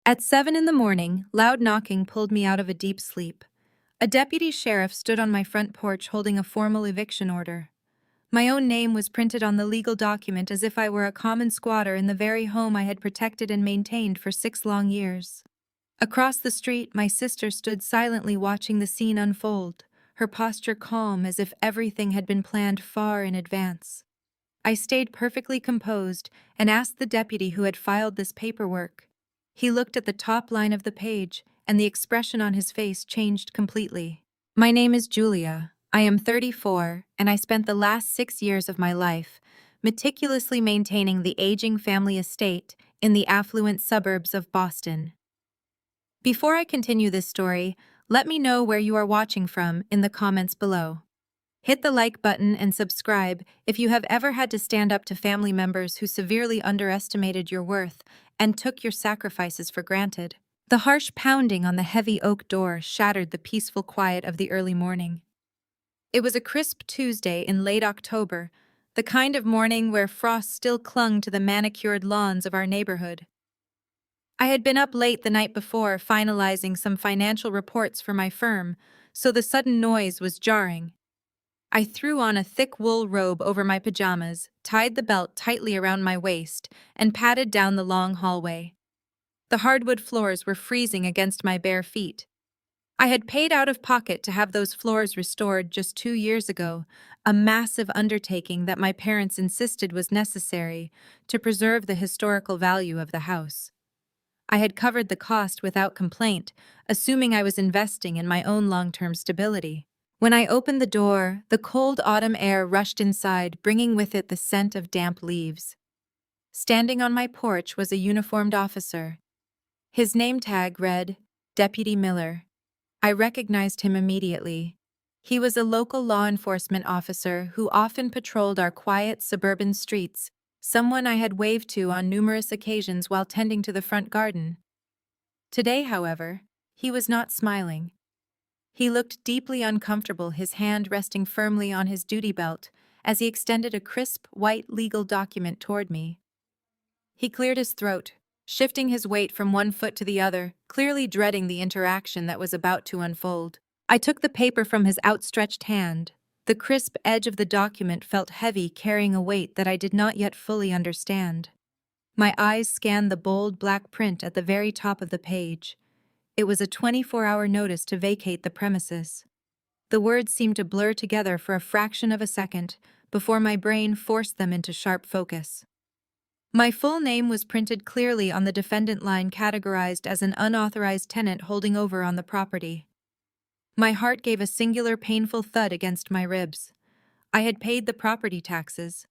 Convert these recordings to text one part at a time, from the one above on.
At 7 in the morning, loud knocking pulled me out of a deep sleep. A deputy sheriff stood on my front porch holding a formal eviction order. My own name was printed on the legal document as if I were a common squatter in the very home I had protected and maintained for 6 long years. Across the street, my sister stood silently watching the scene unfold, her posture calm as if everything had been planned far in advance. I stayed perfectly composed and asked the deputy who had filed this paperwork. He looked at the top line of the page, and the expression on his face changed completely. My name is Julia. I am 34, and I spent the last 6 years of my life meticulously maintaining the aging family estate in the affluent suburbs of Boston. Before I continue this story, let me know where you are watching from in the comments below. Hit the like button and subscribe if you have ever had to stand up to family members who severely underestimated your worth and took your sacrifices for granted. The harsh pounding on the heavy oak door shattered the peaceful quiet of the early morning. It was a crisp Tuesday in late October, the kind of morning where frost still clung to the manicured lawns of our neighborhood. I had been up late the night before finalizing some financial reports for my firm, so the sudden noise was jarring. I threw on a thick wool robe over my pajamas, tied the belt tightly around my waist, and padded down the long hallway. The hardwood floors were freezing against my bare feet. I had paid out of pocket to have those floors restored just 2 years ago, a massive undertaking that my parents insisted was necessary to preserve the historical value of the house. I had covered the cost without complaint, assuming I was investing in my own long-term stability. When I opened the door, the cold autumn air rushed inside, bringing with it the scent of damp leaves. Standing on my porch was a uniformed officer. His name tag read, Deputy Miller. I recognized him immediately. He was a local law enforcement officer who often patrolled our quiet suburban streets, someone I had waved to on numerous occasions while tending to the front garden. Today, however, he was not smiling. He looked deeply uncomfortable, his hand resting firmly on his duty belt as he extended a crisp, white legal document toward me. He cleared his throat, shifting his weight from one foot to the other, clearly dreading the interaction that was about to unfold. I took the paper from his outstretched hand. The crisp edge of the document felt heavy, carrying a weight that I did not yet fully understand. My eyes scanned the bold black print at the very top of the page. It was a 24-hour notice to vacate the premises. The words seemed to blur together for a fraction of a second before my brain forced them into sharp focus. My full name was printed clearly on the defendant line, categorized as an unauthorized tenant holding over on the property. My heart gave a singular painful thud against my ribs. I had paid the property taxes.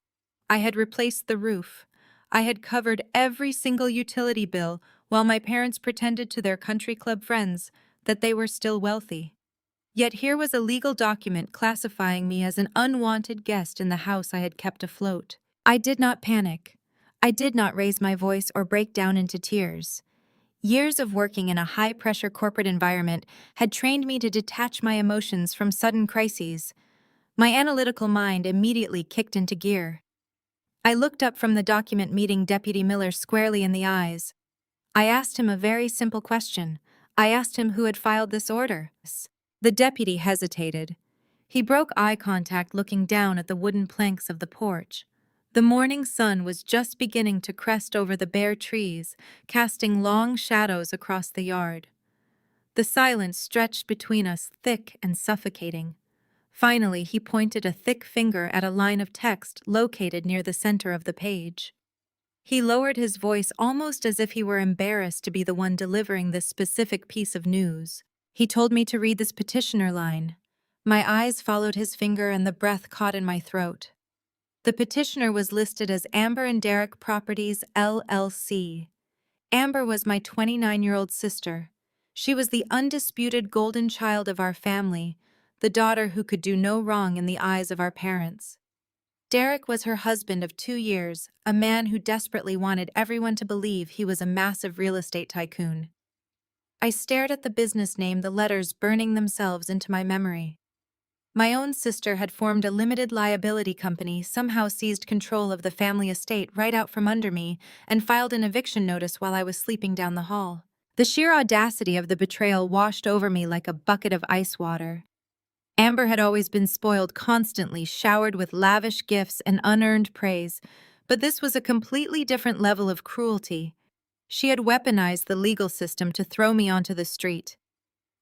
I had replaced the roof. I had covered every single utility bill while my parents pretended to their country club friends that they were still wealthy. Yet here was a legal document classifying me as an unwanted guest in the house I had kept afloat. I did not panic. I did not raise my voice or break down into tears. Years of working in a high-pressure corporate environment had trained me to detach my emotions from sudden crises. My analytical mind immediately kicked into gear. I looked up from the document, meeting Deputy Miller squarely in the eyes. I asked him a very simple question. I asked him who had filed this order. The deputy hesitated. He broke eye contact, looking down at the wooden planks of the porch. The morning sun was just beginning to crest over the bare trees, casting long shadows across the yard. The silence stretched between us, thick and suffocating. Finally, he pointed a thick finger at a line of text located near the center of the page. He lowered his voice almost as if he were embarrassed to be the one delivering this specific piece of news. He told me to read this petitioner line. My eyes followed his finger and the breath caught in my throat. The petitioner was listed as Amber and Derek Properties, LLC. Amber was my 29-year-old sister. She was the undisputed golden child of our family, the daughter who could do no wrong in the eyes of our parents. Derek was her husband of 2 years, a man who desperately wanted everyone to believe he was a massive real estate tycoon. I stared at the business name, the letters burning themselves into my memory. My own sister had formed a limited liability company, somehow seized control of the family estate right out from under me, and filed an eviction notice while I was sleeping down the hall. The sheer audacity of the betrayal washed over me like a bucket of ice water. Amber had always been spoiled constantly, showered with lavish gifts and unearned praise, but this was a completely different level of cruelty. She had weaponized the legal system to throw me onto the street.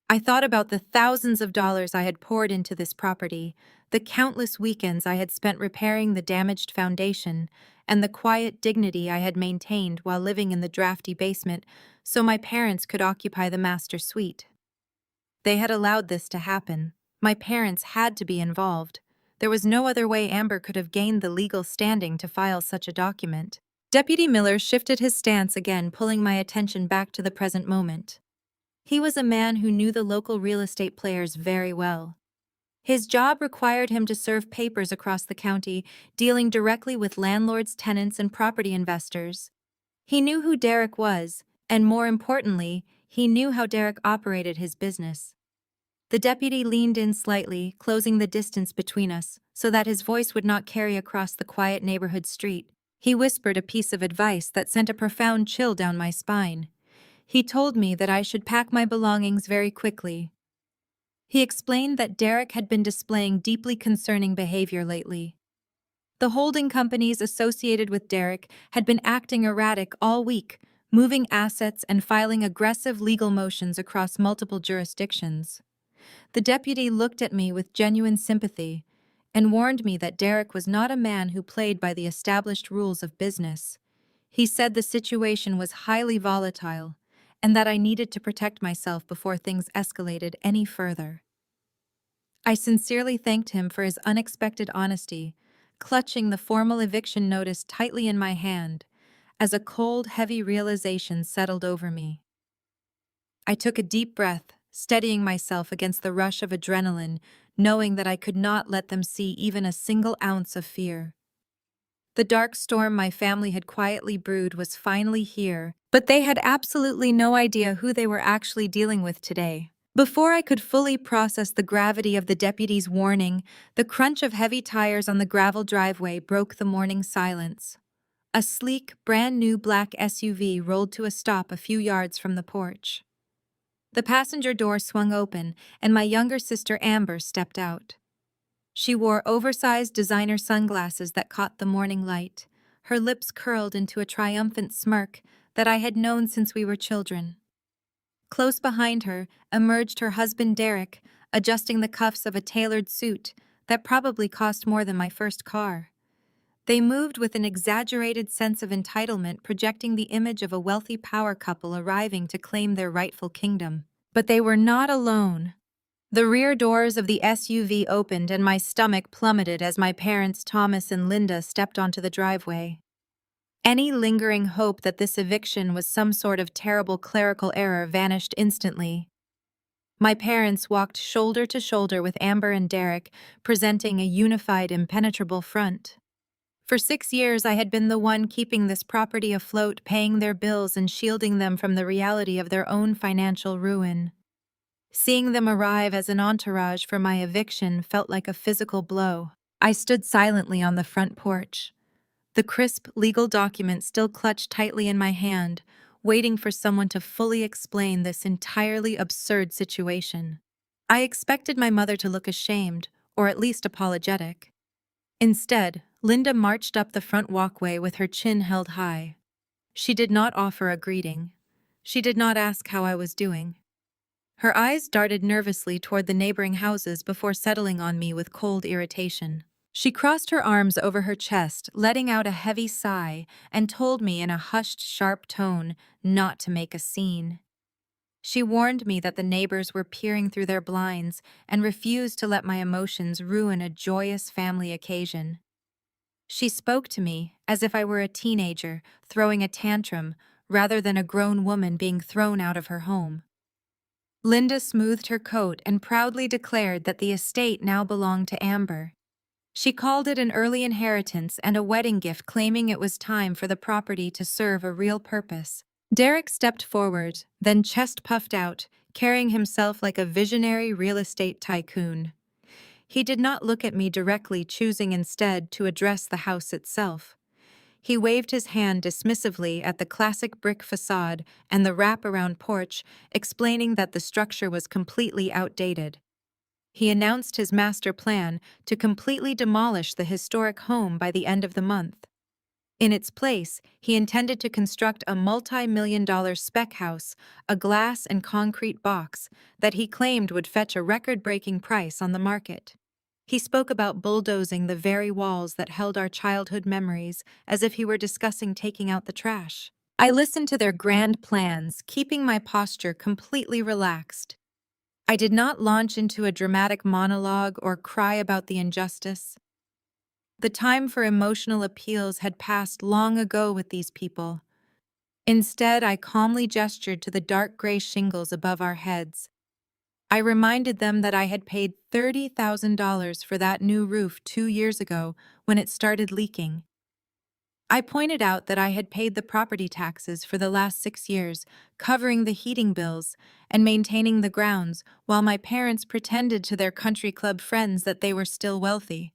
I thought about the thousands of dollars I had poured into this property, the countless weekends I had spent repairing the damaged foundation, and the quiet dignity I had maintained while living in the drafty basement so my parents could occupy the master suite. They had allowed this to happen. My parents had to be involved. There was no other way Amber could have gained the legal standing to file such a document. Deputy Miller shifted his stance again, pulling my attention back to the present moment. He was a man who knew the local real estate players very well. His job required him to serve papers across the county, dealing directly with landlords, tenants, and property investors. He knew who Derek was, and more importantly, he knew how Derek operated his business. The deputy leaned in slightly, closing the distance between us, so that his voice would not carry across the quiet neighborhood street. He whispered a piece of advice that sent a profound chill down my spine. He told me that I should pack my belongings very quickly. He explained that Derek had been displaying deeply concerning behavior lately. The holding companies associated with Derek had been acting erratic all week, moving assets and filing aggressive legal motions across multiple jurisdictions. The deputy looked at me with genuine sympathy and warned me that Derek was not a man who played by the established rules of business. He said the situation was highly volatile and that I needed to protect myself before things escalated any further. I sincerely thanked him for his unexpected honesty, clutching the formal eviction notice tightly in my hand as a cold, heavy realization settled over me. I took a deep breath, steadying myself against the rush of adrenaline, knowing that I could not let them see even a single ounce of fear. The dark storm my family had quietly brewed was finally here, but they had absolutely no idea who they were actually dealing with today. Before I could fully process the gravity of the deputy's warning, the crunch of heavy tires on the gravel driveway broke the morning silence. A sleek, brand-new black SUV rolled to a stop a few yards from the porch. The passenger door swung open, and my younger sister Amber stepped out. She wore oversized designer sunglasses that caught the morning light, her lips curled into a triumphant smirk that I had known since we were children. Close behind her emerged her husband Derek, adjusting the cuffs of a tailored suit that probably cost more than my first car. They moved with an exaggerated sense of entitlement, projecting the image of a wealthy power couple arriving to claim their rightful kingdom. But they were not alone. The rear doors of the SUV opened and my stomach plummeted as my parents Thomas and Linda stepped onto the driveway. Any lingering hope that this eviction was some sort of terrible clerical error vanished instantly. My parents walked shoulder to shoulder with Amber and Derek, presenting a unified, impenetrable front. For 6 years, I had been the one keeping this property afloat, paying their bills and shielding them from the reality of their own financial ruin. Seeing them arrive as an entourage for my eviction felt like a physical blow. I stood silently on the front porch, the crisp legal document still clutched tightly in my hand, waiting for someone to fully explain this entirely absurd situation. I expected my mother to look ashamed, or at least apologetic. Instead, Linda marched up the front walkway with her chin held high. She did not offer a greeting. She did not ask how I was doing. Her eyes darted nervously toward the neighboring houses before settling on me with cold irritation. She crossed her arms over her chest, letting out a heavy sigh, and told me in a hushed, sharp tone not to make a scene. She warned me that the neighbors were peering through their blinds and refused to let my emotions ruin a joyous family occasion. She spoke to me as if I were a teenager throwing a tantrum rather than a grown woman being thrown out of her home. Linda smoothed her coat and proudly declared that the estate now belonged to Amber. She called it an early inheritance and a wedding gift, claiming it was time for the property to serve a real purpose. Derek stepped forward, then chest puffed out, carrying himself like a visionary real estate tycoon. He did not look at me directly, choosing instead to address the house itself. He waved his hand dismissively at the classic brick facade and the wrap-around porch, explaining that the structure was completely outdated. He announced his master plan to completely demolish the historic home by the end of the month. In its place, he intended to construct a multi-million-dollar spec house, a glass and concrete box, that he claimed would fetch a record-breaking price on the market. He spoke about bulldozing the very walls that held our childhood memories as if he were discussing taking out the trash. I listened to their grand plans, keeping my posture completely relaxed. I did not launch into a dramatic monologue or cry about the injustice. The time for emotional appeals had passed long ago with these people. Instead, I calmly gestured to the dark gray shingles above our heads. I reminded them that I had paid $30,000 for that new roof 2 years ago when it started leaking. I pointed out that I had paid the property taxes for the last 6 years, covering the heating bills and maintaining the grounds, while my parents pretended to their country club friends that they were still wealthy.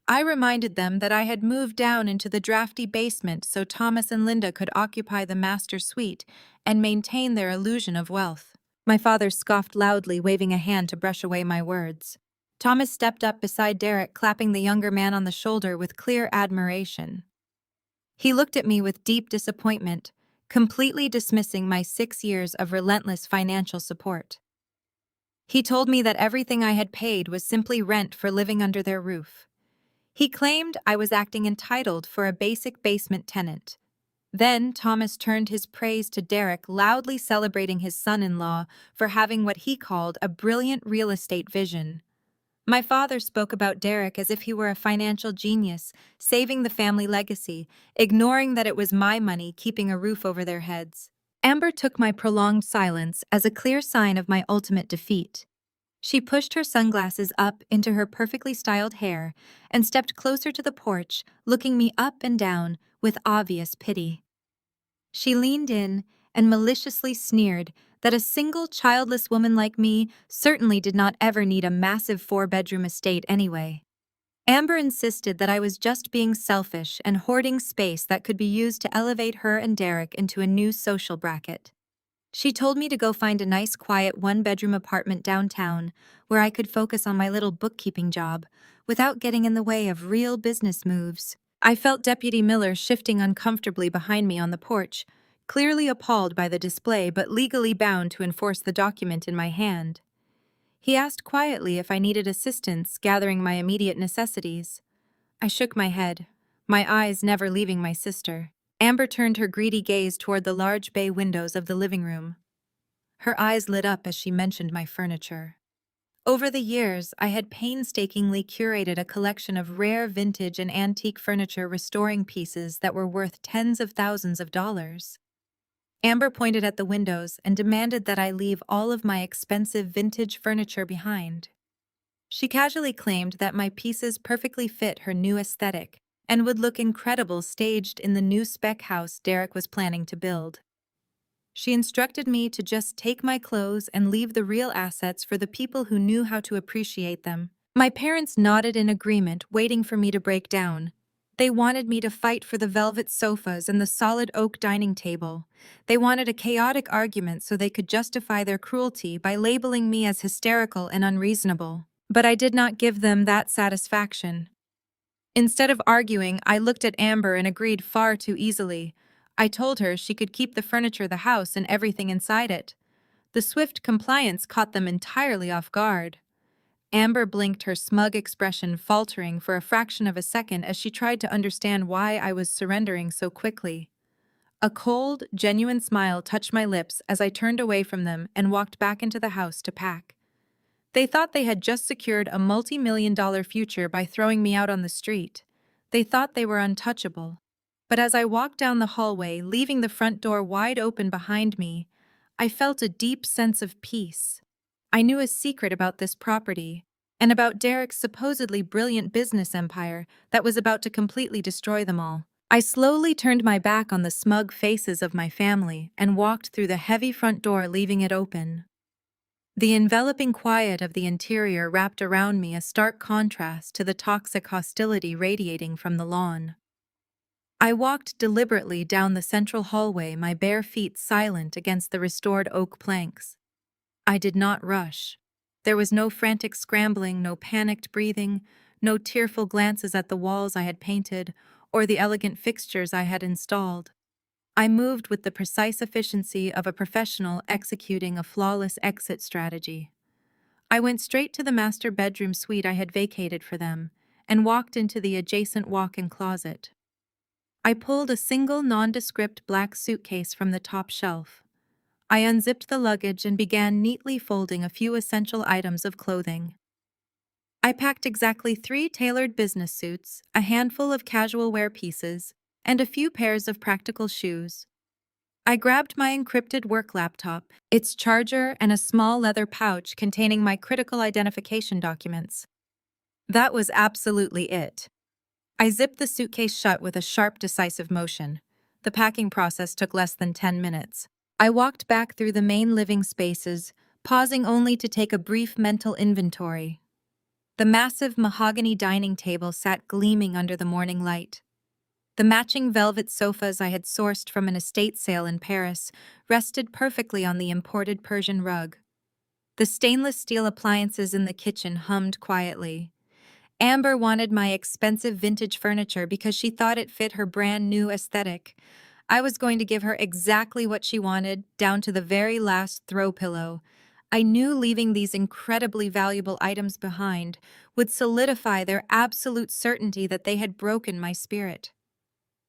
I reminded them that I had moved down into the drafty basement so Thomas and Linda could occupy the master suite and maintain their illusion of wealth. My father scoffed loudly, waving a hand to brush away my words. Thomas stepped up beside Derek, clapping the younger man on the shoulder with clear admiration. He looked at me with deep disappointment, completely dismissing my 6 years of relentless financial support. He told me that everything I had paid was simply rent for living under their roof. He claimed I was acting entitled for a basic basement tenant. Then Thomas turned his praise to Derek, loudly celebrating his son-in-law for having what he called a brilliant real estate vision. My father spoke about Derek as if he were a financial genius, saving the family legacy, ignoring that it was my money keeping a roof over their heads. Amber took my prolonged silence as a clear sign of my ultimate defeat. She pushed her sunglasses up into her perfectly styled hair and stepped closer to the porch, looking me up and down with obvious pity. She leaned in and maliciously sneered that a single childless woman like me certainly did not ever need a massive 4-bedroom estate anyway. Amber insisted that I was just being selfish and hoarding space that could be used to elevate her and Derek into a new social bracket. She told me to go find a nice, quiet 1-bedroom apartment downtown where I could focus on my little bookkeeping job without getting in the way of real business moves. I felt Deputy Miller shifting uncomfortably behind me on the porch, clearly appalled by the display but legally bound to enforce the document in my hand. He asked quietly if I needed assistance gathering my immediate necessities. I shook my head, my eyes never leaving my sister. Amber turned her greedy gaze toward the large bay windows of the living room. Her eyes lit up as she mentioned my furniture. Over the years, I had painstakingly curated a collection of rare vintage and antique furniture restoring pieces that were worth tens of thousands of dollars. Amber pointed at the windows and demanded that I leave all of my expensive vintage furniture behind. She casually claimed that my pieces perfectly fit her new aesthetic and would look incredible staged in the new spec house Derek was planning to build. She instructed me to just take my clothes and leave the real assets for the people who knew how to appreciate them. My parents nodded in agreement, waiting for me to break down. They wanted me to fight for the velvet sofas and the solid oak dining table. They wanted a chaotic argument so they could justify their cruelty by labeling me as hysterical and unreasonable. But I did not give them that satisfaction. Instead of arguing, I looked at Amber and agreed far too easily. I told her she could keep the furniture, the house, and everything inside it. The swift compliance caught them entirely off guard. Amber blinked, her smug expression faltering for a fraction of a second as she tried to understand why I was surrendering so quickly. A cold, genuine smile touched my lips as I turned away from them and walked back into the house to pack. They thought they had just secured a multi-million-dollar future by throwing me out on the street. They thought they were untouchable. But as I walked down the hallway, leaving the front door wide open behind me, I felt a deep sense of peace. I knew a secret about this property, and about Derek's supposedly brilliant business empire that was about to completely destroy them all. I slowly turned my back on the smug faces of my family and walked through the heavy front door, leaving it open. The enveloping quiet of the interior wrapped around me, a stark contrast to the toxic hostility radiating from the lawn. I walked deliberately down the central hallway, my bare feet silent against the restored oak planks. I did not rush. There was no frantic scrambling, no panicked breathing, no tearful glances at the walls I had painted or the elegant fixtures I had installed. I moved with the precise efficiency of a professional executing a flawless exit strategy. I went straight to the master bedroom suite I had vacated for them and walked into the adjacent walk-in closet. I pulled a single nondescript black suitcase from the top shelf. I unzipped the luggage and began neatly folding a few essential items of clothing. I packed exactly 3 tailored business suits, a handful of casual wear pieces, and a few pairs of practical shoes. I grabbed my encrypted work laptop, its charger, and a small leather pouch containing my critical identification documents. That was absolutely it. I zipped the suitcase shut with a sharp, decisive motion. The packing process took less than 10 minutes. I walked back through the main living spaces, pausing only to take a brief mental inventory. The massive mahogany dining table sat gleaming under the morning light. The matching velvet sofas I had sourced from an estate sale in Paris rested perfectly on the imported Persian rug. The stainless steel appliances in the kitchen hummed quietly. Amber wanted my expensive vintage furniture because she thought it fit her brand new aesthetic. I was going to give her exactly what she wanted, down to the very last throw pillow. I knew leaving these incredibly valuable items behind would solidify their absolute certainty that they had broken my spirit.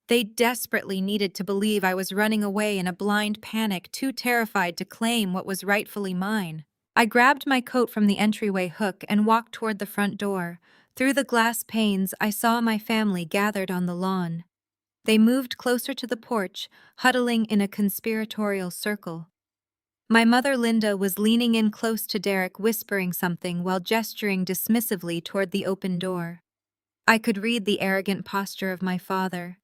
They desperately needed to believe I was running away in a blind panic, too terrified to claim what was rightfully mine. I grabbed my coat from the entryway hook and walked toward the front door. Through the glass panes, I saw my family gathered on the lawn. They moved closer to the porch, huddling in a conspiratorial circle. My mother, Linda, was leaning in close to Derek, whispering something while gesturing dismissively toward the open door. I could read the arrogant posture of my father.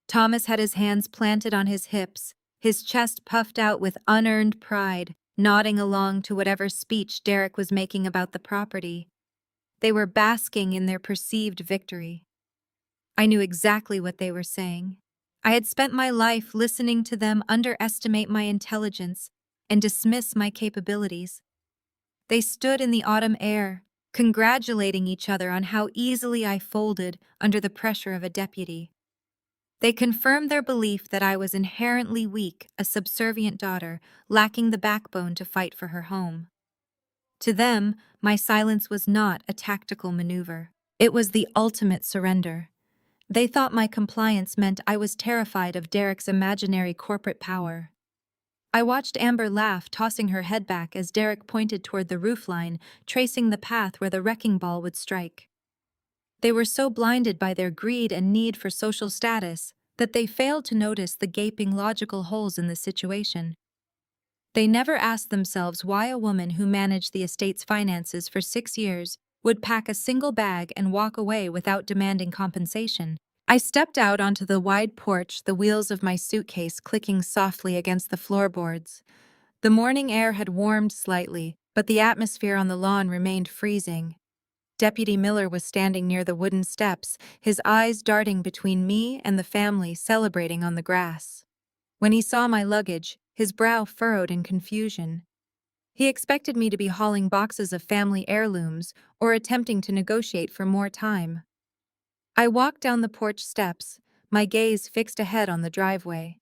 Thomas had his hands planted on his hips, his chest puffed out with unearned pride, nodding along to whatever speech Derek was making about the property. They were basking in their perceived victory. I knew exactly what they were saying. I had spent my life listening to them underestimate my intelligence and dismiss my capabilities. They stood in the autumn air, congratulating each other on how easily I folded under the pressure of a deputy. They confirmed their belief that I was inherently weak, a subservient daughter, lacking the backbone to fight for her home. To them, my silence was not a tactical maneuver. It was the ultimate surrender. They thought my compliance meant I was terrified of Derek's imaginary corporate power. I watched Amber laugh, tossing her head back as Derek pointed toward the roofline, tracing the path where the wrecking ball would strike. They were so blinded by their greed and need for social status that they failed to notice the gaping logical holes in the situation. They never asked themselves why a woman who managed the estate's finances for 6 years would pack a single bag and walk away without demanding compensation. I stepped out onto the wide porch, the wheels of my suitcase clicking softly against the floorboards. The morning air had warmed slightly, but the atmosphere on the lawn remained freezing. Deputy Miller was standing near the wooden steps, his eyes darting between me and the family celebrating on the grass. When he saw my luggage, his brow furrowed in confusion. He expected me to be hauling boxes of family heirlooms or attempting to negotiate for more time. I walked down the porch steps, my gaze fixed ahead on the driveway.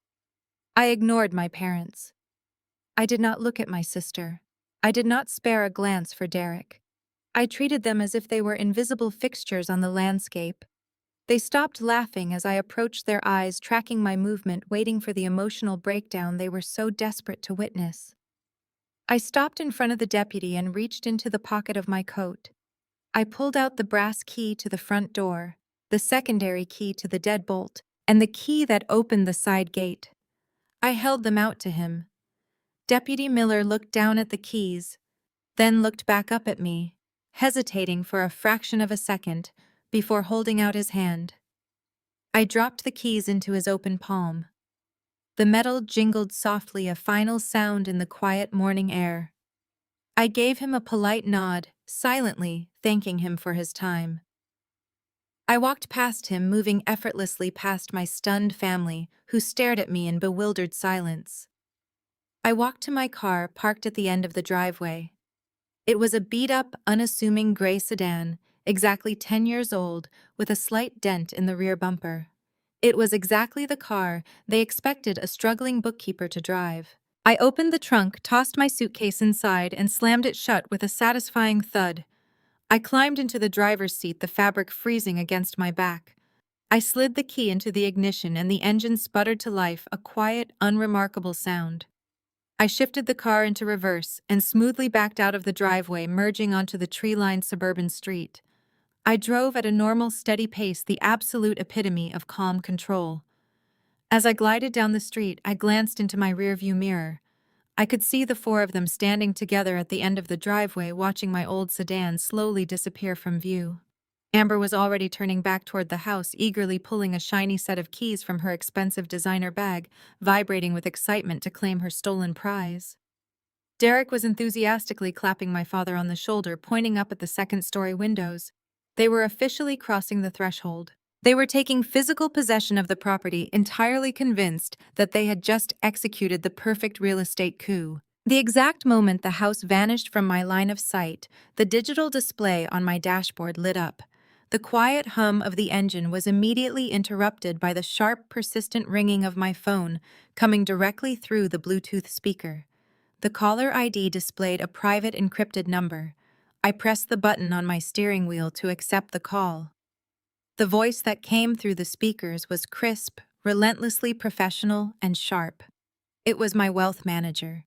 I ignored my parents. I did not look at my sister. I did not spare a glance for Derek. I treated them as if they were invisible fixtures on the landscape. They stopped laughing as I approached, their eyes tracking my movement, waiting for the emotional breakdown they were so desperate to witness. I stopped in front of the deputy and reached into the pocket of my coat. I pulled out the brass key to the front door, the secondary key to the deadbolt, and the key that opened the side gate. I held them out to him. Deputy Miller looked down at the keys, then looked back up at me, hesitating for a fraction of a second before holding out his hand. I dropped the keys into his open palm. The metal jingled softly, a final sound in the quiet morning air. I gave him a polite nod, silently thanking him for his time. I walked past him, moving effortlessly past my stunned family, who stared at me in bewildered silence. I walked to my car, parked at the end of the driveway. It was a beat-up, unassuming gray sedan, exactly 10 years old, with a slight dent in the rear bumper. It was exactly the car they expected a struggling bookkeeper to drive. I opened the trunk, tossed my suitcase inside, and slammed it shut with a satisfying thud. I climbed into the driver's seat, the fabric freezing against my back. I slid the key into the ignition and the engine sputtered to life, a quiet, unremarkable sound. I shifted the car into reverse and smoothly backed out of the driveway, merging onto the tree-lined suburban street. I drove at a normal, steady pace, the absolute epitome of calm control. As I glided down the street, I glanced into my rearview mirror. I could see the four of them standing together at the end of the driveway, watching my old sedan slowly disappear from view. Amber was already turning back toward the house, eagerly pulling a shiny set of keys from her expensive designer bag, vibrating with excitement to claim her stolen prize. Derek was enthusiastically clapping my father on the shoulder, pointing up at the second-story windows. They were officially crossing the threshold. They were taking physical possession of the property, entirely convinced that they had just executed the perfect real estate coup. The exact moment the house vanished from my line of sight, the digital display on my dashboard lit up. The quiet hum of the engine was immediately interrupted by the sharp, persistent ringing of my phone, coming directly through the Bluetooth speaker. The caller ID displayed a private encrypted number. I pressed the button on my steering wheel to accept the call. The voice that came through the speakers was crisp, relentlessly professional, and sharp. It was my wealth manager.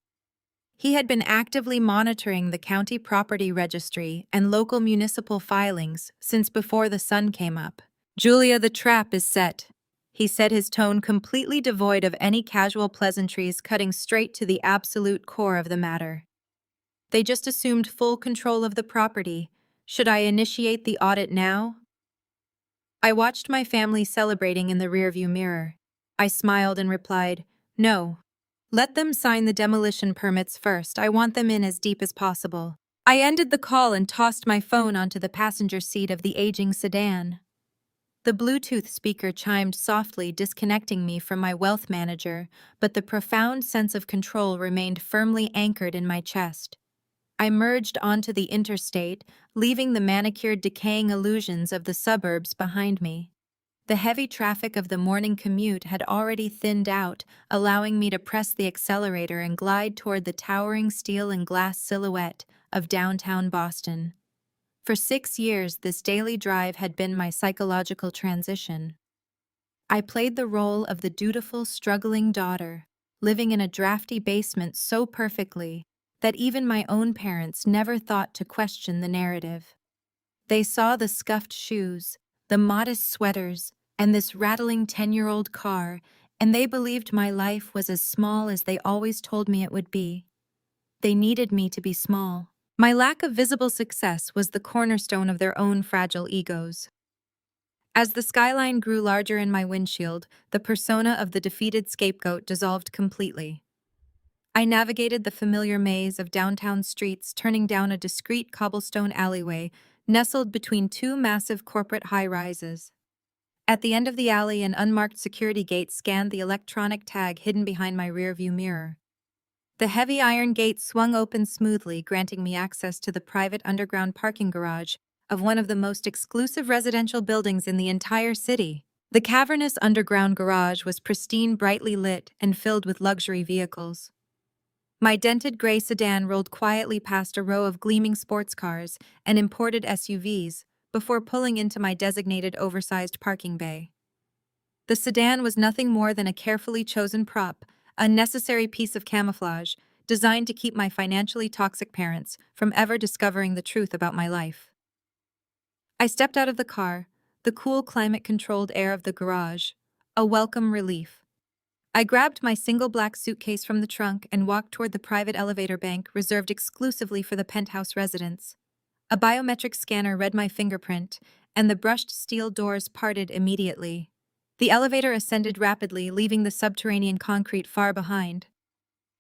He had been actively monitoring the county property registry and local municipal filings since before the sun came up. "Julia, the trap is set," he said, his tone completely devoid of any casual pleasantries, cutting straight to the absolute core of the matter. "They just assumed full control of the property. Should I initiate the audit now?" I watched my family celebrating in the rearview mirror. I smiled and replied, "No. Let them sign the demolition permits first. I want them in as deep as possible." I ended the call and tossed my phone onto the passenger seat of the aging sedan. The Bluetooth speaker chimed softly, disconnecting me from my wealth manager, but the profound sense of control remained firmly anchored in my chest. I merged onto the interstate, leaving the manicured, decaying illusions of the suburbs behind me. The heavy traffic of the morning commute had already thinned out, allowing me to press the accelerator and glide toward the towering steel and glass silhouette of downtown Boston. For 6 years, this daily drive had been my psychological transition. I played the role of the dutiful, struggling daughter, living in a drafty basement so perfectly that even my own parents never thought to question the narrative. They saw the scuffed shoes, the modest sweaters, and this rattling 10-year-old car, and they believed my life was as small as they always told me it would be. They needed me to be small. My lack of visible success was the cornerstone of their own fragile egos. As the skyline grew larger in my windshield, the persona of the defeated scapegoat dissolved completely. I navigated the familiar maze of downtown streets, turning down a discreet cobblestone alleyway nestled between two massive corporate high-rises. At the end of the alley, an unmarked security gate scanned the electronic tag hidden behind my rearview mirror. The heavy iron gate swung open smoothly, granting me access to the private underground parking garage of one of the most exclusive residential buildings in the entire city. The cavernous underground garage was pristine, brightly lit, and filled with luxury vehicles. My dented gray sedan rolled quietly past a row of gleaming sports cars and imported SUVs before pulling into my designated oversized parking bay. The sedan was nothing more than a carefully chosen prop, a necessary piece of camouflage designed to keep my financially toxic parents from ever discovering the truth about my life. I stepped out of the car, the cool, climate-controlled air of the garage, a welcome relief. I grabbed my single black suitcase from the trunk and walked toward the private elevator bank reserved exclusively for the penthouse residents. A biometric scanner read my fingerprint, and the brushed steel doors parted immediately. The elevator ascended rapidly, leaving the subterranean concrete far behind.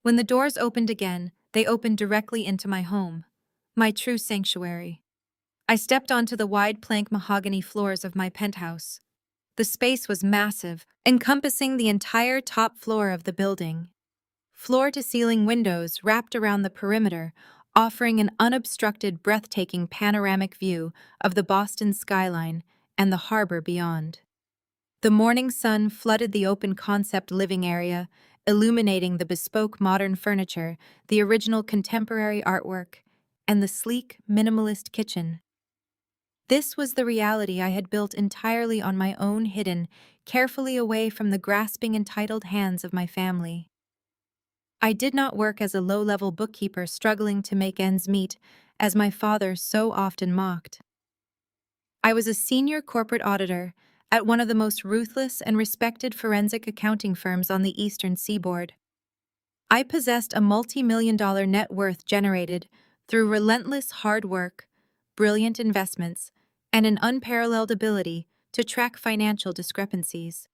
When the doors opened again, they opened directly into my home, my true sanctuary. I stepped onto the wide plank mahogany floors of my penthouse. The space was massive, encompassing the entire top floor of the building. Floor-to-ceiling windows wrapped around the perimeter, offering an unobstructed, breathtaking panoramic view of the Boston skyline and the harbor beyond. The morning sun flooded the open-concept living area, illuminating the bespoke modern furniture, the original contemporary artwork, and the sleek, minimalist kitchen. This was the reality I had built entirely on my own, hidden carefully away from the grasping, entitled hands of my family. I did not work as a low-level bookkeeper struggling to make ends meet, as my father so often mocked. I was a senior corporate auditor at one of the most ruthless and respected forensic accounting firms on the Eastern Seaboard. I possessed a multi-million-dollar net worth generated through relentless hard work, brilliant investments, and an unparalleled ability to track financial discrepancies.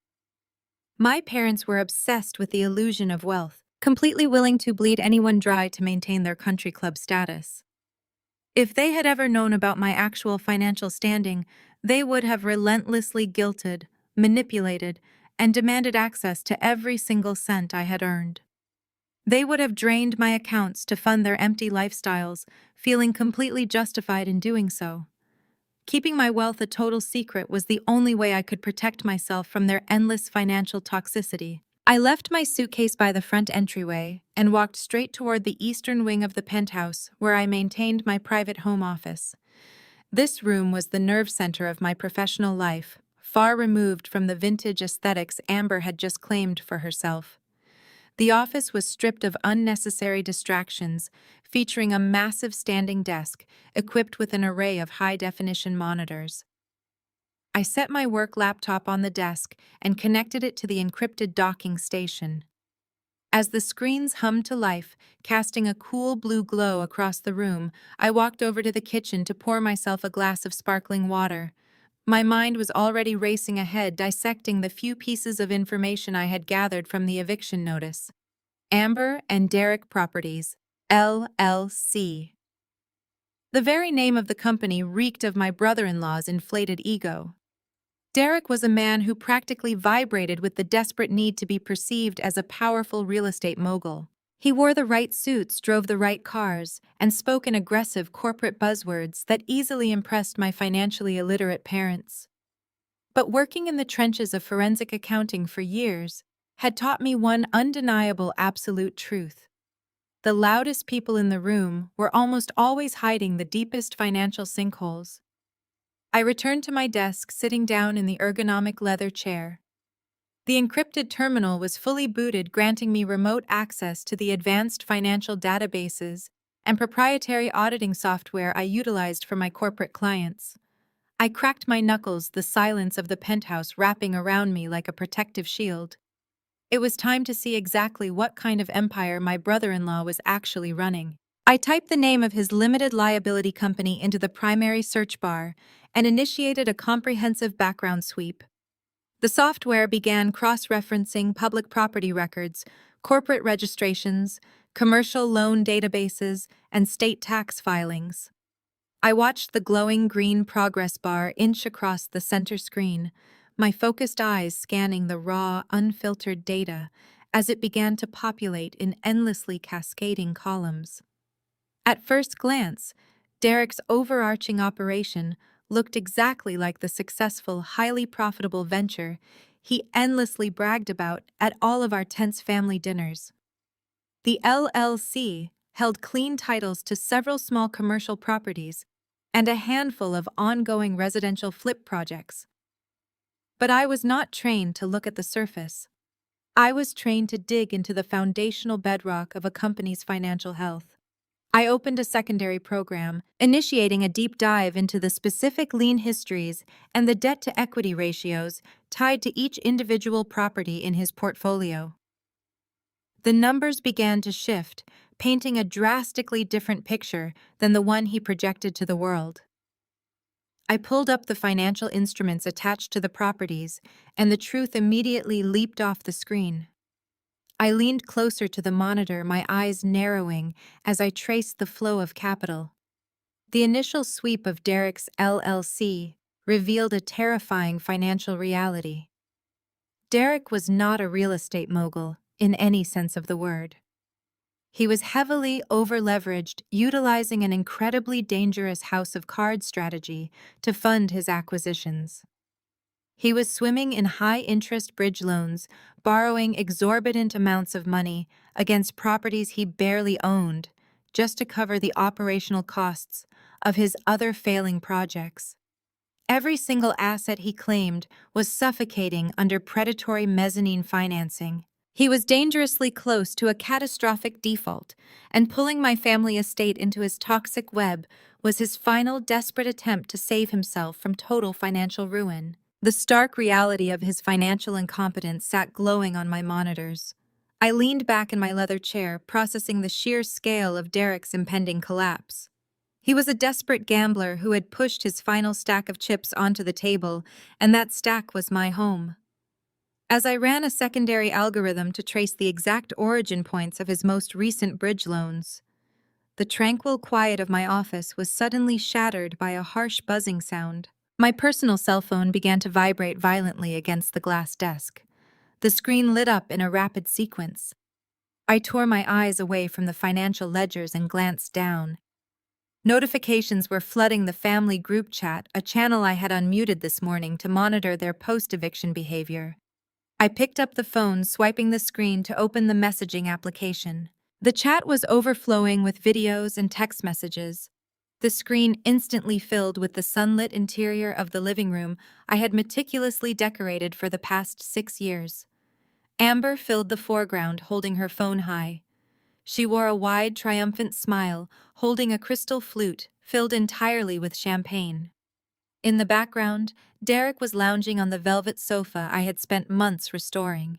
My parents were obsessed with the illusion of wealth, completely willing to bleed anyone dry to maintain their country club status. If they had ever known about my actual financial standing, they would have relentlessly guilted, manipulated, and demanded access to every single cent I had earned. They would have drained my accounts to fund their empty lifestyles, feeling completely justified in doing so. Keeping my wealth a total secret was the only way I could protect myself from their endless financial toxicity. I left my suitcase by the front entryway and walked straight toward the eastern wing of the penthouse, where I maintained my private home office. This room was the nerve center of my professional life, far removed from the vintage aesthetics Amber had just claimed for herself. The office was stripped of unnecessary distractions, featuring a massive standing desk equipped with an array of high-definition monitors. I set my work laptop on the desk and connected it to the encrypted docking station. As the screens hummed to life, casting a cool blue glow across the room, I walked over to the kitchen to pour myself a glass of sparkling water. My mind was already racing ahead, dissecting the few pieces of information I had gathered from the eviction notice. Amber and Derek Properties, LLC. The very name of the company reeked of my brother-in-law's inflated ego. Derek was a man who practically vibrated with the desperate need to be perceived as a powerful real estate mogul. He wore the right suits, drove the right cars, and spoke in aggressive corporate buzzwords that easily impressed my financially illiterate parents. But working in the trenches of forensic accounting for years had taught me one undeniable absolute truth. The loudest people in the room were almost always hiding the deepest financial sinkholes. I returned to my desk, sitting down in the ergonomic leather chair. The encrypted terminal was fully booted, granting me remote access to the advanced financial databases and proprietary auditing software I utilized for my corporate clients. I cracked my knuckles, the silence of the penthouse wrapping around me like a protective shield. It was time to see exactly what kind of empire my brother-in-law was actually running. I typed the name of his limited liability company into the primary search bar and initiated a comprehensive background sweep. The software began cross-referencing public property records, corporate registrations, commercial loan databases, and state tax filings. I watched the glowing green progress bar inch across the center screen, my focused eyes scanning the raw, unfiltered data as it began to populate in endlessly cascading columns. At first glance, Derek's overarching operation looked exactly like the successful, highly profitable venture he endlessly bragged about at all of our tense family dinners. The LLC held clean titles to several small commercial properties and a handful of ongoing residential flip projects. But I was not trained to look at the surface. I was trained to dig into the foundational bedrock of a company's financial health. I opened a secondary program, initiating a deep dive into the specific lien histories and the debt-to-equity ratios tied to each individual property in his portfolio. The numbers began to shift, painting a drastically different picture than the one he projected to the world. I pulled up the financial instruments attached to the properties, and the truth immediately leaped off the screen. I leaned closer to the monitor, my eyes narrowing as I traced the flow of capital. The initial sweep of Derek's LLC revealed a terrifying financial reality. Derek was not a real estate mogul in any sense of the word. He was heavily over-leveraged, utilizing an incredibly dangerous house of cards strategy to fund his acquisitions. He was swimming in high-interest bridge loans, borrowing exorbitant amounts of money against properties he barely owned, just to cover the operational costs of his other failing projects. Every single asset he claimed was suffocating under predatory mezzanine financing. He was dangerously close to a catastrophic default, and pulling my family estate into his toxic web was his final desperate attempt to save himself from total financial ruin. The stark reality of his financial incompetence sat glowing on my monitors. I leaned back in my leather chair, processing the sheer scale of Derek's impending collapse. He was a desperate gambler who had pushed his final stack of chips onto the table, and that stack was my home. As I ran a secondary algorithm to trace the exact origin points of his most recent bridge loans, the tranquil quiet of my office was suddenly shattered by a harsh buzzing sound. My personal cell phone began to vibrate violently against the glass desk. The screen lit up in a rapid sequence. I tore my eyes away from the financial ledgers and glanced down. Notifications were flooding the family group chat, a channel I had unmuted this morning to monitor their post-eviction behavior. I picked up the phone, swiping the screen to open the messaging application. The chat was overflowing with videos and text messages. The screen instantly filled with the sunlit interior of the living room I had meticulously decorated for the past 6 years. Amber filled the foreground, holding her phone high. She wore a wide, triumphant smile, holding a crystal flute filled entirely with champagne. In the background, Derek was lounging on the velvet sofa I had spent months restoring.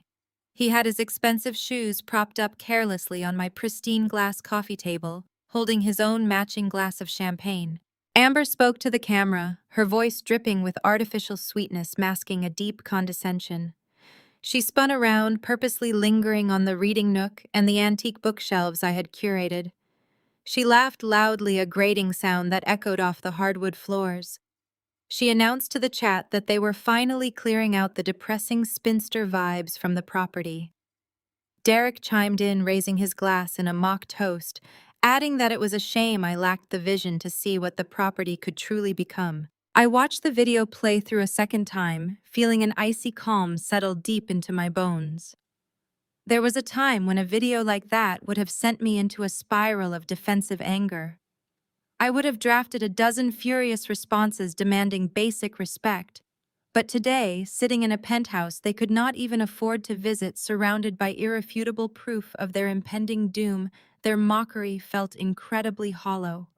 He had his expensive shoes propped up carelessly on my pristine glass coffee table, holding his own matching glass of champagne. Amber spoke to the camera, her voice dripping with artificial sweetness masking a deep condescension. She spun around, purposely lingering on the reading nook and the antique bookshelves I had curated. She laughed loudly, a grating sound that echoed off the hardwood floors. She announced to the chat that they were finally clearing out the depressing spinster vibes from the property. Derek chimed in, raising his glass in a mock toast, adding that it was a shame I lacked the vision to see what the property could truly become. I watched the video play through a second time, feeling an icy calm settle deep into my bones. There was a time when a video like that would have sent me into a spiral of defensive anger. I would have drafted a dozen furious responses demanding basic respect. But today, sitting in a penthouse they could not even afford to visit, surrounded by irrefutable proof of their impending doom, their mockery felt incredibly hollow.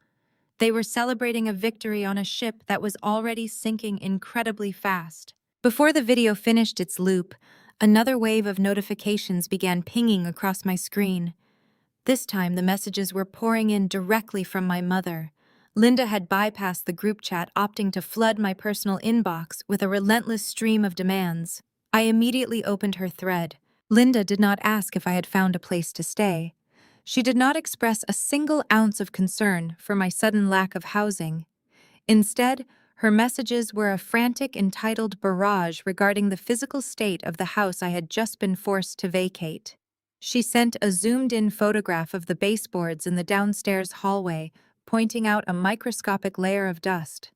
They were celebrating a victory on a ship that was already sinking incredibly fast. Before the video finished its loop, another wave of notifications began pinging across my screen. This time, the messages were pouring in directly from my mother. Linda had bypassed the group chat, opting to flood my personal inbox with a relentless stream of demands. I immediately opened her thread. Linda did not ask if I had found a place to stay. She did not express a single ounce of concern for my sudden lack of housing. Instead, her messages were a frantic, entitled barrage regarding the physical state of the house I had just been forced to vacate. She sent a zoomed-in photograph of the baseboards in the downstairs hallway, pointing out a microscopic layer of dust.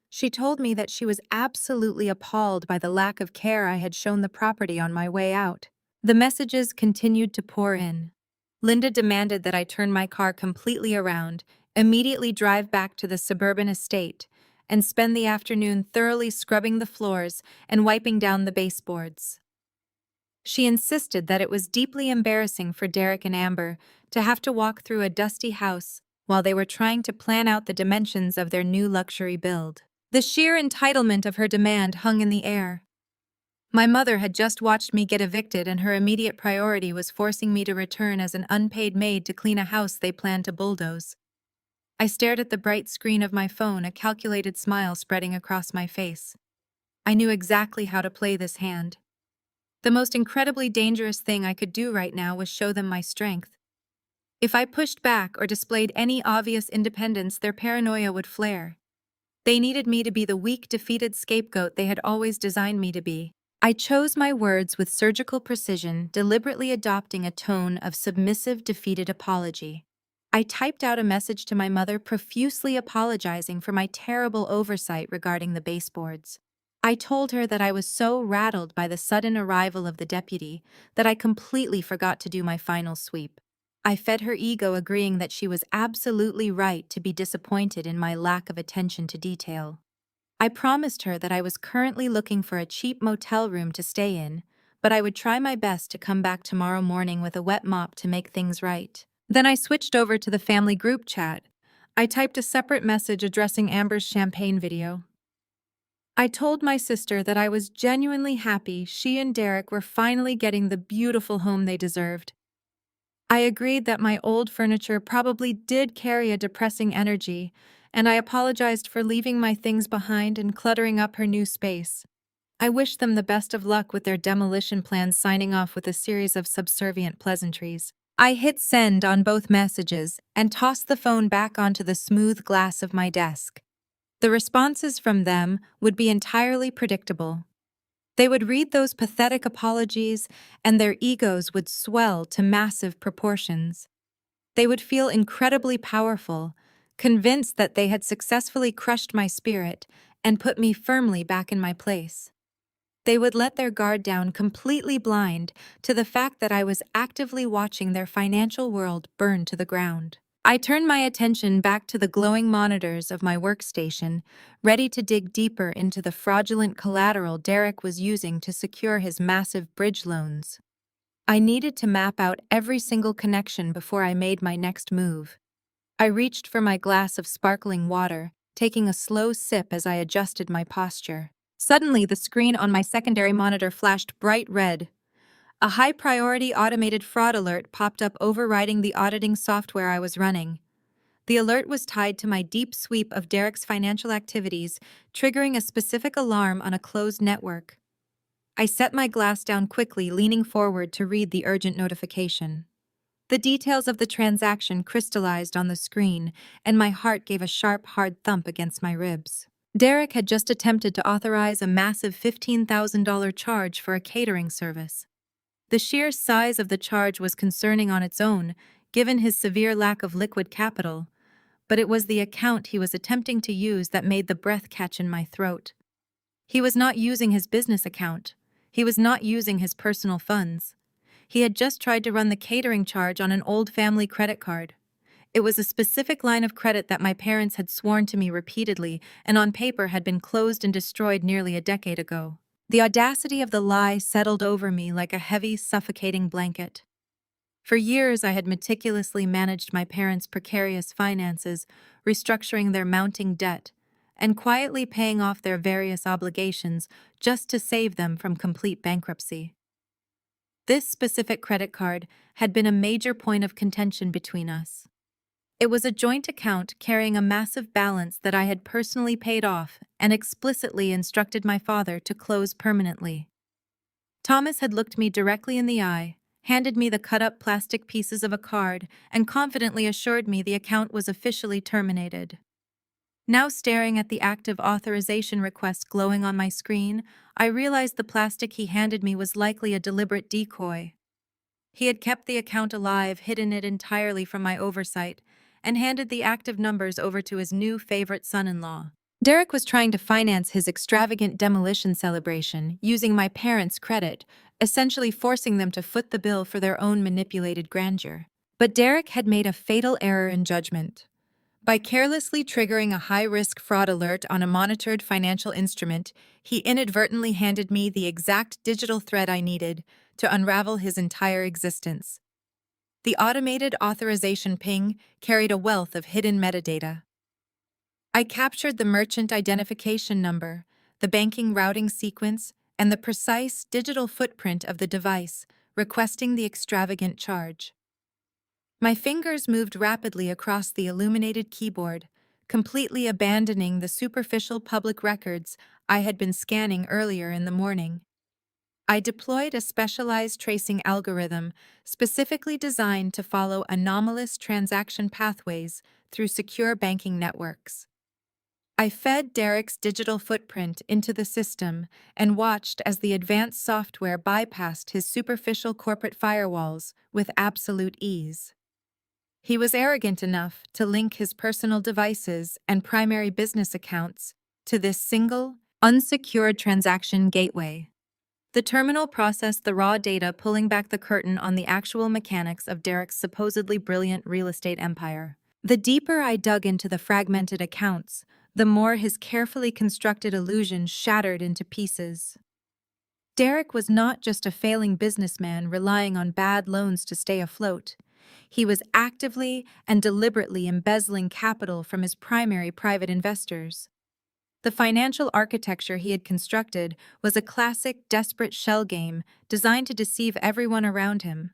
She told me that she was absolutely appalled by the lack of care I had shown the property on my way out. The messages continued to pour in. Linda demanded that I turn my car completely around, immediately drive back to the suburban estate, and spend the afternoon thoroughly scrubbing the floors and wiping down the baseboards. She insisted that it was deeply embarrassing for Derek and Amber to have to walk through a dusty house while they were trying to plan out the dimensions of their new luxury build. The sheer entitlement of her demand hung in the air. My mother had just watched me get evicted, and her immediate priority was forcing me to return as an unpaid maid to clean a house they planned to bulldoze. I stared at the bright screen of my phone, a calculated smile spreading across my face. I knew exactly how to play this hand. The most incredibly dangerous thing I could do right now was show them my strength. If I pushed back or displayed any obvious independence, their paranoia would flare. They needed me to be the weak, defeated scapegoat they had always designed me to be. I chose my words with surgical precision, deliberately adopting a tone of submissive, defeated apology. I typed out a message to my mother profusely apologizing for my terrible oversight regarding the baseboards. I told her that I was so rattled by the sudden arrival of the deputy that I completely forgot to do my final sweep. I fed her ego, agreeing that she was absolutely right to be disappointed in my lack of attention to detail. I promised her that I was currently looking for a cheap motel room to stay in, but I would try my best to come back tomorrow morning with a wet mop to make things right. Then I switched over to the family group chat. I typed a separate message addressing Amber's champagne video. I told my sister that I was genuinely happy she and Derek were finally getting the beautiful home they deserved. I agreed that my old furniture probably did carry a depressing energy, and I apologized for leaving my things behind and cluttering up her new space. I wished them the best of luck with their demolition plans, signing off with a series of subservient pleasantries. I hit send on both messages and tossed the phone back onto the smooth glass of my desk. The responses from them would be entirely predictable. They would read those pathetic apologies, and their egos would swell to massive proportions. They would feel incredibly powerful, convinced that they had successfully crushed my spirit and put me firmly back in my place. They would let their guard down, completely blind to the fact that I was actively watching their financial world burn to the ground. I turned my attention back to the glowing monitors of my workstation, ready to dig deeper into the fraudulent collateral Derek was using to secure his massive bridge loans. I needed to map out every single connection before I made my next move. I reached for my glass of sparkling water, taking a slow sip as I adjusted my posture. Suddenly, the screen on my secondary monitor flashed bright red. A high-priority automated fraud alert popped up, overriding the auditing software I was running. The alert was tied to my deep sweep of Derek's financial activities, triggering a specific alarm on a closed network. I set my glass down quickly, leaning forward to read the urgent notification. The details of the transaction crystallized on the screen, and my heart gave a sharp, hard thump against my ribs. Derek had just attempted to authorize a massive $15,000 charge for a catering service. The sheer size of the charge was concerning on its own, given his severe lack of liquid capital, but it was the account he was attempting to use that made the breath catch in my throat. He was not using his business account. He was not using his personal funds. He had just tried to run the catering charge on an old family credit card. It was a specific line of credit that my parents had sworn to me repeatedly and on paper had been closed and destroyed nearly a decade ago. The audacity of the lie settled over me like a heavy, suffocating blanket. For years, I had meticulously managed my parents' precarious finances, restructuring their mounting debt, and quietly paying off their various obligations just to save them from complete bankruptcy. This specific credit card had been a major point of contention between us. It was a joint account carrying a massive balance that I had personally paid off and explicitly instructed my father to close permanently. Thomas had looked me directly in the eye, handed me the cut-up plastic pieces of a card, and confidently assured me the account was officially terminated. Now, staring at the active authorization request glowing on my screen, I realized the plastic he handed me was likely a deliberate decoy. He had kept the account alive, hidden it entirely from my oversight, and handed the active numbers over to his new favorite son-in-law. Derek was trying to finance his extravagant demolition celebration using my parents' credit, essentially forcing them to foot the bill for their own manipulated grandeur. But Derek had made a fatal error in judgment. By carelessly triggering a high-risk fraud alert on a monitored financial instrument, he inadvertently handed me the exact digital thread I needed to unravel his entire existence. The automated authorization ping carried a wealth of hidden metadata. I captured the merchant identification number, the banking routing sequence, and the precise digital footprint of the device, requesting the extravagant charge. My fingers moved rapidly across the illuminated keyboard, completely abandoning the superficial public records I had been scanning earlier in the morning. I deployed a specialized tracing algorithm specifically designed to follow anomalous transaction pathways through secure banking networks. I fed Derek's digital footprint into the system and watched as the advanced software bypassed his superficial corporate firewalls with absolute ease. He was arrogant enough to link his personal devices and primary business accounts to this single, unsecured transaction gateway. The terminal processed the raw data, pulling back the curtain on the actual mechanics of Derek's supposedly brilliant real estate empire. The deeper I dug into the fragmented accounts, the more his carefully constructed illusion shattered into pieces. Derek was not just a failing businessman relying on bad loans to stay afloat. He was actively and deliberately embezzling capital from his primary private investors. The financial architecture he had constructed was a classic desperate shell game designed to deceive everyone around him.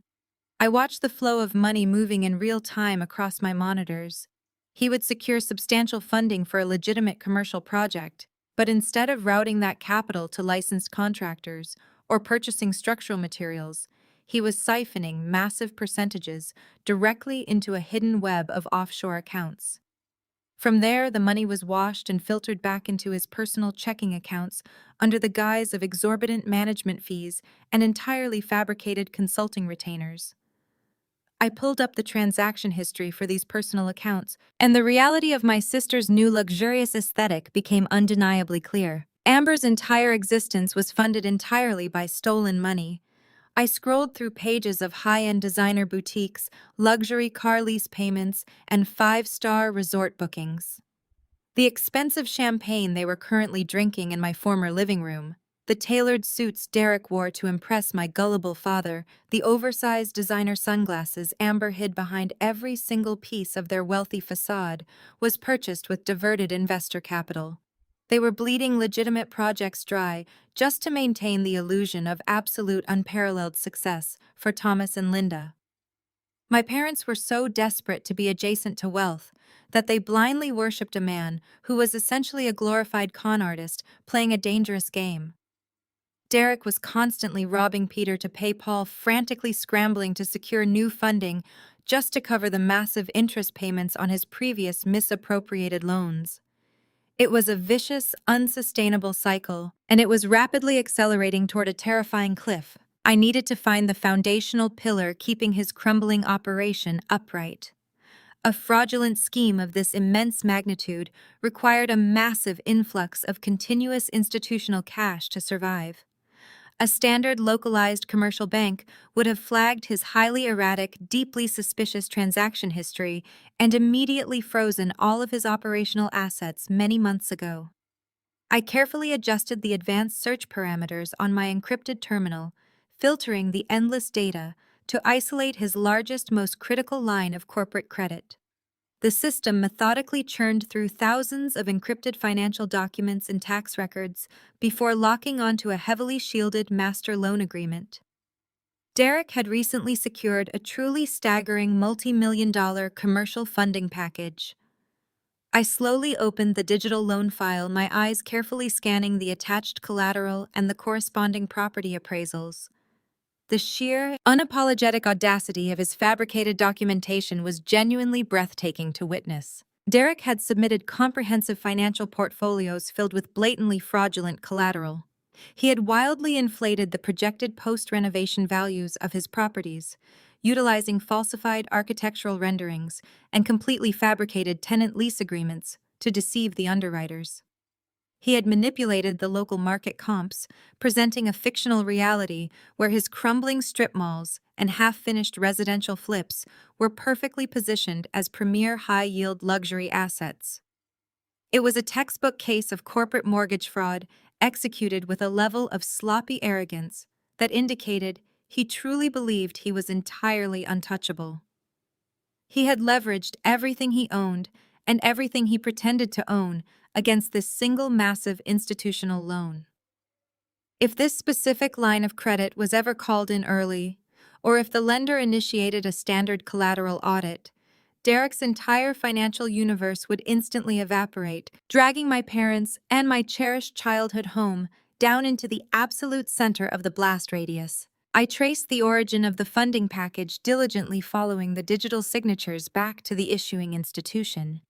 I watched the flow of money moving in real time across my monitors. He would secure substantial funding for a legitimate commercial project, but instead of routing that capital to licensed contractors or purchasing structural materials, he was siphoning massive percentages directly into a hidden web of offshore accounts. From there, the money was washed and filtered back into his personal checking accounts under the guise of exorbitant management fees and entirely fabricated consulting retainers. I pulled up the transaction history for these personal accounts, and the reality of my sister's new luxurious aesthetic became undeniably clear. Amber's entire existence was funded entirely by stolen money. I scrolled through pages of high-end designer boutiques, luxury car lease payments, and five-star resort bookings. The expensive champagne they were currently drinking in my former living room, the tailored suits Derek wore to impress my gullible father, the oversized designer sunglasses Amber hid behind every single piece of their wealthy facade, was purchased with diverted investor capital. They were bleeding legitimate projects dry just to maintain the illusion of absolute unparalleled success for Thomas and Linda. My parents were so desperate to be adjacent to wealth that they blindly worshipped a man who was essentially a glorified con artist playing a dangerous game. Derek was constantly robbing Peter to pay Paul, frantically scrambling to secure new funding just to cover the massive interest payments on his previous misappropriated loans. It was a vicious, unsustainable cycle, and it was rapidly accelerating toward a terrifying cliff. I needed to find the foundational pillar keeping his crumbling operation upright. A fraudulent scheme of this immense magnitude required a massive influx of continuous institutional cash to survive. A standard localized commercial bank would have flagged his highly erratic, deeply suspicious transaction history and immediately frozen all of his operational assets many months ago. I carefully adjusted the advanced search parameters on my encrypted terminal, filtering the endless data to isolate his largest, most critical line of corporate credit. The system methodically churned through thousands of encrypted financial documents and tax records before locking onto a heavily shielded master loan agreement. Derek had recently secured a truly staggering multi-million-dollar commercial funding package. I slowly opened the digital loan file, my eyes carefully scanning the attached collateral and the corresponding property appraisals. The sheer, unapologetic audacity of his fabricated documentation was genuinely breathtaking to witness. Derek had submitted comprehensive financial portfolios filled with blatantly fraudulent collateral. He had wildly inflated the projected post-renovation values of his properties, utilizing falsified architectural renderings and completely fabricated tenant lease agreements to deceive the underwriters. He had manipulated the local market comps, presenting a fictional reality where his crumbling strip malls and half-finished residential flips were perfectly positioned as premier high-yield luxury assets. It was a textbook case of corporate mortgage fraud executed with a level of sloppy arrogance that indicated he truly believed he was entirely untouchable. He had leveraged everything he owned and everything he pretended to own against this single massive institutional loan. If this specific line of credit was ever called in early, or if the lender initiated a standard collateral audit, Derek's entire financial universe would instantly evaporate, dragging my parents and my cherished childhood home down into the absolute center of the blast radius. I traced the origin of the funding package, diligently following the digital signatures back to the issuing institution.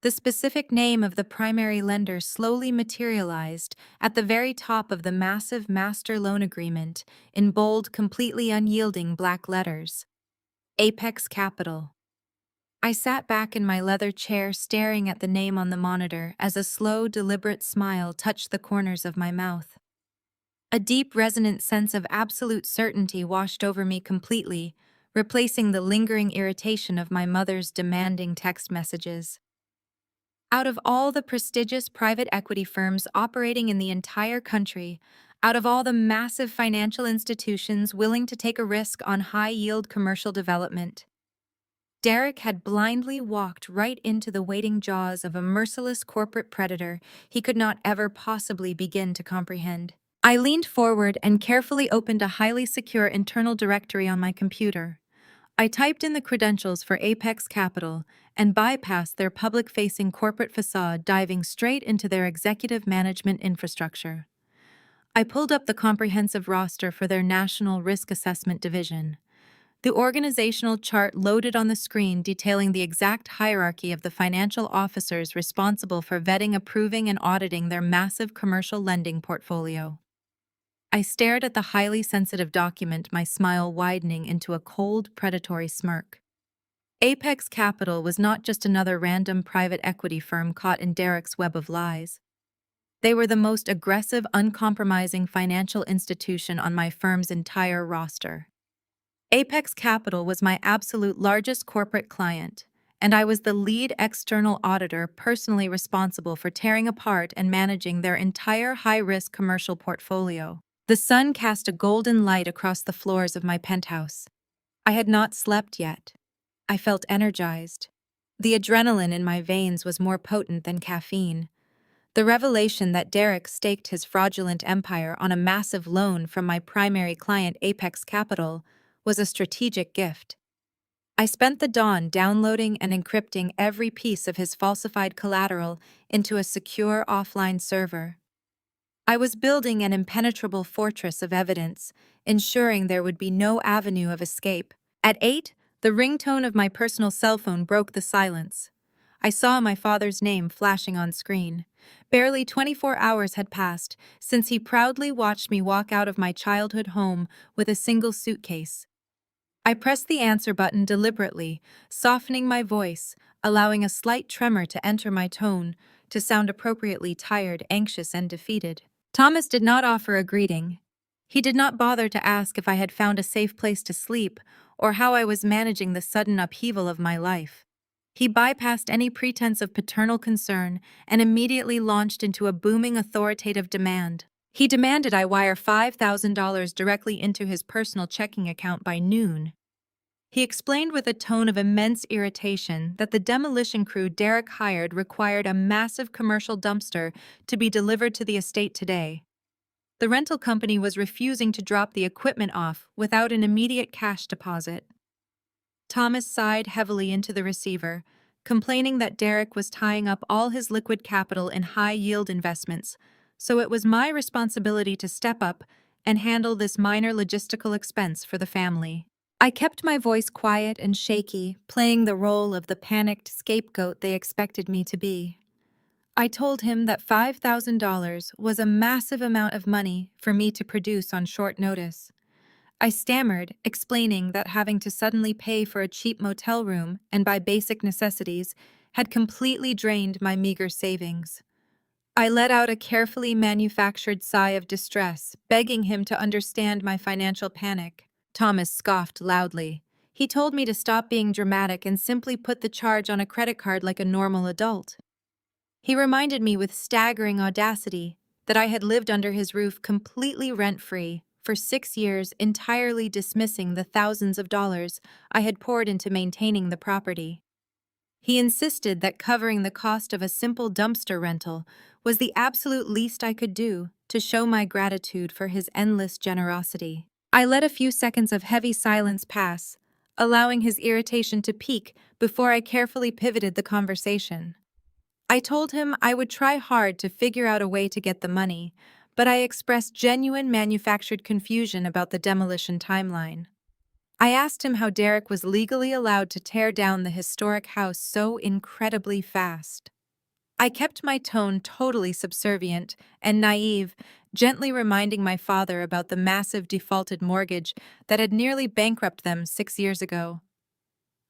The specific name of the primary lender slowly materialized at the very top of the massive master loan agreement in bold, completely unyielding black letters. Apex Capital. I sat back in my leather chair staring at the name on the monitor as a slow, deliberate smile touched the corners of my mouth. A deep, resonant sense of absolute certainty washed over me completely, replacing the lingering irritation of my mother's demanding text messages. Out of all the prestigious private equity firms operating in the entire country, out of all the massive financial institutions willing to take a risk on high-yield commercial development, Derek had blindly walked right into the waiting jaws of a merciless corporate predator he could not ever possibly begin to comprehend. I leaned forward and carefully opened a highly secure internal directory on my computer. I typed in the credentials for Apex Capital and bypassed their public-facing corporate facade, diving straight into their executive management infrastructure. I pulled up the comprehensive roster for their National Risk Assessment Division. The organizational chart loaded on the screen detailing the exact hierarchy of the financial officers responsible for vetting, approving, and auditing their massive commercial lending portfolio. I stared at the highly sensitive document, my smile widening into a cold, predatory smirk. Apex Capital was not just another random private equity firm caught in Derek's web of lies. They were the most aggressive, uncompromising financial institution on my firm's entire roster. Apex Capital was my absolute largest corporate client, and I was the lead external auditor personally responsible for tearing apart and managing their entire high-risk commercial portfolio. The sun cast a golden light across the floors of my penthouse. I had not slept yet. I felt energized. The adrenaline in my veins was more potent than caffeine. The revelation that Derek staked his fraudulent empire on a massive loan from my primary client, Apex Capital, was a strategic gift. I spent the dawn downloading and encrypting every piece of his falsified collateral into a secure offline server. I was building an impenetrable fortress of evidence, ensuring there would be no avenue of escape. At 8, the ringtone of my personal cell phone broke the silence. I saw my father's name flashing on screen. Barely 24 hours had passed since he proudly watched me walk out of my childhood home with a single suitcase. I pressed the answer button deliberately, softening my voice, allowing a slight tremor to enter my tone, to sound appropriately tired, anxious, and defeated. Thomas did not offer a greeting. He did not bother to ask if I had found a safe place to sleep or how I was managing the sudden upheaval of my life. He bypassed any pretense of paternal concern and immediately launched into a booming authoritative demand. He demanded I wire $5,000 directly into his personal checking account by noon. He explained with a tone of immense irritation that the demolition crew Derek hired required a massive commercial dumpster to be delivered to the estate today. The rental company was refusing to drop the equipment off without an immediate cash deposit. Thomas sighed heavily into the receiver, complaining that Derek was tying up all his liquid capital in high-yield investments, so it was my responsibility to step up and handle this minor logistical expense for the family. I kept my voice quiet and shaky, playing the role of the panicked scapegoat they expected me to be. I told him that $5,000 was a massive amount of money for me to produce on short notice. I stammered, explaining that having to suddenly pay for a cheap motel room and buy basic necessities had completely drained my meager savings. I let out a carefully manufactured sigh of distress, begging him to understand my financial panic. Thomas scoffed loudly. He told me to stop being dramatic and simply put the charge on a credit card like a normal adult. He reminded me with staggering audacity that I had lived under his roof completely rent-free for 6 years, entirely dismissing the thousands of dollars I had poured into maintaining the property. He insisted that covering the cost of a simple dumpster rental was the absolute least I could do to show my gratitude for his endless generosity. I let a few seconds of heavy silence pass, allowing his irritation to peak before I carefully pivoted the conversation. I told him I would try hard to figure out a way to get the money, but I expressed genuine manufactured confusion about the demolition timeline. I asked him how Derek was legally allowed to tear down the historic house so incredibly fast. I kept my tone totally subservient and naive, gently reminding my father about the massive defaulted mortgage that had nearly bankrupted them 6 years ago.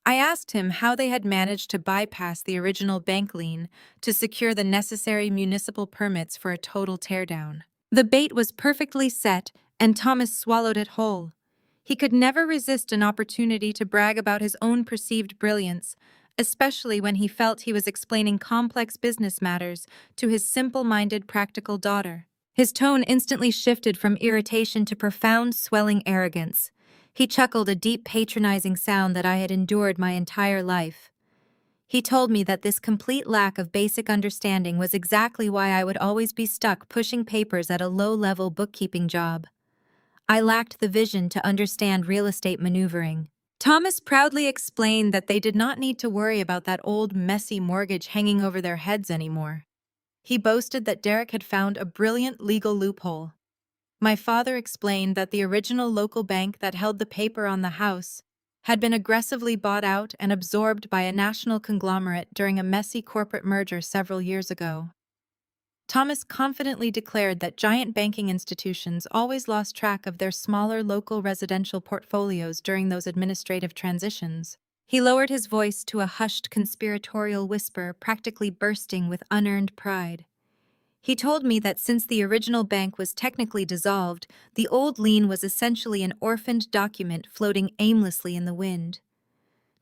I asked him how they had managed to bypass the original bank lien to secure the necessary municipal permits for a total teardown. The bait was perfectly set, and Thomas swallowed it whole. He could never resist an opportunity to brag about his own perceived brilliance, especially when he felt he was explaining complex business matters to his simple-minded, practical daughter. His tone instantly shifted from irritation to profound, swelling arrogance. He chuckled, a deep, patronizing sound that I had endured my entire life. He told me that this complete lack of basic understanding was exactly why I would always be stuck pushing papers at a low-level bookkeeping job. I lacked the vision to understand real estate maneuvering. Thomas proudly explained that they did not need to worry about that old, messy mortgage hanging over their heads anymore. He boasted that Derek had found a brilliant legal loophole. My father explained that the original local bank that held the paper on the house had been aggressively bought out and absorbed by a national conglomerate during a messy corporate merger several years ago. Thomas confidently declared that giant banking institutions always lost track of their smaller local residential portfolios during those administrative transitions. He lowered his voice to a hushed conspiratorial whisper, practically bursting with unearned pride. He told me that since the original bank was technically dissolved, the old lien was essentially an orphaned document floating aimlessly in the wind.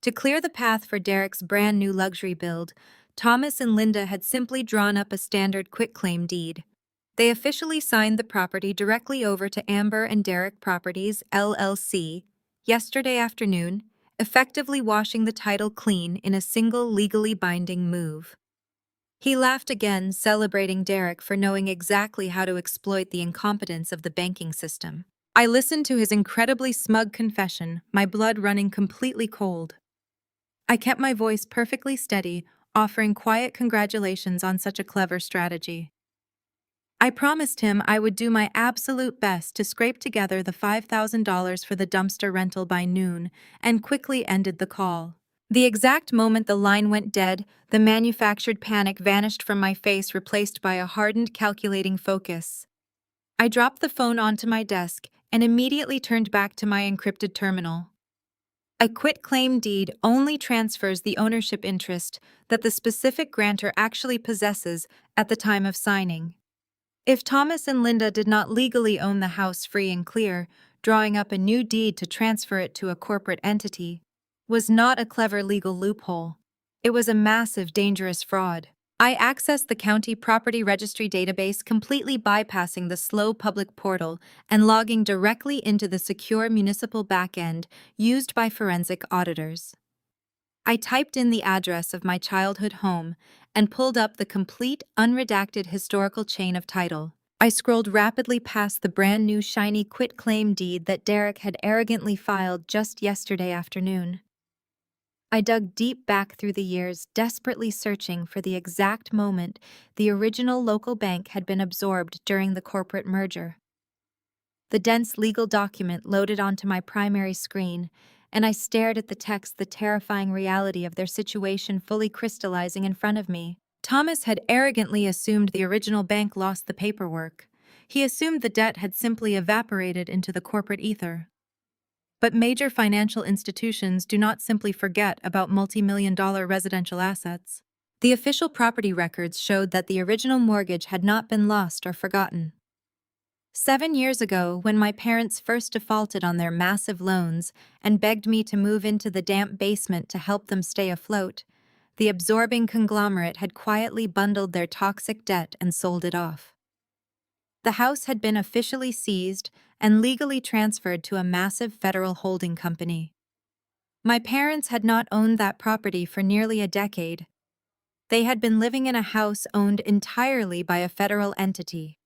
To clear the path for Derek's brand new luxury build, Thomas and Linda had simply drawn up a standard quitclaim deed. They officially signed the property directly over to Amber and Derek Properties, LLC, yesterday afternoon, effectively washing the title clean in a single legally binding move. He laughed again, celebrating Derek for knowing exactly how to exploit the incompetence of the banking system. I listened to his incredibly smug confession, my blood running completely cold. I kept my voice perfectly steady, offering quiet congratulations on such a clever strategy. I promised him I would do my absolute best to scrape together the $5,000 for the dumpster rental by noon, and quickly ended the call. The exact moment the line went dead, the manufactured panic vanished from my face, replaced by a hardened, calculating focus. I dropped the phone onto my desk and immediately turned back to my encrypted terminal. A quitclaim deed only transfers the ownership interest that the specific grantor actually possesses at the time of signing. If Thomas and Linda did not legally own the house free and clear, drawing up a new deed to transfer it to a corporate entity was not a clever legal loophole. It was a massive, dangerous fraud. I accessed the county property registry database, completely bypassing the slow public portal and logging directly into the secure municipal backend used by forensic auditors. I typed in the address of my childhood home and pulled up the complete, unredacted historical chain of title. I scrolled rapidly past the brand new shiny quitclaim deed that Derek had arrogantly filed just yesterday afternoon. I dug deep back through the years, desperately searching for the exact moment the original local bank had been absorbed during the corporate merger. The dense legal document loaded onto my primary screen, and I stared at the text, the terrifying reality of their situation fully crystallizing in front of me. Thomas had arrogantly assumed the original bank lost the paperwork. He assumed the debt had simply evaporated into the corporate ether. But major financial institutions do not simply forget about multi-million-dollar residential assets. The official property records showed that the original mortgage had not been lost or forgotten. 7 years ago, when my parents first defaulted on their massive loans and begged me to move into the damp basement to help them stay afloat, the absorbing conglomerate had quietly bundled their toxic debt and sold it off. The house had been officially seized and legally transferred to a massive federal holding company. My parents had not owned that property for nearly a decade. They had been living in a house owned entirely by a federal entity,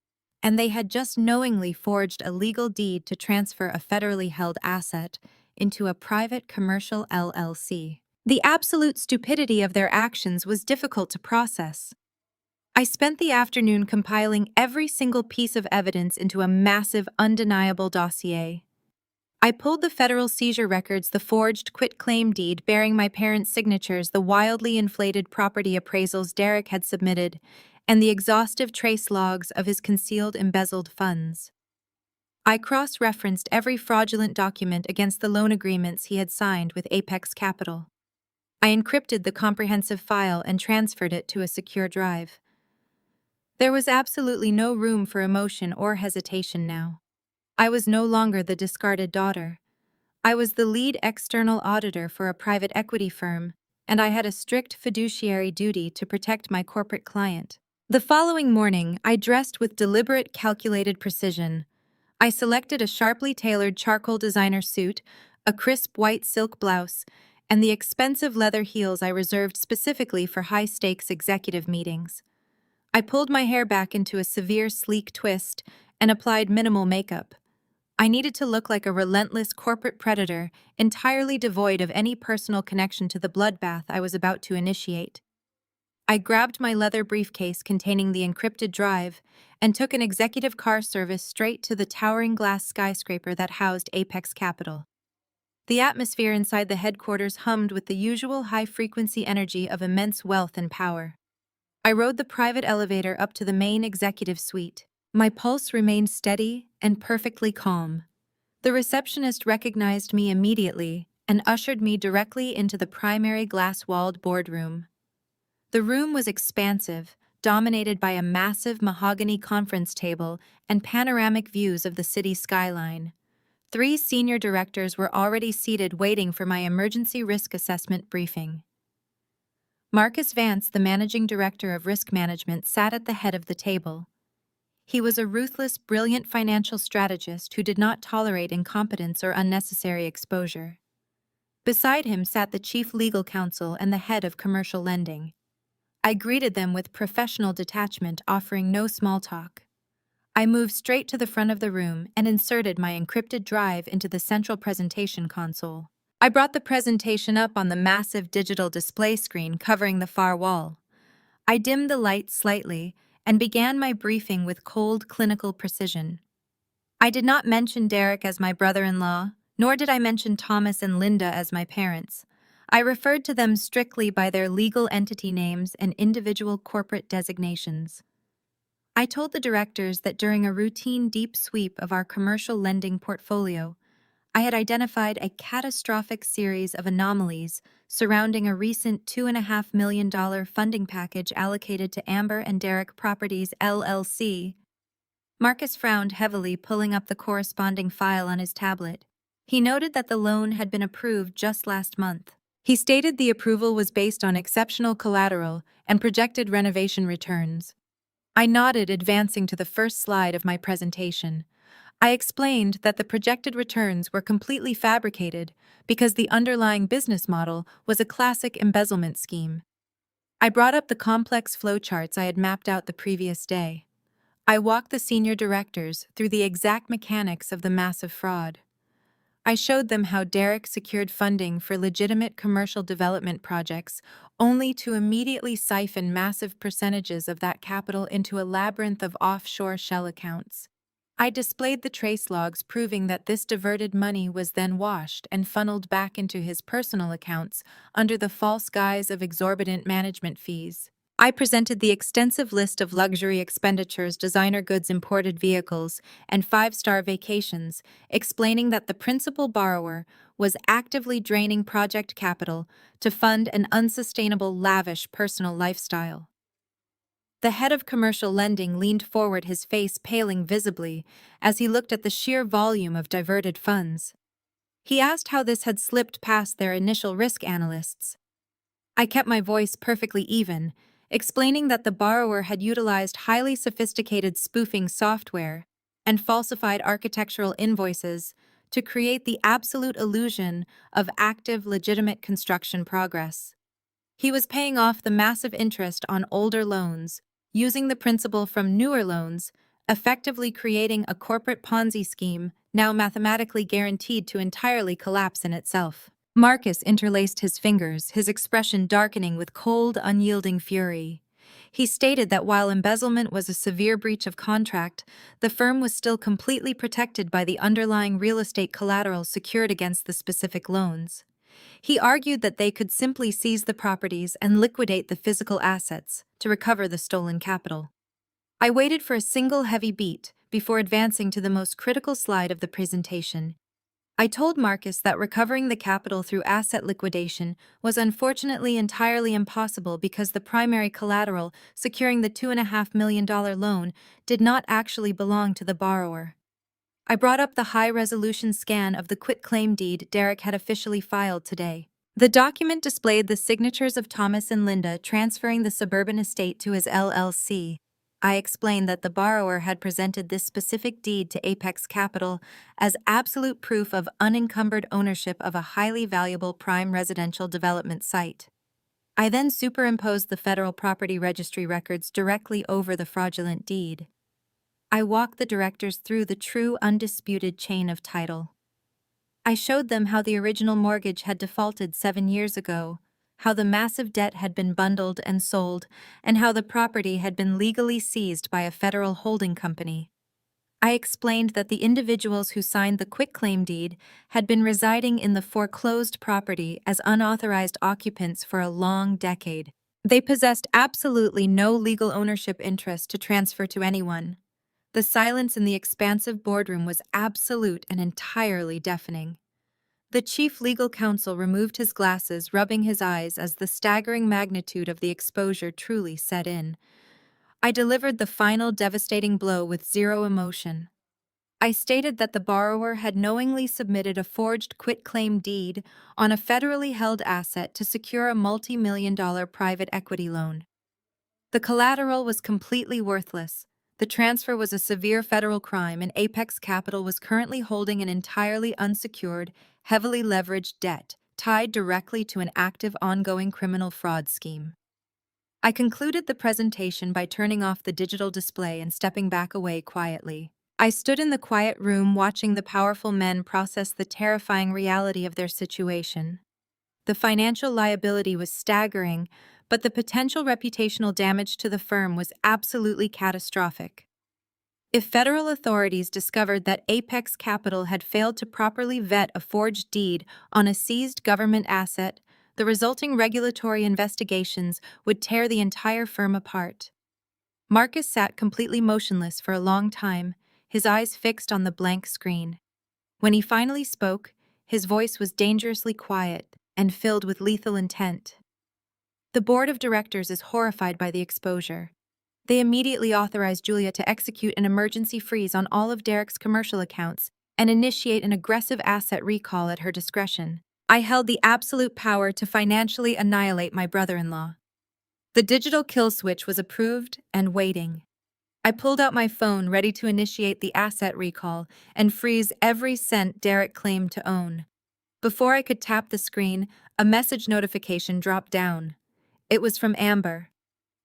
and they had just knowingly forged a legal deed to transfer a federally held asset into a private commercial LLC. The absolute stupidity of their actions was difficult to process. I spent the afternoon compiling every single piece of evidence into a massive, undeniable dossier. I pulled the federal seizure records, the forged quitclaim deed bearing my parents' signatures, the wildly inflated property appraisals Derek had submitted, and the exhaustive trace logs of his concealed embezzled funds. I cross-referenced every fraudulent document against the loan agreements he had signed with Apex Capital. I encrypted the comprehensive file and transferred it to a secure drive. There was absolutely no room for emotion or hesitation now. I was no longer the discarded daughter. I was the lead external auditor for a private equity firm, and I had a strict fiduciary duty to protect my corporate client. The following morning, I dressed with deliberate, calculated precision. I selected a sharply tailored charcoal designer suit, a crisp white silk blouse, and the expensive leather heels I reserved specifically for high-stakes executive meetings. I pulled my hair back into a severe, sleek twist and applied minimal makeup. I needed to look like a relentless corporate predator, entirely devoid of any personal connection to the bloodbath I was about to initiate. I grabbed my leather briefcase containing the encrypted drive and took an executive car service straight to the towering glass skyscraper that housed Apex Capital. The atmosphere inside the headquarters hummed with the usual high-frequency energy of immense wealth and power. I rode the private elevator up to the main executive suite. My pulse remained steady and perfectly calm. The receptionist recognized me immediately and ushered me directly into the primary glass-walled boardroom. The room was expansive, dominated by a massive mahogany conference table and panoramic views of the city skyline. 3 senior directors were already seated waiting for my emergency risk assessment briefing. Marcus Vance, the managing director of risk management, sat at the head of the table. He was a ruthless, brilliant financial strategist who did not tolerate incompetence or unnecessary exposure. Beside him sat the chief legal counsel and the head of commercial lending. I greeted them with professional detachment, offering no small talk. I moved straight to the front of the room and inserted my encrypted drive into the central presentation console. I brought the presentation up on the massive digital display screen covering the far wall. I dimmed the lights slightly and began my briefing with cold, clinical precision. I did not mention Derek as my brother-in-law, nor did I mention Thomas and Linda as my parents. I referred to them strictly by their legal entity names and individual corporate designations. I told the directors that during a routine deep sweep of our commercial lending portfolio, I had identified a catastrophic series of anomalies surrounding a recent $2.5 million funding package allocated to Amber and Derek Properties, LLC. Marcus frowned heavily, pulling up the corresponding file on his tablet. He noted that the loan had been approved just last month. He stated the approval was based on exceptional collateral and projected renovation returns. I nodded, advancing to the first slide of my presentation. I explained that the projected returns were completely fabricated because the underlying business model was a classic embezzlement scheme. I brought up the complex flowcharts I had mapped out the previous day. I walked the senior directors through the exact mechanics of the massive fraud. I showed them how Derek secured funding for legitimate commercial development projects only to immediately siphon massive percentages of that capital into a labyrinth of offshore shell accounts. I displayed the trace logs proving that this diverted money was then washed and funneled back into his personal accounts under the false guise of exorbitant management fees. I presented the extensive list of luxury expenditures, designer goods, imported vehicles, and 5-star vacations, explaining that the principal borrower was actively draining project capital to fund an unsustainable, lavish personal lifestyle. The head of commercial lending leaned forward, his face paling visibly as he looked at the sheer volume of diverted funds. He asked how this had slipped past their initial risk analysts. I kept my voice perfectly even, explaining that the borrower had utilized highly sophisticated spoofing software and falsified architectural invoices to create the absolute illusion of active, legitimate construction progress. He was paying off the massive interest on older loans, using the principal from newer loans, effectively creating a corporate Ponzi scheme now mathematically guaranteed to entirely collapse in itself. Marcus interlaced his fingers, his expression darkening with cold, unyielding fury. He stated that while embezzlement was a severe breach of contract, the firm was still completely protected by the underlying real estate collateral secured against the specific loans. He argued that they could simply seize the properties and liquidate the physical assets to recover the stolen capital. I waited for a single heavy beat before advancing to the most critical slide of the presentation. I told Marcus that recovering the capital through asset liquidation was unfortunately entirely impossible because the primary collateral securing the $2.5 million loan did not actually belong to the borrower. I brought up the high-resolution scan of the quitclaim deed Derek had officially filed today. The document displayed the signatures of Thomas and Linda transferring the suburban estate to his LLC. I explained that the borrower had presented this specific deed to Apex Capital as absolute proof of unencumbered ownership of a highly valuable prime residential development site. I then superimposed the federal property registry records directly over the fraudulent deed. I walked the directors through the true undisputed chain of title. I showed them how the original mortgage had defaulted 7 years ago, how the massive debt had been bundled and sold, and how the property had been legally seized by a federal holding company. I explained that the individuals who signed the quitclaim deed had been residing in the foreclosed property as unauthorized occupants for a long decade. They possessed absolutely no legal ownership interest to transfer to anyone. The silence in the expansive boardroom was absolute and entirely deafening. The chief legal counsel removed his glasses, rubbing his eyes as the staggering magnitude of the exposure truly set in. I delivered the final devastating blow with zero emotion. I stated that the borrower had knowingly submitted a forged quitclaim deed on a federally held asset to secure a multi-million-dollar private equity loan. The collateral was completely worthless. The transfer was a severe federal crime, and Apex Capital was currently holding an entirely unsecured, heavily leveraged debt tied directly to an active ongoing criminal fraud scheme. I concluded the presentation by turning off the digital display and stepping back away quietly. I stood in the quiet room watching the powerful men process the terrifying reality of their situation. The financial liability was staggering, but the potential reputational damage to the firm was absolutely catastrophic. If federal authorities discovered that Apex Capital had failed to properly vet a forged deed on a seized government asset, the resulting regulatory investigations would tear the entire firm apart. Marcus sat completely motionless for a long time, his eyes fixed on the blank screen. When he finally spoke, his voice was dangerously quiet and filled with lethal intent. The board of directors is horrified by the exposure. They immediately authorized Julia to execute an emergency freeze on all of Derek's commercial accounts and initiate an aggressive asset recall at her discretion. I held the absolute power to financially annihilate my brother-in-law. The digital kill switch was approved and waiting. I pulled out my phone ready to initiate the asset recall and freeze every cent Derek claimed to own. Before I could tap the screen, a message notification dropped down. It was from Amber.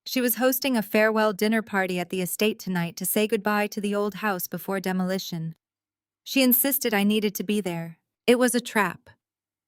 She was hosting a farewell dinner party at the estate tonight to say goodbye to the old house before demolition. She insisted I needed to be there. It was a trap.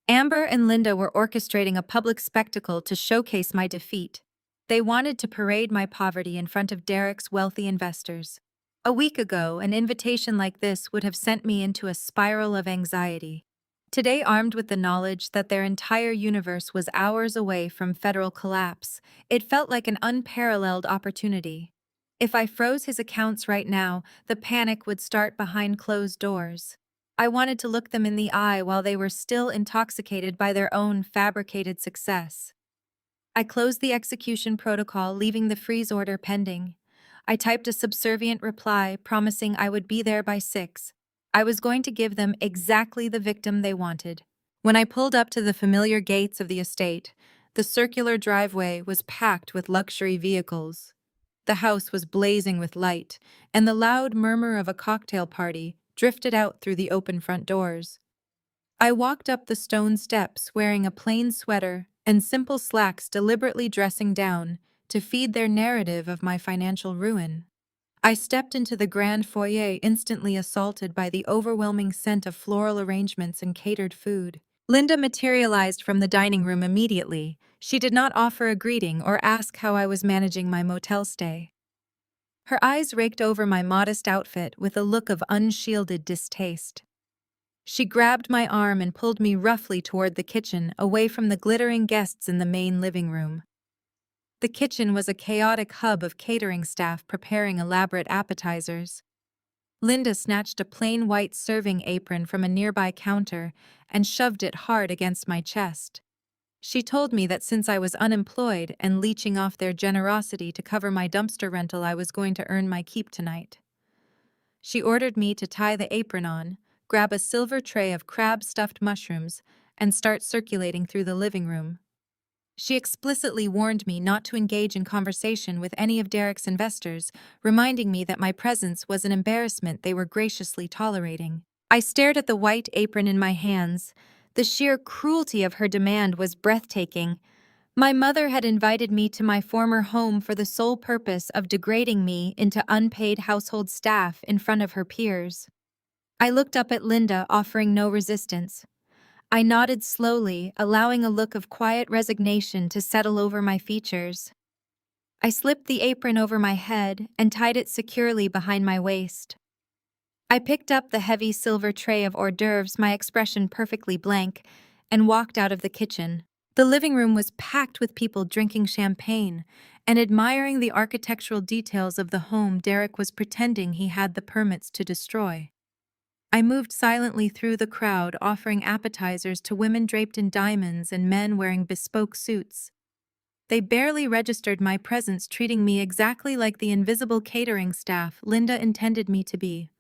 Amber and Linda were orchestrating a public spectacle to showcase my defeat. They wanted to parade my poverty in front of Derek's wealthy investors. A week ago, an invitation like this would have sent me into a spiral of anxiety. Today, armed with the knowledge that their entire universe was hours away from federal collapse, it felt like an unparalleled opportunity. If I froze his accounts right now, the panic would start behind closed doors. I wanted to look them in the eye while they were still intoxicated by their own fabricated success. I closed the execution protocol, leaving the freeze order pending. I typed a subservient reply, promising I would be there by 6. I was going to give them exactly the victim they wanted. When I pulled up to the familiar gates of the estate, the circular driveway was packed with luxury vehicles. The house was blazing with light, and the loud murmur of a cocktail party drifted out through the open front doors. I walked up the stone steps wearing a plain sweater and simple slacks, deliberately dressing down to feed their narrative of my financial ruin. I stepped into the grand foyer, instantly assaulted by the overwhelming scent of floral arrangements and catered food. Linda materialized from the dining room immediately, She did not offer a greeting or ask how I was managing my motel stay. Her eyes raked over my modest outfit with a look of unshielded distaste. She grabbed my arm and pulled me roughly toward the kitchen, away from the glittering guests in the main living room. The kitchen was a chaotic hub of catering staff preparing elaborate appetizers. Linda snatched a plain white serving apron from a nearby counter and shoved it hard against my chest. She told me that since I was unemployed and leeching off their generosity to cover my dumpster rental, I was going to earn my keep tonight. She ordered me to tie the apron on, grab a silver tray of crab-stuffed mushrooms, and start circulating through the living room. She explicitly warned me not to engage in conversation with any of Derek's investors, reminding me that my presence was an embarrassment they were graciously tolerating. I stared at the white apron in my hands. The sheer cruelty of her demand was breathtaking. My mother had invited me to my former home for the sole purpose of degrading me into unpaid household staff in front of her peers. I looked up at Linda, offering no resistance. I nodded slowly, allowing a look of quiet resignation to settle over my features. I slipped the apron over my head and tied it securely behind my waist. I picked up the heavy silver tray of hors d'oeuvres, my expression perfectly blank, and walked out of the kitchen. The living room was packed with people drinking champagne and admiring the architectural details of the home Derek was pretending he had the permits to destroy. I moved silently through the crowd, offering appetizers to women draped in diamonds and men wearing bespoke suits. They barely registered my presence, treating me exactly like the invisible catering staff Linda intended me to be.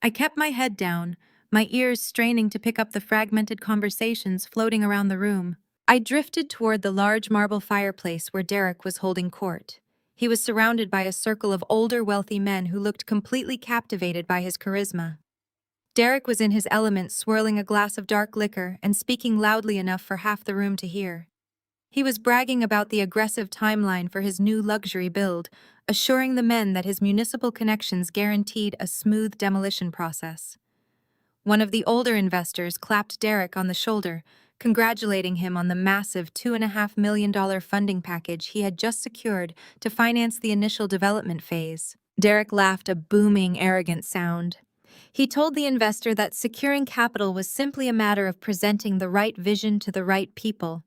I kept my head down, my ears straining to pick up the fragmented conversations floating around the room. I drifted toward the large marble fireplace where Derek was holding court. He was surrounded by a circle of older, wealthy men who looked completely captivated by his charisma. Derek was in his element, swirling a glass of dark liquor and speaking loudly enough for half the room to hear. He was bragging about the aggressive timeline for his new luxury build, assuring the men that his municipal connections guaranteed a smooth demolition process. One of the older investors clapped Derek on the shoulder, congratulating him on the massive $2.5 million funding package he had just secured to finance the initial development phase. Derek laughed a booming, arrogant sound. He told the investor that securing capital was simply a matter of presenting the right vision to the right people.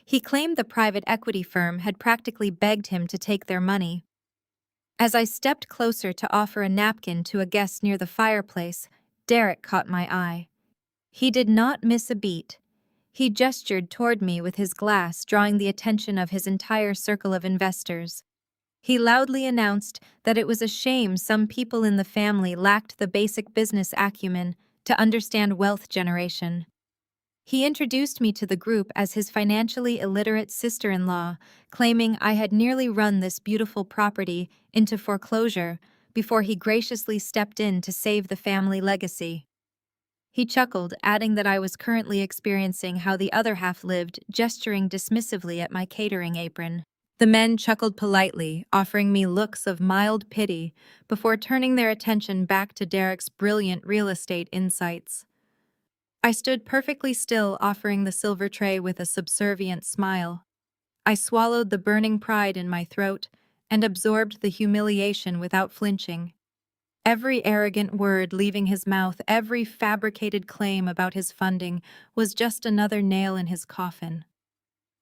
He claimed the private equity firm had practically begged him to take their money. As I stepped closer to offer a napkin to a guest near the fireplace, Derek caught my eye. He did not miss a beat. He gestured toward me with his glass, drawing the attention of his entire circle of investors. He loudly announced that it was a shame some people in the family lacked the basic business acumen to understand wealth generation. He introduced me to the group as his financially illiterate sister-in-law, claiming I had nearly run this beautiful property into foreclosure before he graciously stepped in to save the family legacy. He chuckled, adding that I was currently experiencing how the other half lived, gesturing dismissively at my catering apron. The men chuckled politely, offering me looks of mild pity before turning their attention back to Derek's brilliant real estate insights. I stood perfectly still, offering the silver tray with a subservient smile. I swallowed the burning pride in my throat and absorbed the humiliation without flinching. Every arrogant word leaving his mouth, every fabricated claim about his funding, was just another nail in his coffin.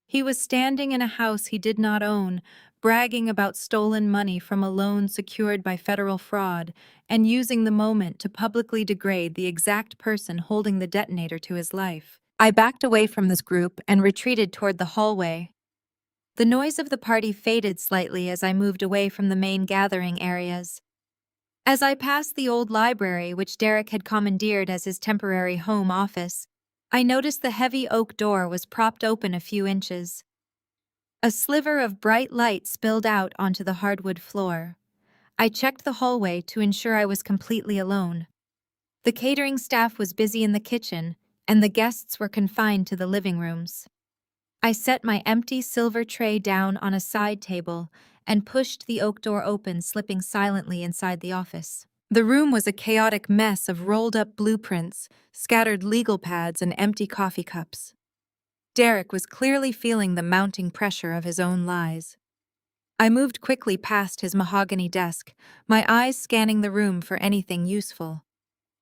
He was standing in a house he did not own, bragging about stolen money from a loan secured by federal fraud, and using the moment to publicly degrade the exact person holding the detonator to his life. I backed away from this group and retreated toward the hallway. The noise of the party faded slightly as I moved away from the main gathering areas. As I passed the old library, which Derek had commandeered as his temporary home office, I noticed the heavy oak door was propped open a few inches. A sliver of bright light spilled out onto the hardwood floor. I checked the hallway to ensure I was completely alone. The catering staff was busy in the kitchen, and the guests were confined to the living rooms. I set my empty silver tray down on a side table and pushed the oak door open, slipping silently inside the office. The room was a chaotic mess of rolled-up blueprints, scattered legal pads, and empty coffee cups. Derek was clearly feeling the mounting pressure of his own lies. I moved quickly past his mahogany desk, my eyes scanning the room for anything useful.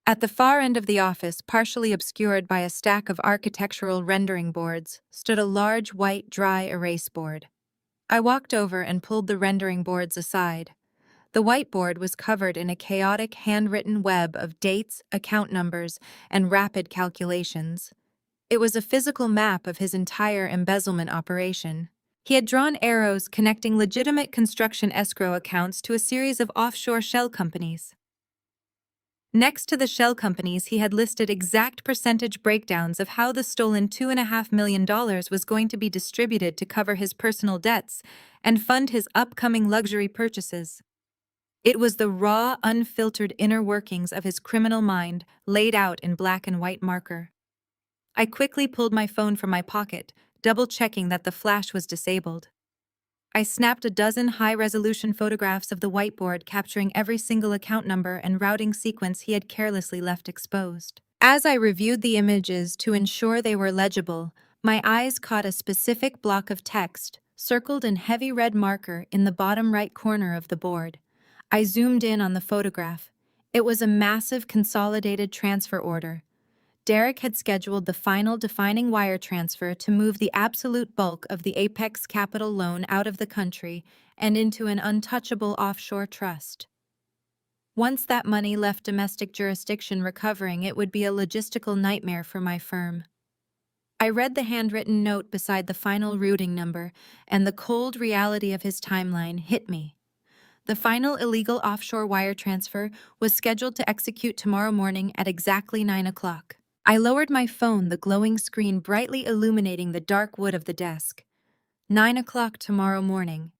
At the far end of the office, partially obscured by a stack of architectural rendering boards, stood a large white dry erase board. I walked over and pulled the rendering boards aside. The whiteboard was covered in a chaotic handwritten web of dates, account numbers, and rapid calculations. It was a physical map of his entire embezzlement operation. He had drawn arrows connecting legitimate construction escrow accounts to a series of offshore shell companies. Next to the shell companies, he had listed exact percentage breakdowns of how the stolen $2.5 million was going to be distributed to cover his personal debts and fund his upcoming luxury purchases. It was the raw, unfiltered inner workings of his criminal mind laid out in black and white marker. I quickly pulled my phone from my pocket, double-checking that the flash was disabled. I snapped a dozen high-resolution photographs of the whiteboard capturing every single account number and routing sequence he had carelessly left exposed. As I reviewed the images to ensure they were legible, my eyes caught a specific block of text, circled in heavy red marker in the bottom right corner of the board. I zoomed in on the photograph. It was a massive consolidated transfer order. Derek had scheduled the final defining wire transfer to move the absolute bulk of the Apex Capital loan out of the country and into an untouchable offshore trust. Once that money left domestic jurisdiction, recovering it would be a logistical nightmare for my firm. I read the handwritten note beside the final routing number, and the cold reality of his timeline hit me. The final illegal offshore wire transfer was scheduled to execute tomorrow morning at exactly 9 o'clock. I lowered my phone, the glowing screen brightly illuminating the dark wood of the desk. 9 o'clock tomorrow morning.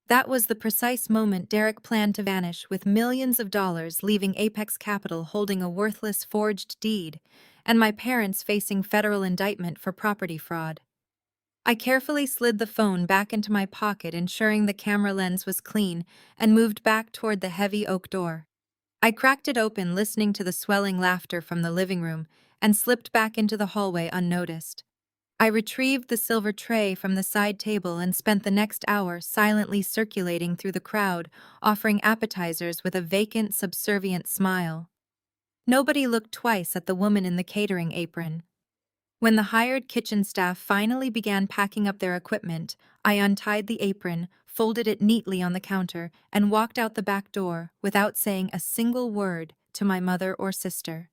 That was the precise moment Derek planned to vanish, with millions of dollars leaving Apex Capital holding a worthless forged deed, and my parents facing federal indictment for property fraud. I carefully slid the phone back into my pocket, ensuring the camera lens was clean, and moved back toward the heavy oak door. I cracked it open, listening to the swelling laughter from the living room, and slipped back into the hallway unnoticed. I retrieved the silver tray from the side table and spent the next hour silently circulating through the crowd, offering appetizers with a vacant, subservient smile. Nobody looked twice at the woman in the catering apron. When the hired kitchen staff finally began packing up their equipment, I untied the apron, folded it neatly on the counter, and walked out the back door without saying a single word to my mother or sister.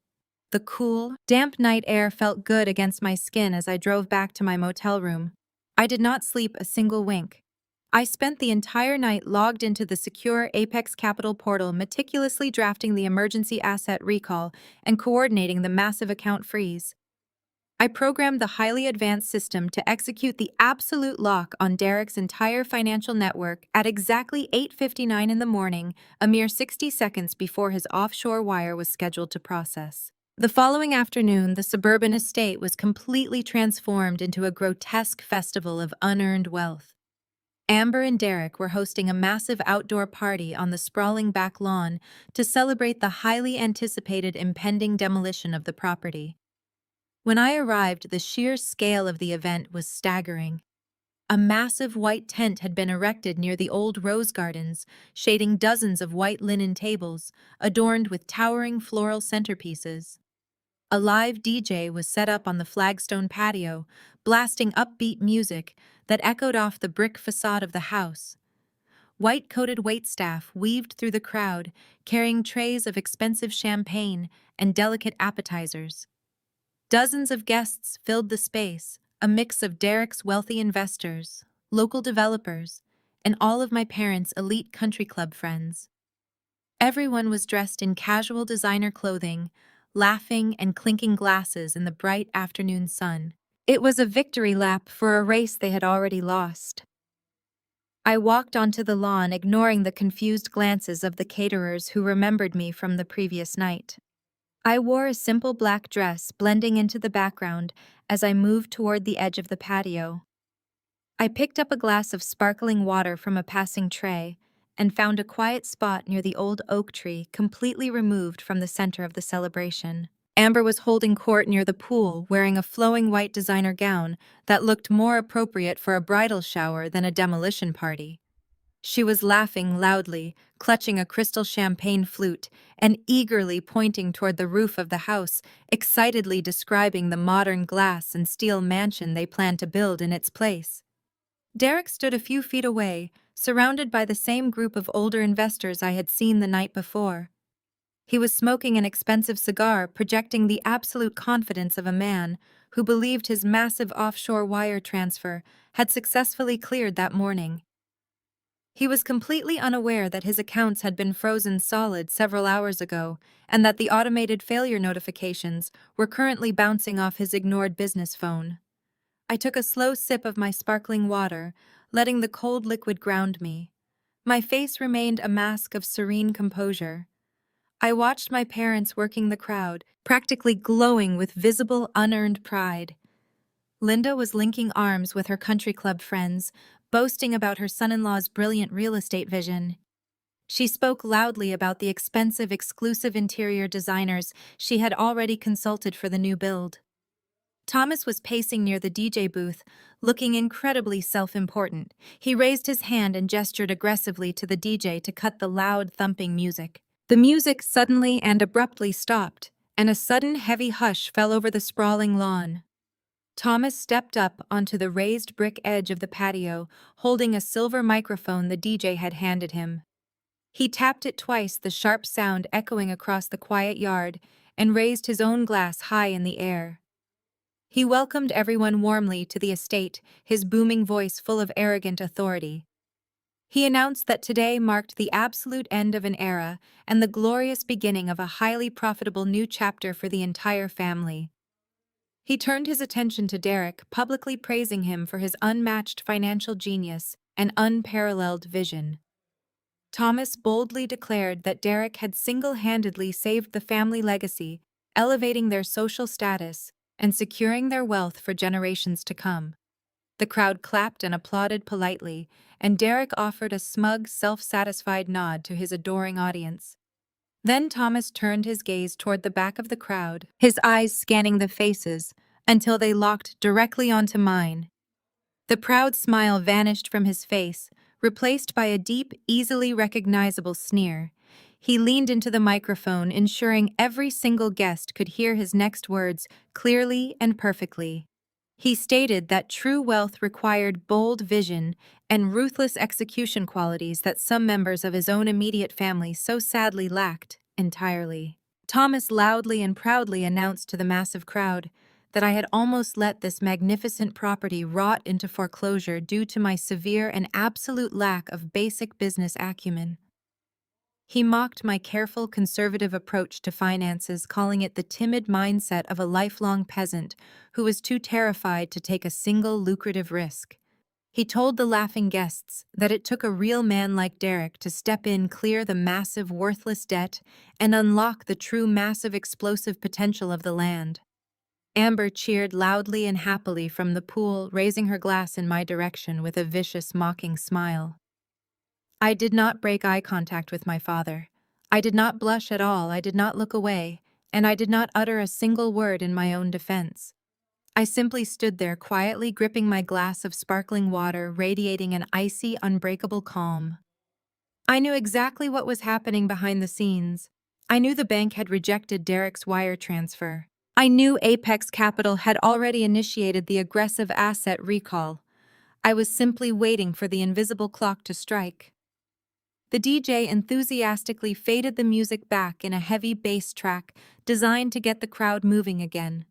The cool, damp night air felt good against my skin as I drove back to my motel room. I did not sleep a single wink. I spent the entire night logged into the secure Apex Capital portal, meticulously drafting the emergency asset recall and coordinating the massive account freeze. I programmed the highly advanced system to execute the absolute lock on Derek's entire financial network at exactly 8:59 in the morning, a mere 60 seconds before his offshore wire was scheduled to process. The following afternoon, the suburban estate was completely transformed into a grotesque festival of unearned wealth. Amber and Derek were hosting a massive outdoor party on the sprawling back lawn to celebrate the highly anticipated impending demolition of the property. When I arrived, the sheer scale of the event was staggering. A massive white tent had been erected near the old rose gardens, shading dozens of white linen tables, adorned with towering floral centerpieces. A live DJ was set up on the flagstone patio, blasting upbeat music that echoed off the brick facade of the house. White-coated waitstaff weaved through the crowd, carrying trays of expensive champagne and delicate appetizers. Dozens of guests filled the space, a mix of Derek's wealthy investors, local developers, and all of my parents' elite country club friends. Everyone was dressed in casual designer clothing, laughing and clinking glasses in the bright afternoon sun. It was a victory lap for a race they had already lost. I walked onto the lawn, ignoring the confused glances of the caterers who remembered me from the previous night. I wore a simple black dress, blending into the background as I moved toward the edge of the patio. I picked up a glass of sparkling water from a passing tray and found a quiet spot near the old oak tree, completely removed from the center of the celebration. Amber was holding court near the pool, wearing a flowing white designer gown that looked more appropriate for a bridal shower than a demolition party. She was laughing loudly, clutching a crystal champagne flute, and eagerly pointing toward the roof of the house, excitedly describing the modern glass and steel mansion they planned to build in its place. Derek stood a few feet away, surrounded by the same group of older investors I had seen the night before. He was smoking an expensive cigar, projecting the absolute confidence of a man who believed his massive offshore wire transfer had successfully cleared that morning. He was completely unaware that his accounts had been frozen solid several hours ago and that the automated failure notifications were currently bouncing off his ignored business phone. I took a slow sip of my sparkling water, letting the cold liquid ground me. My face remained a mask of serene composure. I watched my parents working the crowd, practically glowing with visible, unearned pride. Linda was linking arms with her country club friends, boasting about her son-in-law's brilliant real estate vision. She spoke loudly about the expensive, exclusive interior designers she had already consulted for the new build. Thomas was pacing near the DJ booth, looking incredibly self-important. He raised his hand and gestured aggressively to the DJ to cut the loud, thumping music. The music suddenly and abruptly stopped, and a sudden heavy hush fell over the sprawling lawn. Thomas stepped up onto the raised brick edge of the patio, holding a silver microphone the DJ had handed him. He tapped it twice, the sharp sound echoing across the quiet yard, and raised his own glass high in the air. He welcomed everyone warmly to the estate, his booming voice full of arrogant authority. He announced that today marked the absolute end of an era and the glorious beginning of a highly profitable new chapter for the entire family. He turned his attention to Derek, publicly praising him for his unmatched financial genius and unparalleled vision. Thomas boldly declared that Derek had single-handedly saved the family legacy, elevating their social status and securing their wealth for generations to come. The crowd clapped and applauded politely, and Derek offered a smug, self-satisfied nod to his adoring audience. Then Thomas turned his gaze toward the back of the crowd, his eyes scanning the faces until they locked directly onto mine. The proud smile vanished from his face, replaced by a deep, easily recognizable sneer. He leaned into the microphone, ensuring every single guest could hear his next words clearly and perfectly. He stated that true wealth required bold vision and ruthless execution qualities that some members of his own immediate family so sadly lacked entirely. Thomas loudly and proudly announced to the massive crowd that I had almost let this magnificent property rot into foreclosure due to my severe and absolute lack of basic business acumen. He mocked my careful, conservative approach to finances, calling it the timid mindset of a lifelong peasant who was too terrified to take a single lucrative risk. He told the laughing guests that it took a real man like Derek to step in, clear the massive, worthless debt, and unlock the true massive explosive potential of the land. Amber cheered loudly and happily from the pool, raising her glass in my direction with a vicious, mocking smile. I did not break eye contact with my father. I did not blush at all, I did not look away, and I did not utter a single word in my own defense. I simply stood there quietly gripping my glass of sparkling water, radiating an icy, unbreakable calm. I knew exactly what was happening behind the scenes. I knew the bank had rejected Derek's wire transfer. I knew Apex Capital had already initiated the aggressive asset recall. I was simply waiting for the invisible clock to strike. The DJ enthusiastically faded the music back in a heavy bass track designed to get the crowd moving again.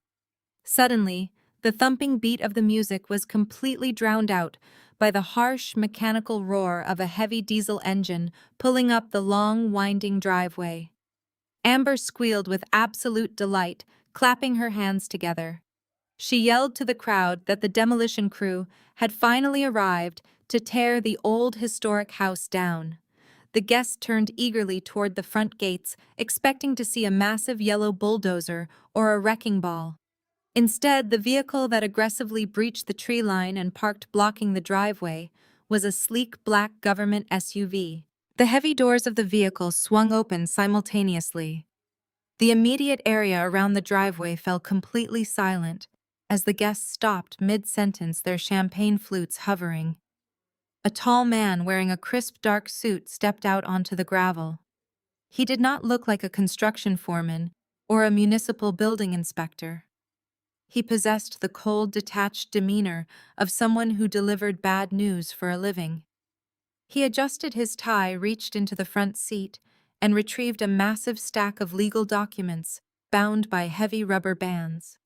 Suddenly, the thumping beat of the music was completely drowned out by the harsh, mechanical roar of a heavy diesel engine pulling up the long, winding driveway. Amber squealed with absolute delight, clapping her hands together. She yelled to the crowd that the demolition crew had finally arrived to tear the old historic house down. The guests turned eagerly toward the front gates, expecting to see a massive yellow bulldozer or a wrecking ball. Instead, the vehicle that aggressively breached the tree line and parked blocking the driveway was a sleek black government SUV. The heavy doors of the vehicle swung open simultaneously. The immediate area around the driveway fell completely silent as the guests stopped mid-sentence, their champagne flutes hovering. A tall man wearing a crisp dark suit stepped out onto the gravel. He did not look like a construction foreman or a municipal building inspector. He possessed the cold, detached demeanor of someone who delivered bad news for a living. He adjusted his tie, reached into the front seat, and retrieved a massive stack of legal documents bound by heavy rubber bands.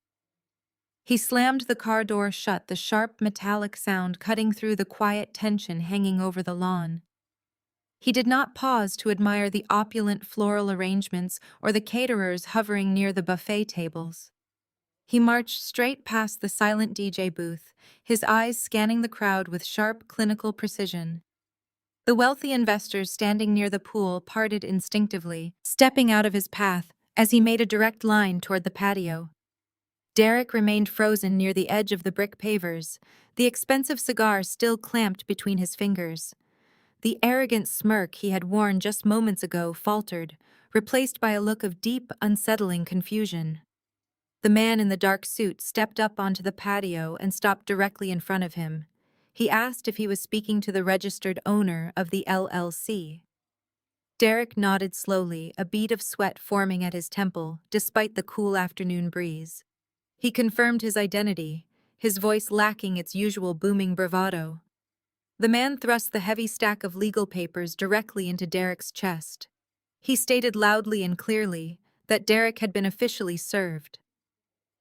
He slammed the car door shut, the sharp metallic sound cutting through the quiet tension hanging over the lawn. He did not pause to admire the opulent floral arrangements or the caterers hovering near the buffet tables. He marched straight past the silent DJ booth, his eyes scanning the crowd with sharp, clinical precision. The wealthy investors standing near the pool parted instinctively, stepping out of his path as he made a direct line toward the patio. Derek remained frozen near the edge of the brick pavers, the expensive cigar still clamped between his fingers. The arrogant smirk he had worn just moments ago faltered, replaced by a look of deep, unsettling confusion. The man in the dark suit stepped up onto the patio and stopped directly in front of him. He asked if he was speaking to the registered owner of the LLC. Derek nodded slowly, a bead of sweat forming at his temple, despite the cool afternoon breeze. He confirmed his identity, his voice lacking its usual booming bravado. The man thrust the heavy stack of legal papers directly into Derek's chest. He stated loudly and clearly that Derek had been officially served.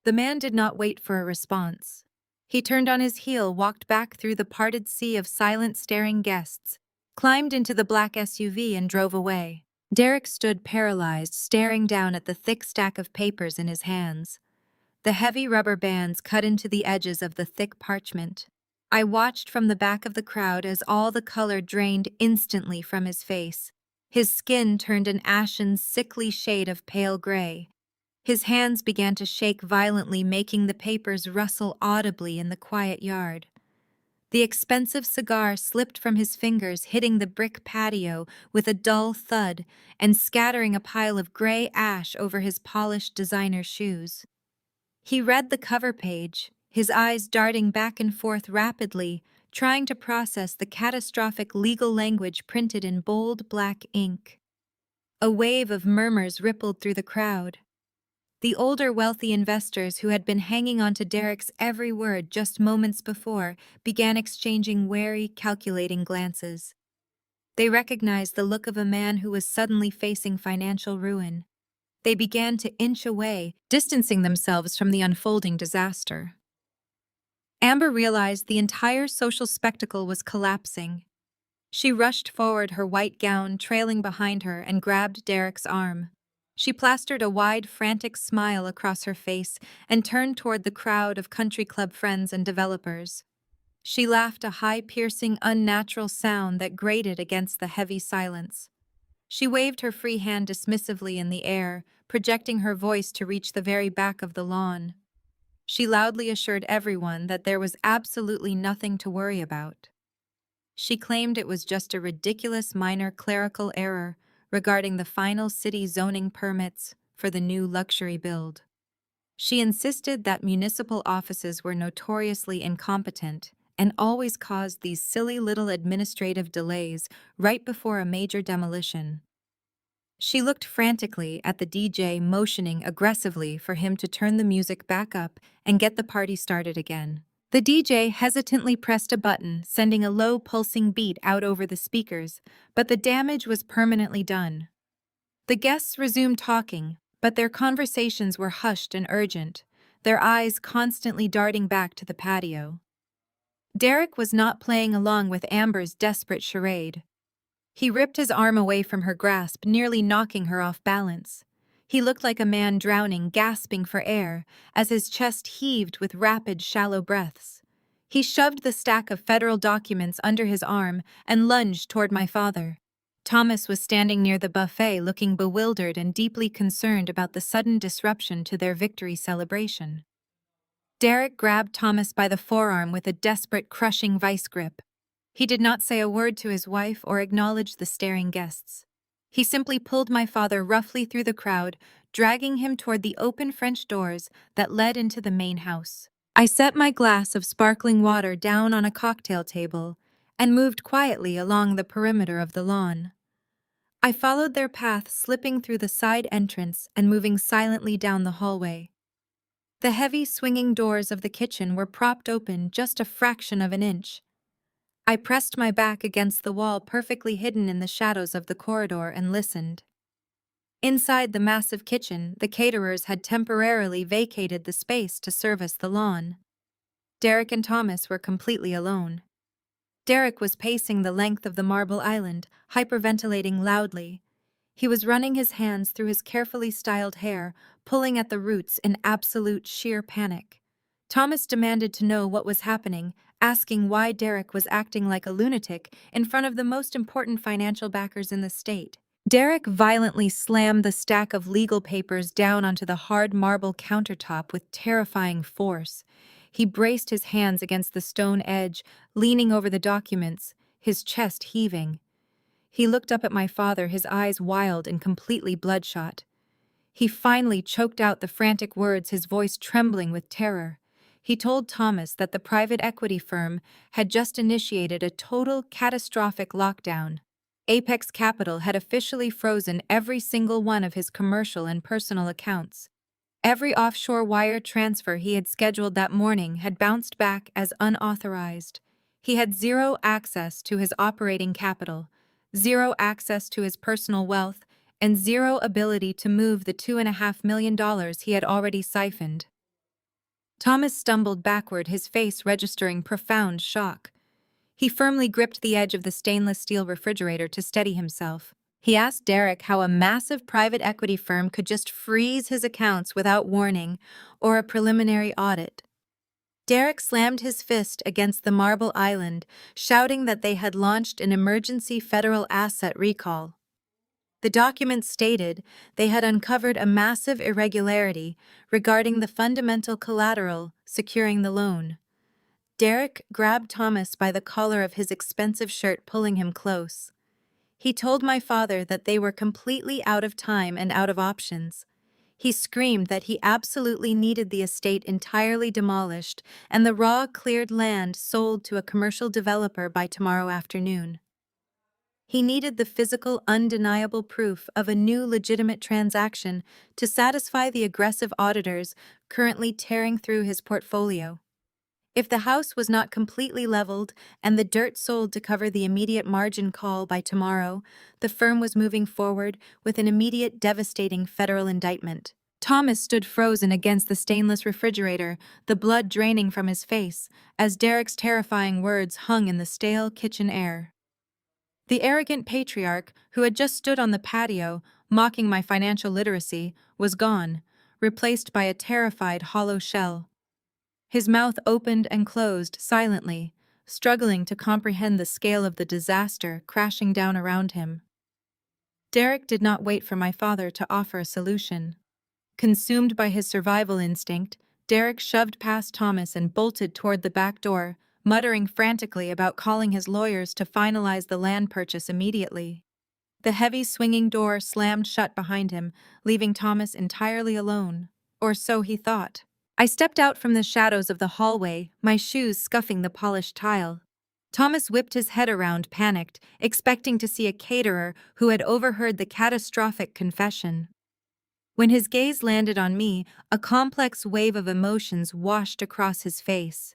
The man did not wait for a response. He turned on his heel, walked back through the parted sea of silent, staring guests, climbed into the black SUV and drove away. Derek stood paralyzed, staring down at the thick stack of papers in his hands. The heavy rubber bands cut into the edges of the thick parchment. I watched from the back of the crowd as all the color drained instantly from his face. His skin turned an ashen, sickly shade of pale gray. His hands began to shake violently, making the papers rustle audibly in the quiet yard. The expensive cigar slipped from his fingers, hitting the brick patio with a dull thud and scattering a pile of gray ash over his polished designer shoes. He read the cover page, his eyes darting back and forth rapidly, trying to process the catastrophic legal language printed in bold black ink. A wave of murmurs rippled through the crowd. The older wealthy investors who had been hanging on to Derek's every word just moments before began exchanging wary, calculating glances. They recognized the look of a man who was suddenly facing financial ruin. They began to inch away, distancing themselves from the unfolding disaster. Amber realized the entire social spectacle was collapsing. She rushed forward, her white gown trailing behind her, and grabbed Derek's arm. She plastered a wide, frantic smile across her face and turned toward the crowd of country club friends and developers. She laughed, a high, piercing, unnatural sound that grated against the heavy silence. She waved her free hand dismissively in the air, projecting her voice to reach the very back of the lawn. She loudly assured everyone that there was absolutely nothing to worry about. She claimed it was just a ridiculous minor clerical error regarding the final city zoning permits for the new luxury build. She insisted that municipal offices were notoriously incompetent and always caused these silly little administrative delays right before a major demolition. She looked frantically at the DJ, motioning aggressively for him to turn the music back up and get the party started again. The DJ hesitantly pressed a button, sending a low pulsing beat out over the speakers, but the damage was permanently done. The guests resumed talking, but their conversations were hushed and urgent, their eyes constantly darting back to the patio. Derek was not playing along with Amber's desperate charade. He ripped his arm away from her grasp, nearly knocking her off balance. He looked like a man drowning, gasping for air, as his chest heaved with rapid, shallow breaths. He shoved the stack of federal documents under his arm and lunged toward my father. Thomas was standing near the buffet, looking bewildered and deeply concerned about the sudden disruption to their victory celebration. Derek grabbed Thomas by the forearm with a desperate, crushing vice grip. He did not say a word to his wife or acknowledge the staring guests. He simply pulled my father roughly through the crowd, dragging him toward the open French doors that led into the main house. I set my glass of sparkling water down on a cocktail table and moved quietly along the perimeter of the lawn. I followed their path, slipping through the side entrance and moving silently down the hallway. The heavy swinging doors of the kitchen were propped open just a fraction of an inch. I pressed my back against the wall, perfectly hidden in the shadows of the corridor, and listened. Inside the massive kitchen, the caterers had temporarily vacated the space to service the lawn. Derek and Thomas were completely alone. Derek was pacing the length of the marble island, hyperventilating loudly. He was running his hands through his carefully styled hair, pulling at the roots in absolute sheer panic. Thomas demanded to know what was happening, asking why Derek was acting like a lunatic in front of the most important financial backers in the state. Derek violently slammed the stack of legal papers down onto the hard marble countertop with terrifying force. He braced his hands against the stone edge, leaning over the documents, his chest heaving. He looked up at my father, his eyes wild and completely bloodshot. He finally choked out the frantic words, his voice trembling with terror. He told Thomas that the private equity firm had just initiated a total catastrophic lockdown. Apex Capital had officially frozen every single one of his commercial and personal accounts. Every offshore wire transfer he had scheduled that morning had bounced back as unauthorized. He had zero access to his operating capital, zero access to his personal wealth, and zero ability to move the $2.5 million he had already siphoned. Thomas stumbled backward, his face registering profound shock. He firmly gripped the edge of the stainless steel refrigerator to steady himself. He asked Derek how a massive private equity firm could just freeze his accounts without warning or a preliminary audit. Derek slammed his fist against the marble island, shouting that they had launched an emergency federal asset recall. The documents stated they had uncovered a massive irregularity regarding the fundamental collateral securing the loan. Derek grabbed Thomas by the collar of his expensive shirt, pulling him close. He told my father that they were completely out of time and out of options. He screamed that he absolutely needed the estate entirely demolished and the raw, cleared land sold to a commercial developer by tomorrow afternoon. He needed the physical, undeniable proof of a new legitimate transaction to satisfy the aggressive auditors currently tearing through his portfolio. If the house was not completely leveled and the dirt sold to cover the immediate margin call by tomorrow, the firm was moving forward with an immediate, devastating federal indictment. Thomas stood frozen against the stainless refrigerator, the blood draining from his face, as Derek's terrifying words hung in the stale kitchen air. The arrogant patriarch, who had just stood on the patio, mocking my financial literacy, was gone, replaced by a terrified hollow shell. His mouth opened and closed silently, struggling to comprehend the scale of the disaster crashing down around him. Derek did not wait for my father to offer a solution. Consumed by his survival instinct, Derek shoved past Thomas and bolted toward the back door, muttering frantically about calling his lawyers to finalize the land purchase immediately. The heavy swinging door slammed shut behind him, leaving Thomas entirely alone. Or so he thought. I stepped out from the shadows of the hallway, my shoes scuffing the polished tile. Thomas whipped his head around, panicked, expecting to see a caterer who had overheard the catastrophic confession. When his gaze landed on me, a complex wave of emotions washed across his face.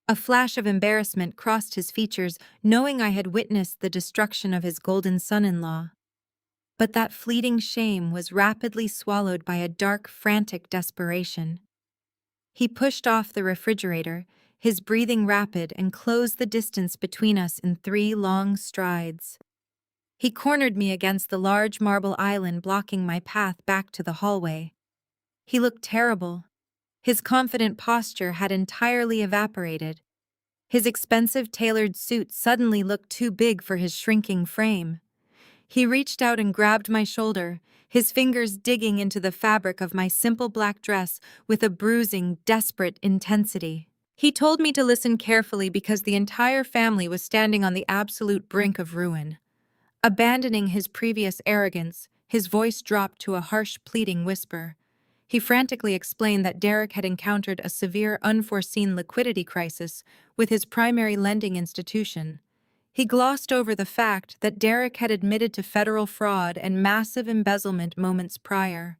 A flash of embarrassment crossed his features, knowing I had witnessed the destruction of his golden son-in-law. But that fleeting shame was rapidly swallowed by a dark, frantic desperation. He pushed off the refrigerator, his breathing rapid, and closed the distance between us in 3 long strides. He cornered me against the large marble island, blocking my path back to the hallway. He looked terrible. His confident posture had entirely evaporated. His expensive tailored suit suddenly looked too big for his shrinking frame. He reached out and grabbed my shoulder, his fingers digging into the fabric of my simple black dress with a bruising, desperate intensity. He told me to listen carefully because the entire family was standing on the absolute brink of ruin. Abandoning his previous arrogance, his voice dropped to a harsh, pleading whisper. He frantically explained that Derek had encountered a severe, unforeseen liquidity crisis with his primary lending institution. He glossed over the fact that Derek had admitted to federal fraud and massive embezzlement moments prior.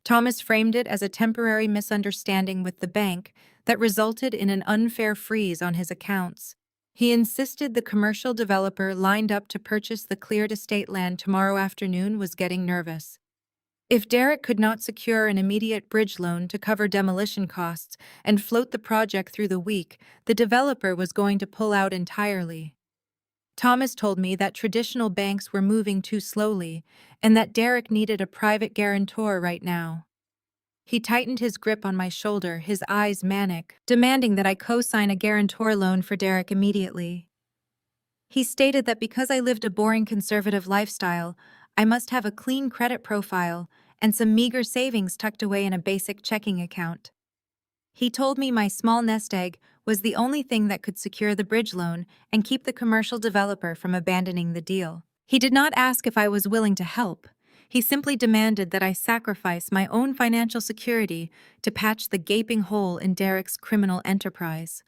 Thomas framed it as a temporary misunderstanding with the bank that resulted in an unfair freeze on his accounts. He insisted the commercial developer lined up to purchase the cleared estate land tomorrow afternoon was getting nervous. If Derek could not secure an immediate bridge loan to cover demolition costs and float the project through the week, the developer was going to pull out entirely. Thomas told me that traditional banks were moving too slowly and that Derek needed a private guarantor right now. He tightened his grip on my shoulder, his eyes manic, demanding that I co-sign a guarantor loan for Derek immediately. He stated that because I lived a boring conservative lifestyle, I must have a clean credit profile and some meager savings tucked away in a basic checking account. He told me my small nest egg was the only thing that could secure the bridge loan and keep the commercial developer from abandoning the deal. He did not ask if I was willing to help. He simply demanded that I sacrifice my own financial security to patch the gaping hole in Derek's criminal enterprise.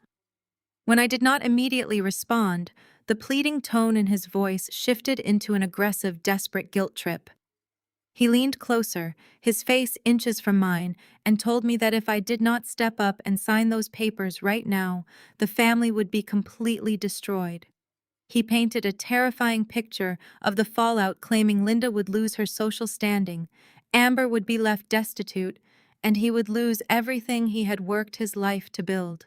When I did not immediately respond, the pleading tone in his voice shifted into an aggressive, desperate guilt trip. He leaned closer, his face inches from mine, and told me that if I did not step up and sign those papers right now, the family would be completely destroyed. He painted a terrifying picture of the fallout, claiming Linda would lose her social standing, Amber would be left destitute, and he would lose everything he had worked his life to build.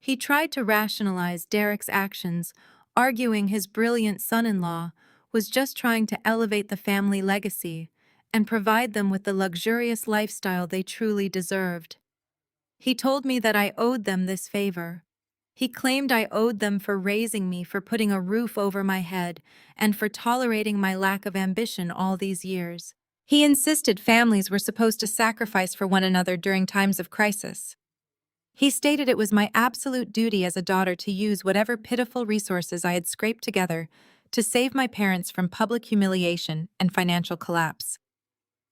He tried to rationalize Derek's actions, arguing his brilliant son-in-law was just trying to elevate the family legacy and provide them with the luxurious lifestyle they truly deserved. He told me that I owed them this favor. He claimed I owed them for raising me, for putting a roof over my head, and for tolerating my lack of ambition all these years. He insisted families were supposed to sacrifice for one another during times of crisis. He stated it was my absolute duty as a daughter to use whatever pitiful resources I had scraped together to save my parents from public humiliation and financial collapse.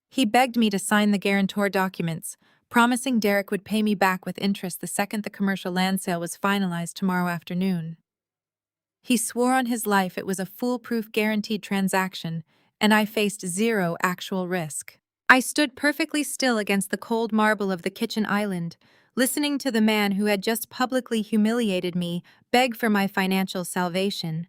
He begged me to sign the guarantor documents, promising Derek would pay me back with interest the second the commercial land sale was finalized tomorrow afternoon. He swore on his life it was a foolproof guaranteed transaction, and I faced zero actual risk. I stood perfectly still against the cold marble of the kitchen island, listening to the man who had just publicly humiliated me beg for my financial salvation.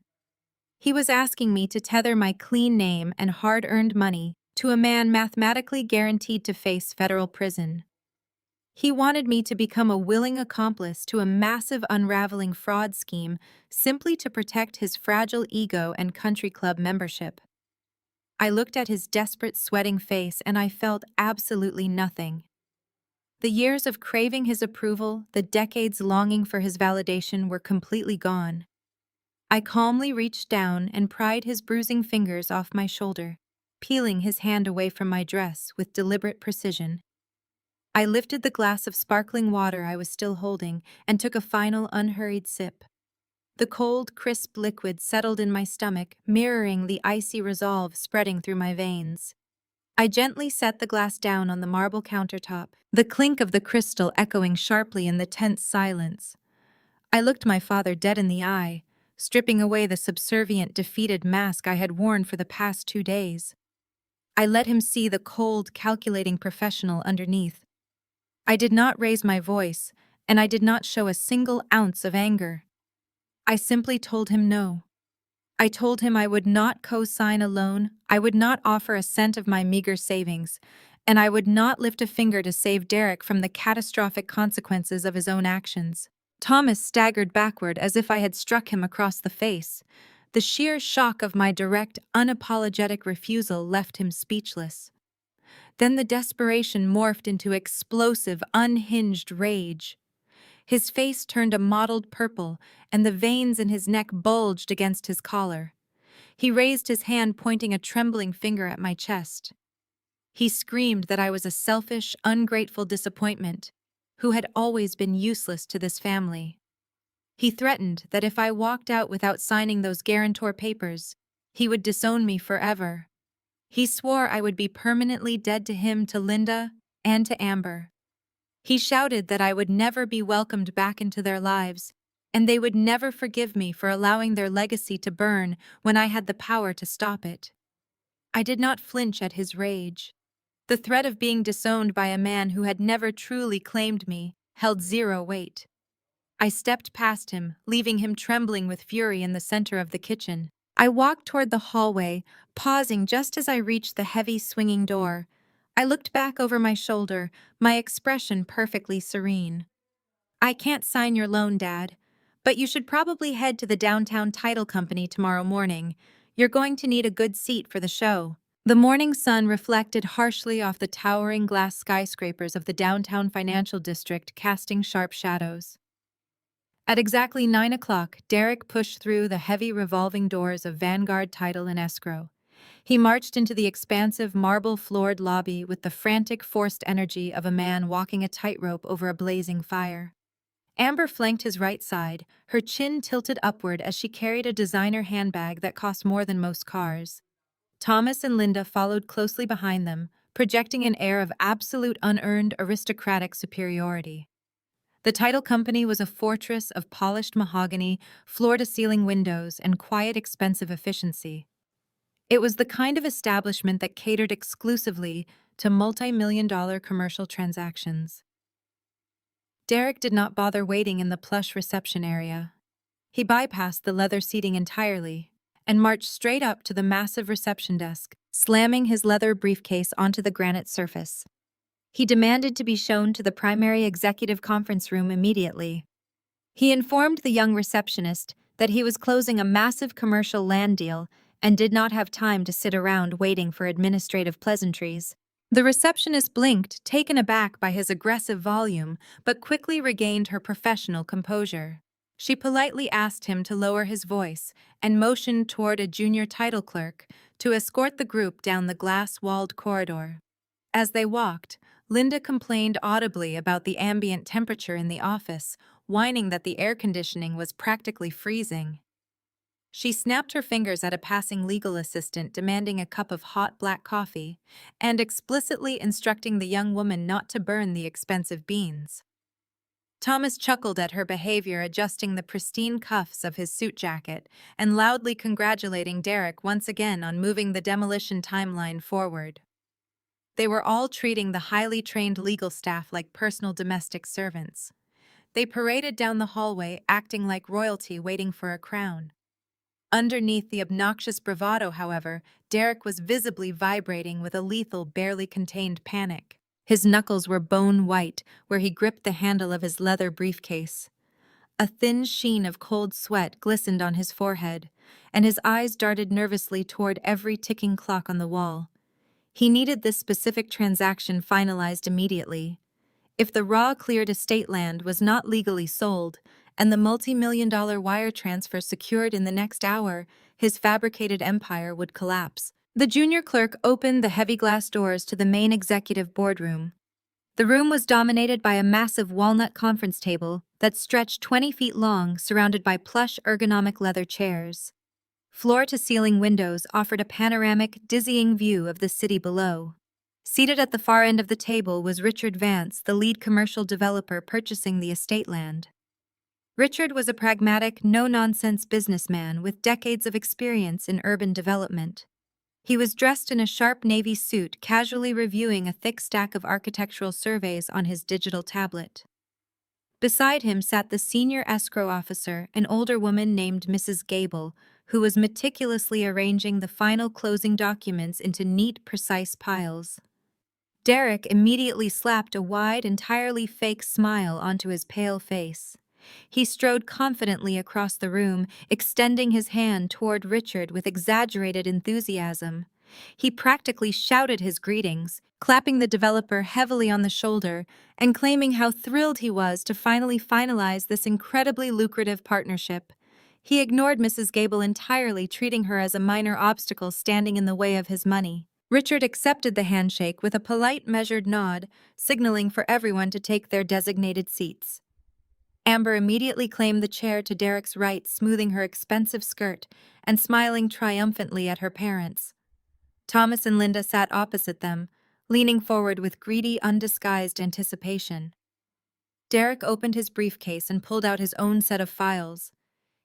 He was asking me to tether my clean name and hard-earned money to a man mathematically guaranteed to face federal prison. He wanted me to become a willing accomplice to a massive unraveling fraud scheme simply to protect his fragile ego and country club membership. I looked at his desperate, sweating face and I felt absolutely nothing. The years of craving his approval, the decades longing for his validation were completely gone. I calmly reached down and pried his bruising fingers off my shoulder, peeling his hand away from my dress with deliberate precision. I lifted the glass of sparkling water I was still holding and took a final unhurried sip. The cold, crisp liquid settled in my stomach, mirroring the icy resolve spreading through my veins. I gently set the glass down on the marble countertop, the clink of the crystal echoing sharply in the tense silence. I looked my father dead in the eye, stripping away the subservient, defeated mask I had worn for the past 2 days. I let him see the cold, calculating professional underneath. I did not raise my voice, and I did not show a single ounce of anger. I simply told him no. I told him I would not co-sign a loan, I would not offer a cent of my meager savings, and I would not lift a finger to save Derek from the catastrophic consequences of his own actions. Thomas staggered backward as if I had struck him across the face. The sheer shock of my direct, unapologetic refusal left him speechless. Then the desperation morphed into explosive, unhinged rage. His face turned a mottled purple, and the veins in his neck bulged against his collar. He raised his hand, pointing a trembling finger at my chest. He screamed that I was a selfish, ungrateful disappointment, who had always been useless to this family. He threatened that if I walked out without signing those guarantor papers, He would disown me forever. He swore I would be permanently dead to him, to Linda, and to Amber. He shouted that I would never be welcomed back into their lives, and they would never forgive me for allowing their legacy to burn when I had the power to stop it. I did not flinch at his rage. The threat of being disowned by a man who had never truly claimed me held zero weight. I stepped past him, leaving him trembling with fury in the center of the kitchen. I walked toward the hallway, pausing just as I reached the heavy swinging door. I looked back over my shoulder, my expression perfectly serene. "I can't sign your loan, Dad, but you should probably head to the downtown title company tomorrow morning. You're going to need a good seat for the show." The morning sun reflected harshly off the towering glass skyscrapers of the downtown financial district, casting sharp shadows. At exactly 9 o'clock, Derek pushed through the heavy revolving doors of Vanguard Title and Escrow. He marched into the expansive marble-floored lobby with the frantic, forced energy of a man walking a tightrope over a blazing fire. Amber flanked his right side, her chin tilted upward as she carried a designer handbag that cost more than most cars. Thomas and Linda followed closely behind them, projecting an air of absolute unearned aristocratic superiority. The title company was a fortress of polished mahogany, floor-to-ceiling windows, and quiet, expensive efficiency. It was the kind of establishment that catered exclusively to multi-million-dollar commercial transactions. Derek did not bother waiting in the plush reception area. He bypassed the leather seating entirely and marched straight up to the massive reception desk, slamming his leather briefcase onto the granite surface. He demanded to be shown to the primary executive conference room immediately. He informed the young receptionist that he was closing a massive commercial land deal and did not have time to sit around waiting for administrative pleasantries. The receptionist blinked, taken aback by his aggressive volume, but quickly regained her professional composure. She politely asked him to lower his voice and motioned toward a junior title clerk to escort the group down the glass-walled corridor. As they walked, Linda complained audibly about the ambient temperature in the office, whining that the air conditioning was practically freezing. She snapped her fingers at a passing legal assistant demanding a cup of hot black coffee and explicitly instructing the young woman not to burn the expensive beans. Thomas chuckled at her behavior, adjusting the pristine cuffs of his suit jacket and loudly congratulating Derek once again on moving the demolition timeline forward. They were all treating the highly trained legal staff like personal domestic servants. They paraded down the hallway, acting like royalty waiting for a crown. Underneath the obnoxious bravado, however, Derek was visibly vibrating with a lethal, barely contained panic. His knuckles were bone white where he gripped the handle of his leather briefcase. A thin sheen of cold sweat glistened on his forehead, and his eyes darted nervously toward every ticking clock on the wall. He needed this specific transaction finalized immediately. If the raw cleared estate land was not legally sold, and the multi-million-dollar wire transfer secured in the next hour, his fabricated empire would collapse. The junior clerk opened the heavy glass doors to the main executive boardroom. The room was dominated by a massive walnut conference table that stretched 20 feet long, surrounded by plush ergonomic leather chairs. Floor-to-ceiling windows offered a panoramic, dizzying view of the city below. Seated at the far end of the table was Richard Vance, the lead commercial developer purchasing the estate land. Richard was a pragmatic, no-nonsense businessman with decades of experience in urban development. He was dressed in a sharp navy suit, casually reviewing a thick stack of architectural surveys on his digital tablet. Beside him sat the senior escrow officer, an older woman named Mrs. Gable, who was meticulously arranging the final closing documents into neat, precise piles. Derek immediately slapped a wide, entirely fake smile onto his pale face. He strode confidently across the room, extending his hand toward Richard with exaggerated enthusiasm. He practically shouted his greetings, clapping the developer heavily on the shoulder and claiming how thrilled he was to finally finalize this incredibly lucrative partnership. He ignored Mrs. Gable entirely, treating her as a minor obstacle standing in the way of his money. Richard accepted the handshake with a polite, measured nod, signaling for everyone to take their designated seats. Amber immediately claimed the chair to Derek's right, smoothing her expensive skirt and smiling triumphantly at her parents. Thomas and Linda sat opposite them, leaning forward with greedy, undisguised anticipation. Derek opened his briefcase and pulled out his own set of files,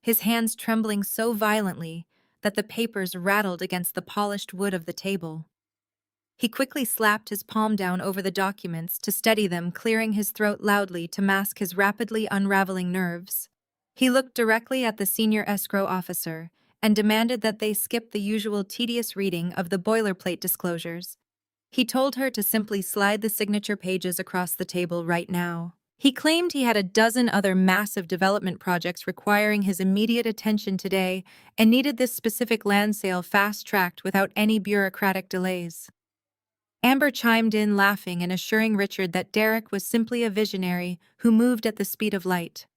his hands trembling so violently that the papers rattled against the polished wood of the table. He quickly slapped his palm down over the documents to steady them, clearing his throat loudly to mask his rapidly unraveling nerves. He looked directly at the senior escrow officer and demanded that they skip the usual tedious reading of the boilerplate disclosures. He told her to simply slide the signature pages across the table right now. He claimed he had a dozen other massive development projects requiring his immediate attention today and needed this specific land sale fast-tracked without any bureaucratic delays. Amber chimed in, laughing and assuring Richard that Derek was simply a visionary who moved at the speed of light.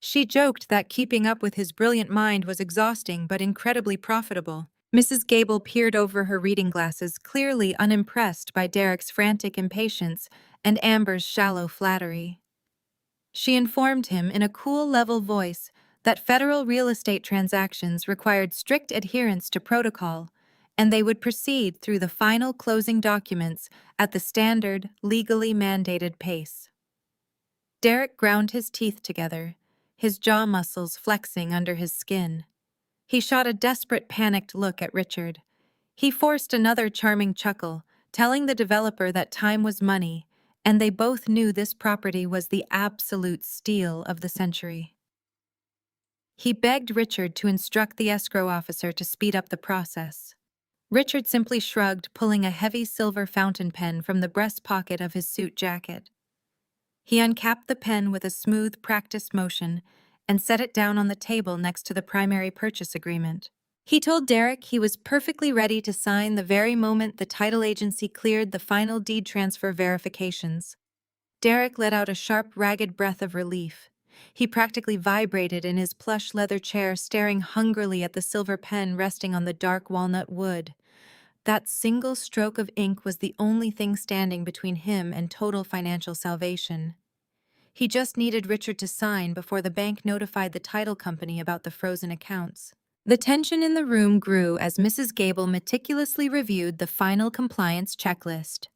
She joked that keeping up with his brilliant mind was exhausting but incredibly profitable. Mrs. Gable peered over her reading glasses, clearly unimpressed by Derek's frantic impatience and Amber's shallow flattery. She informed him in a cool, level voice that federal real estate transactions required strict adherence to protocol, and they would proceed through the final closing documents at the standard, legally mandated pace. Derek ground his teeth together, his jaw muscles flexing under his skin. He shot a desperate, panicked look at Richard. He forced another charming chuckle, telling the developer that time was money, and they both knew this property was the absolute steal of the century. He begged Richard to instruct the escrow officer to speed up the process. Richard simply shrugged, pulling a heavy silver fountain pen from the breast pocket of his suit jacket. He uncapped the pen with a smooth, practiced motion and set it down on the table next to the primary purchase agreement. He told Derek he was perfectly ready to sign the very moment the title agency cleared the final deed transfer verifications. Derek let out a sharp, ragged breath of relief. He practically vibrated in his plush leather chair, staring hungrily at the silver pen resting on the dark walnut wood. That single stroke of ink was the only thing standing between him and total financial salvation. He just needed Richard to sign before the bank notified the title company about the frozen accounts. The tension in the room grew as Mrs. Gable meticulously reviewed the final compliance checklist.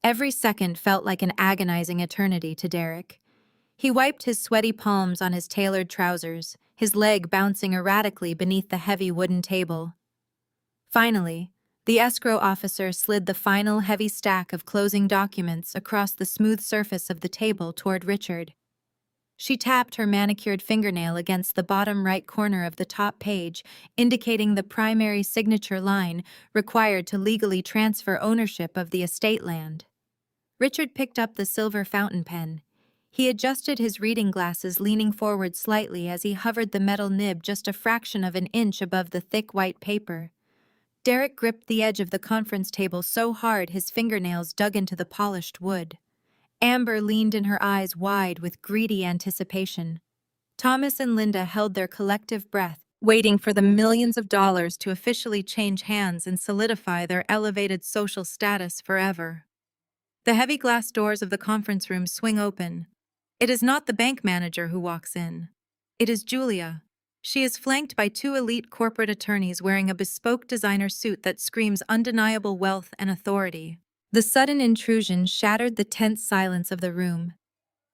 Every second felt like an agonizing eternity to Derek. He wiped his sweaty palms on his tailored trousers, his leg bouncing erratically beneath the heavy wooden table. Finally, the escrow officer slid the final heavy stack of closing documents across the smooth surface of the table toward Richard. She tapped her manicured fingernail against the bottom right corner of the top page, indicating the primary signature line required to legally transfer ownership of the estate land. Richard picked up the silver fountain pen. He adjusted his reading glasses, leaning forward slightly as he hovered the metal nib just a fraction of an inch above the thick white paper. Derek gripped the edge of the conference table so hard his fingernails dug into the polished wood. Amber leaned in, her eyes wide with greedy anticipation. Thomas and Linda held their collective breath, waiting for the millions of dollars to officially change hands and solidify their elevated social status forever. The heavy glass doors of the conference room swing open. It is not the bank manager who walks in. It is Julia. She is flanked by two elite corporate attorneys wearing a bespoke designer suit that screams undeniable wealth and authority. The sudden intrusion shattered the tense silence of the room.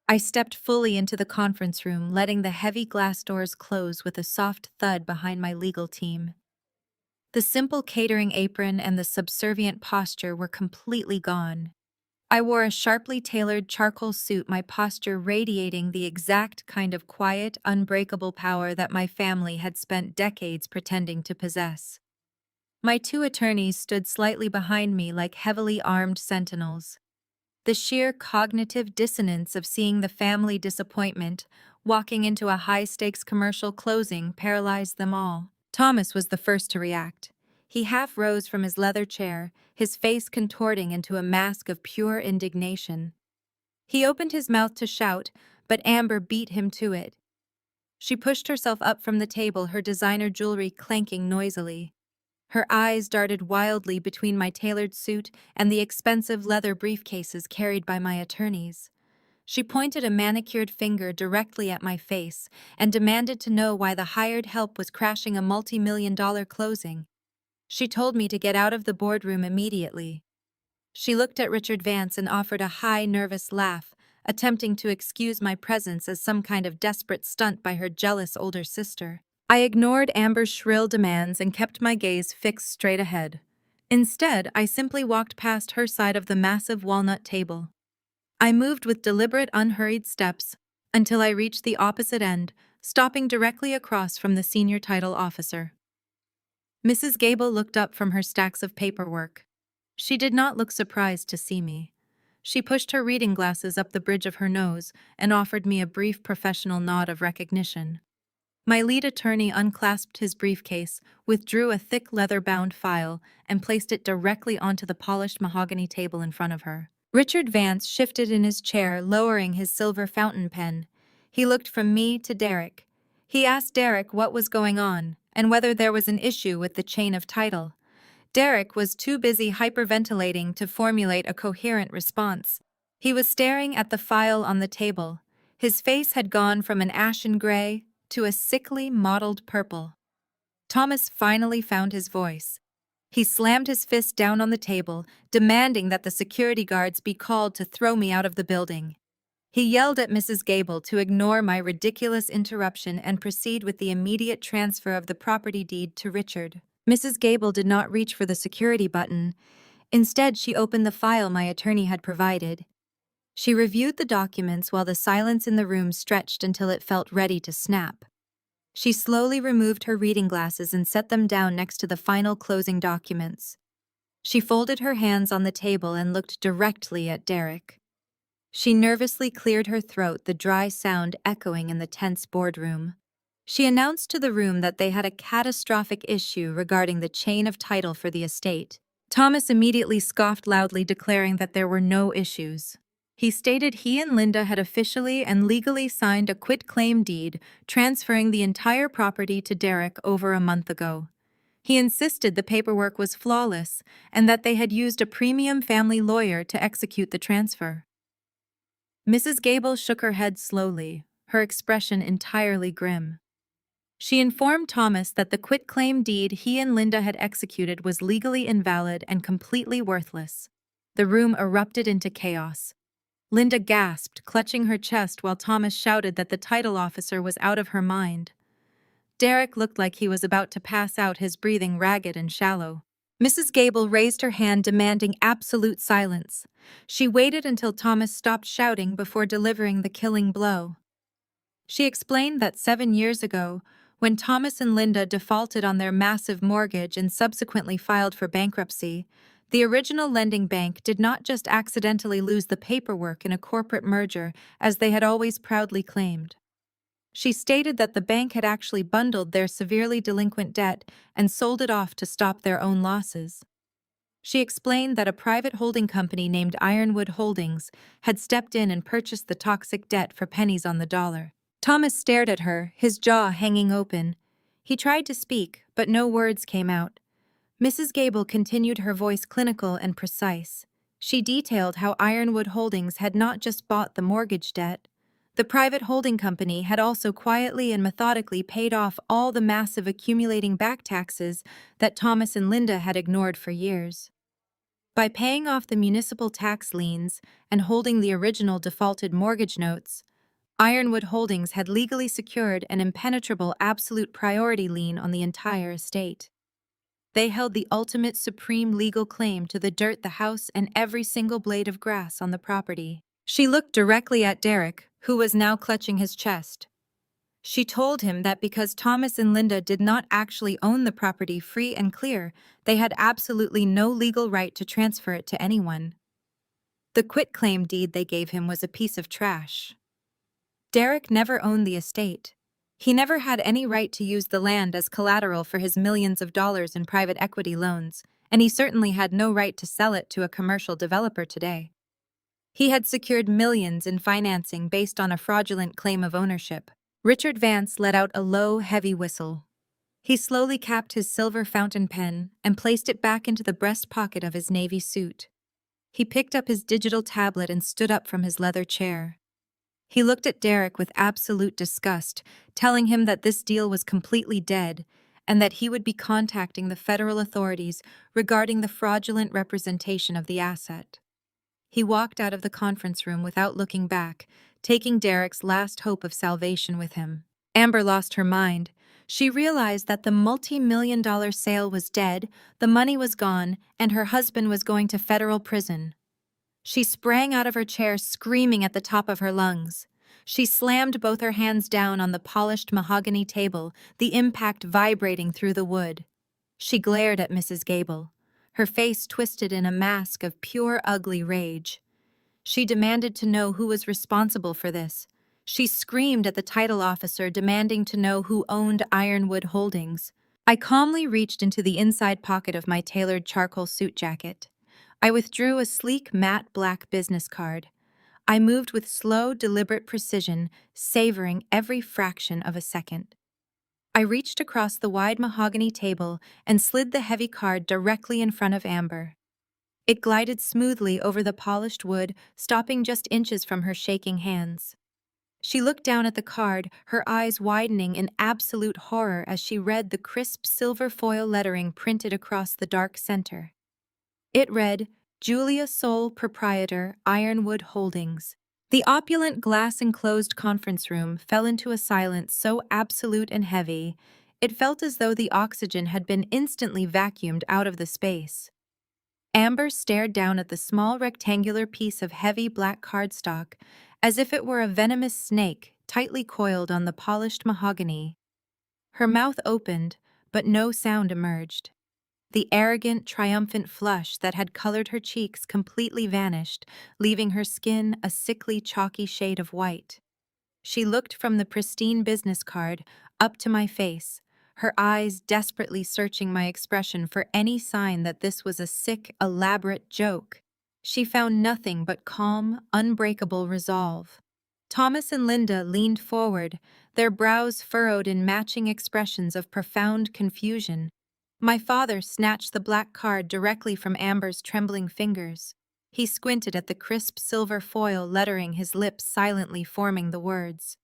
I stepped fully into the conference room, letting the heavy glass doors close with a soft thud behind my legal team. The simple catering apron and the subservient posture were completely gone. I wore a sharply tailored charcoal suit, my posture radiating the exact kind of quiet, unbreakable power that my family had spent decades pretending to possess. My two attorneys stood slightly behind me like heavily armed sentinels. The sheer cognitive dissonance of seeing the family disappointment walking into a high-stakes commercial closing paralyzed them all. Thomas was the first to react. He half rose from his leather chair, his face contorting into a mask of pure indignation. He opened his mouth to shout, but Amber beat him to it. She pushed herself up from the table, her designer jewelry clanking noisily. Her eyes darted wildly between my tailored suit and the expensive leather briefcases carried by my attorneys. She pointed a manicured finger directly at my face and demanded to know why the hired help was crashing a multi-million-dollar closing. She told me to get out of the boardroom immediately. She looked at Richard Vance and offered a high, nervous laugh, attempting to excuse my presence as some kind of desperate stunt by her jealous older sister. I ignored Amber's shrill demands and kept my gaze fixed straight ahead. Instead, I simply walked past her side of the massive walnut table. I moved with deliberate, unhurried steps until I reached the opposite end, stopping directly across from the senior title officer. Mrs. Gable looked up from her stacks of paperwork. She did not look surprised to see me. She pushed her reading glasses up the bridge of her nose and offered me a brief professional nod of recognition. My lead attorney unclasped his briefcase, withdrew a thick leather-bound file, and placed it directly onto the polished mahogany table in front of her. Richard Vance shifted in his chair, lowering his silver fountain pen. He looked from me to Derek. He asked Derek what was going on and whether there was an issue with the chain of title. Derek was too busy hyperventilating to formulate a coherent response. He was staring at the file on the table. His face had gone from an ashen gray to a sickly, mottled purple. Thomas finally found his voice. He slammed his fist down on the table, demanding that the security guards be called to throw me out of the building. He yelled at Mrs. Gable to ignore my ridiculous interruption and proceed with the immediate transfer of the property deed to Richard. Mrs. Gable did not reach for the security button. Instead, she opened the file my attorney had provided. She reviewed the documents while the silence in the room stretched until it felt ready to snap. She slowly removed her reading glasses and set them down next to the final closing documents. She folded her hands on the table and looked directly at Derek. She nervously cleared her throat, the dry sound echoing in the tense boardroom. She announced to the room that they had a catastrophic issue regarding the chain of title for the estate. Thomas immediately scoffed loudly, declaring that there were no issues. He stated he and Linda had officially and legally signed a quitclaim deed, transferring the entire property to Derek over a month ago. He insisted the paperwork was flawless and that they had used a premium family lawyer to execute the transfer. Mrs. Gable shook her head slowly, her expression entirely grim. She informed Thomas that the quitclaim deed he and Linda had executed was legally invalid and completely worthless. The room erupted into chaos. Linda gasped, clutching her chest, while Thomas shouted that the title officer was out of her mind. Derek looked like he was about to pass out, his breathing ragged and shallow. Mrs. Gable raised her hand, demanding absolute silence. She waited until Thomas stopped shouting before delivering the killing blow. She explained that 7 years ago, when Thomas and Linda defaulted on their massive mortgage and subsequently filed for bankruptcy, the original lending bank did not just accidentally lose the paperwork in a corporate merger, as they had always proudly claimed. She stated that the bank had actually bundled their severely delinquent debt and sold it off to stop their own losses. She explained that a private holding company named Ironwood Holdings had stepped in and purchased the toxic debt for pennies on the dollar. Thomas stared at her, his jaw hanging open. He tried to speak, but no words came out. Mrs. Gable continued, her voice clinical and precise. She detailed how Ironwood Holdings had not just bought the mortgage debt. The private holding company had also quietly and methodically paid off all the massive accumulating back taxes that Thomas and Linda had ignored for years. By paying off the municipal tax liens and holding the original defaulted mortgage notes, Ironwood Holdings had legally secured an impenetrable absolute priority lien on the entire estate. They held the ultimate supreme legal claim to the dirt, the house, and every single blade of grass on the property. She looked directly at Derek, who was now clutching his chest. She told him that because Thomas and Linda did not actually own the property free and clear, they had absolutely no legal right to transfer it to anyone. The quitclaim deed they gave him was a piece of trash. Derek never owned the estate. He never had any right to use the land as collateral for his millions of dollars in private equity loans, and he certainly had no right to sell it to a commercial developer today. He had secured millions in financing based on a fraudulent claim of ownership. Richard Vance let out a low, heavy whistle. He slowly capped his silver fountain pen and placed it back into the breast pocket of his navy suit. He picked up his digital tablet and stood up from his leather chair. He looked at Derek with absolute disgust, telling him that this deal was completely dead and that he would be contacting the federal authorities regarding the fraudulent representation of the asset. He walked out of the conference room without looking back, taking Derek's last hope of salvation with him. Amber lost her mind. She realized that the multi-million-dollar sale was dead, the money was gone, and her husband was going to federal prison. She sprang out of her chair, screaming at the top of her lungs. She slammed both her hands down on the polished mahogany table, the impact vibrating through the wood. She glared at Mrs. Gable, her face twisted in a mask of pure ugly rage. She demanded to know who was responsible for this. She screamed at the title officer, demanding to know who owned Ironwood Holdings. I calmly reached into the inside pocket of my tailored charcoal suit jacket. I withdrew a sleek matte black business card. I moved with slow, deliberate precision, savoring every fraction of a second. I reached across the wide mahogany table and slid the heavy card directly in front of Amber. It glided smoothly over the polished wood, stopping just inches from her shaking hands. She looked down at the card, her eyes widening in absolute horror as she read the crisp silver foil lettering printed across the dark center. It read, "Julia Soule, Proprietor, Ironwood Holdings." The opulent glass-enclosed conference room fell into a silence so absolute and heavy, it felt as though the oxygen had been instantly vacuumed out of the space. Amber stared down at the small rectangular piece of heavy black cardstock, as if it were a venomous snake tightly coiled on the polished mahogany. Her mouth opened, but no sound emerged. The arrogant, triumphant flush that had colored her cheeks completely vanished, leaving her skin a sickly, chalky shade of white. She looked from the pristine business card up to my face, her eyes desperately searching my expression for any sign that this was a sick, elaborate joke. She found nothing but calm, unbreakable resolve. Thomas and Linda leaned forward, their brows furrowed in matching expressions of profound confusion. My father snatched the black card directly from Amber's trembling fingers. He squinted at the crisp silver foil lettering, his lips silently forming the words.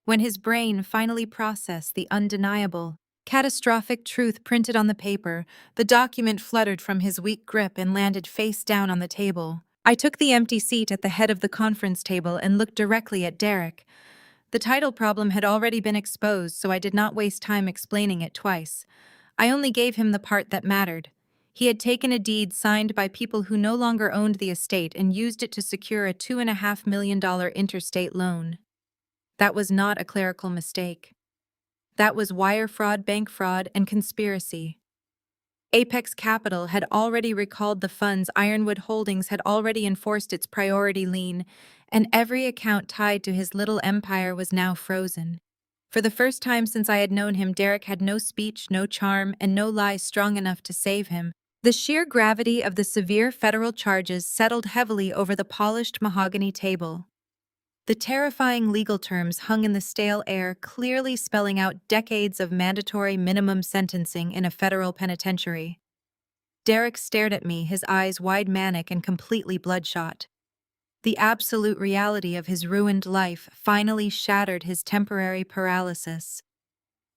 When his brain finally processed the undeniable, catastrophic truth printed on the paper, the document fluttered from his weak grip and landed face down on the table. I took the empty seat at the head of the conference table and looked directly at Derek. The title problem had already been exposed, so I did not waste time explaining it twice. I only gave him the part that mattered. He had taken a deed signed by people who no longer owned the estate and used it to secure a $2.5 million interstate loan. That was not a clerical mistake. That was wire fraud, bank fraud, and conspiracy. Apex Capital had already recalled the funds, Ironwood Holdings had already enforced its priority lien, and every account tied to his little empire was now frozen. For the first time since I had known him, Derek had no speech, no charm, and no lies strong enough to save him. The sheer gravity of the severe federal charges settled heavily over the polished mahogany table. The terrifying legal terms hung in the stale air, clearly spelling out decades of mandatory minimum sentencing in a federal penitentiary. Derek stared at me, his eyes wide, manic, and completely bloodshot. The absolute reality of his ruined life finally shattered his temporary paralysis.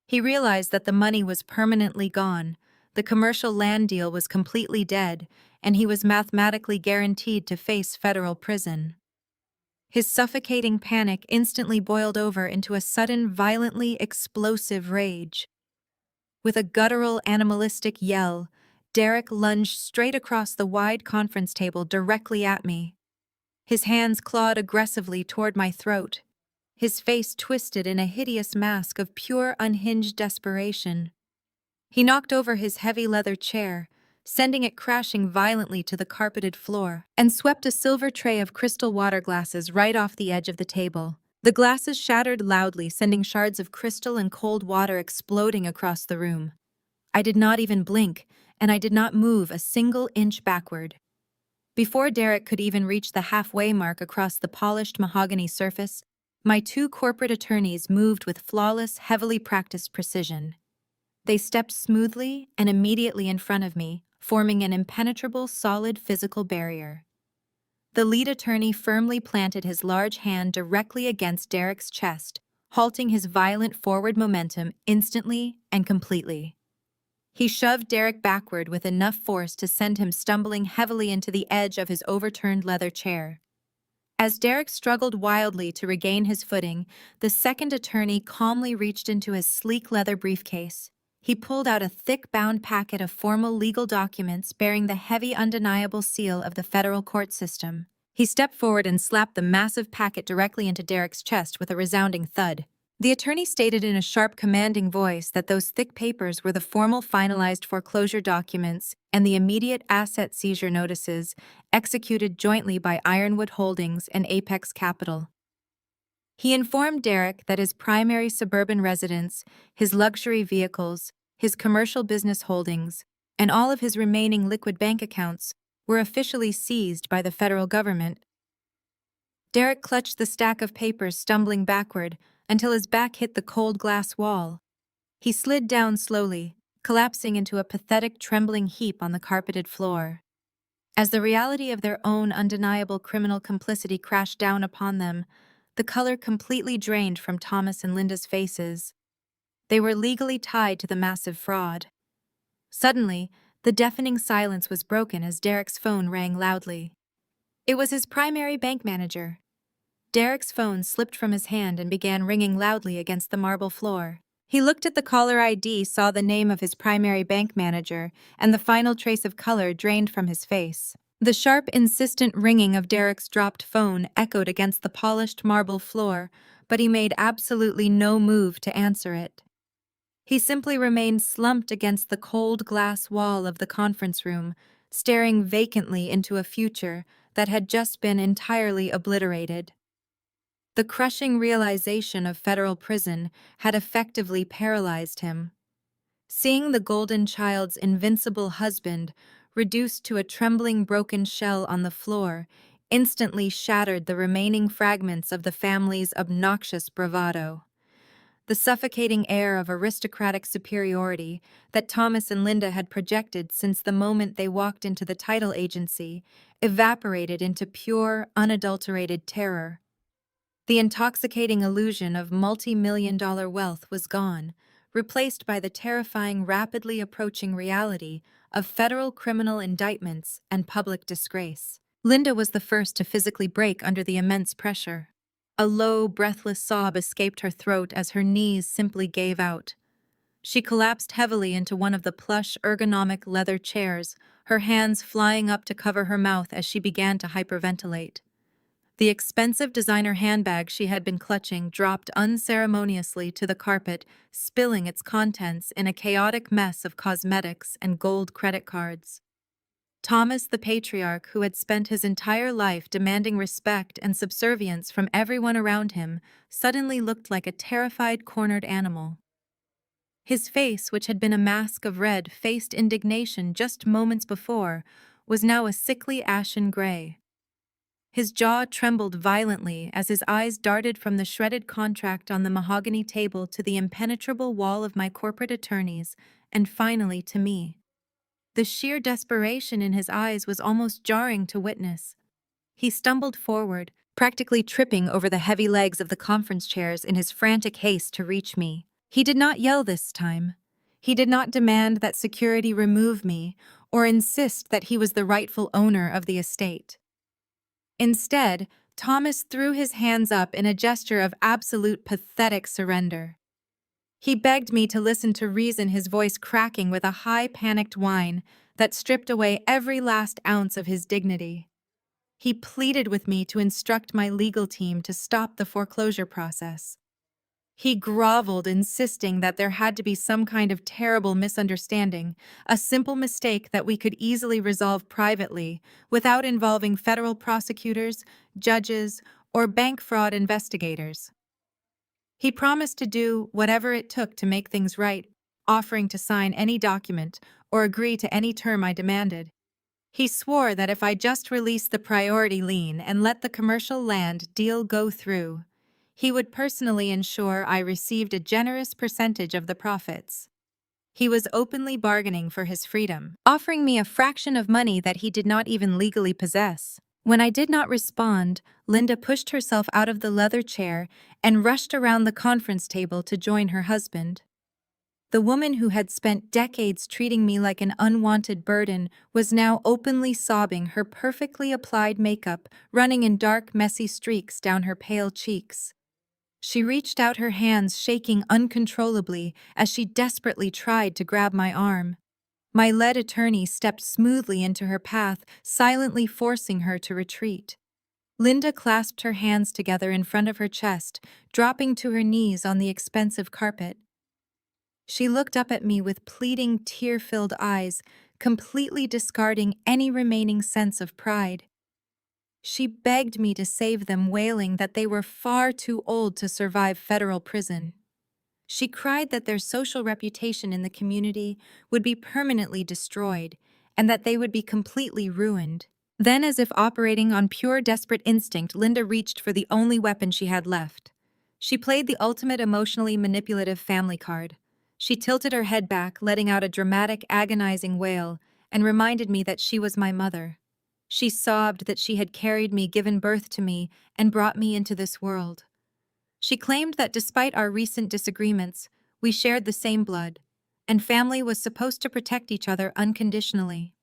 He realized that the money was permanently gone, the commercial land deal was completely dead, and he was mathematically guaranteed to face federal prison. His suffocating panic instantly boiled over into a sudden, violently explosive rage. With a guttural, animalistic yell, Derek lunged straight across the wide conference table directly at me. His hands clawed aggressively toward my throat. His face twisted in a hideous mask of pure, unhinged desperation. He knocked over his heavy leather chair, sending it crashing violently to the carpeted floor, and swept a silver tray of crystal water glasses right off the edge of the table. The glasses shattered loudly, sending shards of crystal and cold water exploding across the room. I did not even blink, and I did not move a single inch backward. Before Derek could even reach the halfway mark across the polished mahogany surface, my two corporate attorneys moved with flawless, heavily practiced precision. They stepped smoothly and immediately in front of me, forming an impenetrable, solid physical barrier. The lead attorney firmly planted his large hand directly against Derek's chest, halting his violent forward momentum instantly and completely. He shoved Derek backward with enough force to send him stumbling heavily into the edge of his overturned leather chair. As Derek struggled wildly to regain his footing, the second attorney calmly reached into his sleek leather briefcase. He pulled out a thick-bound packet of formal legal documents bearing the heavy, undeniable seal of the federal court system. He stepped forward and slapped the massive packet directly into Derek's chest with a resounding thud. The attorney stated in a sharp, commanding voice that those thick papers were the formal finalized foreclosure documents and the immediate asset seizure notices executed jointly by Ironwood Holdings and Apex Capital. He informed Derek that his primary suburban residence, his luxury vehicles, his commercial business holdings, and all of his remaining liquid bank accounts were officially seized by the federal government. Derek clutched the stack of papers, stumbling backward until his back hit the cold glass wall. He slid down slowly, collapsing into a pathetic, trembling heap on the carpeted floor. As the reality of their own undeniable criminal complicity crashed down upon them, the color completely drained from Thomas and Linda's faces. They were legally tied to the massive fraud. Suddenly, the deafening silence was broken as Derek's phone rang loudly. It was his primary bank manager. Derek's phone slipped from his hand and began ringing loudly against the marble floor. He looked at the caller ID, saw the name of his primary bank manager, and the final trace of color drained from his face. The sharp, insistent ringing of Derek's dropped phone echoed against the polished marble floor, but he made absolutely no move to answer it. He simply remained slumped against the cold glass wall of the conference room, staring vacantly into a future that had just been entirely obliterated. The crushing realization of federal prison had effectively paralyzed him. Seeing the golden child's invincible husband reduced to a trembling broken shell on the floor instantly shattered the remaining fragments of the family's obnoxious bravado. The suffocating air of aristocratic superiority that Thomas and Linda had projected since the moment they walked into the title agency evaporated into pure, unadulterated terror. The intoxicating illusion of multi-million-dollar wealth was gone, replaced by the terrifying, rapidly approaching reality of federal criminal indictments and public disgrace. Linda was the first to physically break under the immense pressure. A low, breathless sob escaped her throat as her knees simply gave out. She collapsed heavily into one of the plush, ergonomic leather chairs, her hands flying up to cover her mouth as she began to hyperventilate. The expensive designer handbag she had been clutching dropped unceremoniously to the carpet, spilling its contents in a chaotic mess of cosmetics and gold credit cards. Thomas, the patriarch who had spent his entire life demanding respect and subservience from everyone around him, suddenly looked like a terrified, cornered animal. His face, which had been a mask of red-faced indignation just moments before, was now a sickly ashen gray. His jaw trembled violently as his eyes darted from the shredded contract on the mahogany table to the impenetrable wall of my corporate attorneys, and finally to me. The sheer desperation in his eyes was almost jarring to witness. He stumbled forward, practically tripping over the heavy legs of the conference chairs in his frantic haste to reach me. He did not yell this time. He did not demand that security remove me or insist that he was the rightful owner of the estate. Instead, Thomas threw his hands up in a gesture of absolute pathetic surrender. He begged me to listen to reason, his voice cracking with a high, panicked whine that stripped away every last ounce of his dignity. He pleaded with me to instruct my legal team to stop the foreclosure process. He groveled, insisting that there had to be some kind of terrible misunderstanding, a simple mistake that we could easily resolve privately without involving federal prosecutors, judges, or bank fraud investigators. He promised to do whatever it took to make things right, offering to sign any document or agree to any term I demanded. He swore that if I just released the priority lien and let the commercial land deal go through, he would personally ensure I received a generous percentage of the profits. He was openly bargaining for his freedom, offering me a fraction of money that he did not even legally possess. When I did not respond, Linda pushed herself out of the leather chair and rushed around the conference table to join her husband. The woman who had spent decades treating me like an unwanted burden was now openly sobbing, her perfectly applied makeup running in dark, messy streaks down her pale cheeks. She reached out her hands, shaking uncontrollably as she desperately tried to grab my arm. My lead attorney stepped smoothly into her path, silently forcing her to retreat. Linda clasped her hands together in front of her chest, dropping to her knees on the expensive carpet. She looked up at me with pleading, tear-filled eyes, completely discarding any remaining sense of pride. She begged me to save them, wailing that they were far too old to survive federal prison. She cried that their social reputation in the community would be permanently destroyed and that they would be completely ruined. Then, as if operating on pure desperate instinct, Linda reached for the only weapon she had left. She played the ultimate emotionally manipulative family card. She tilted her head back, letting out a dramatic, agonizing wail, and reminded me that she was my mother. She sobbed that she had carried me, given birth to me, and brought me into this world. She claimed that despite our recent disagreements, we shared the same blood, and family was supposed to protect each other unconditionally.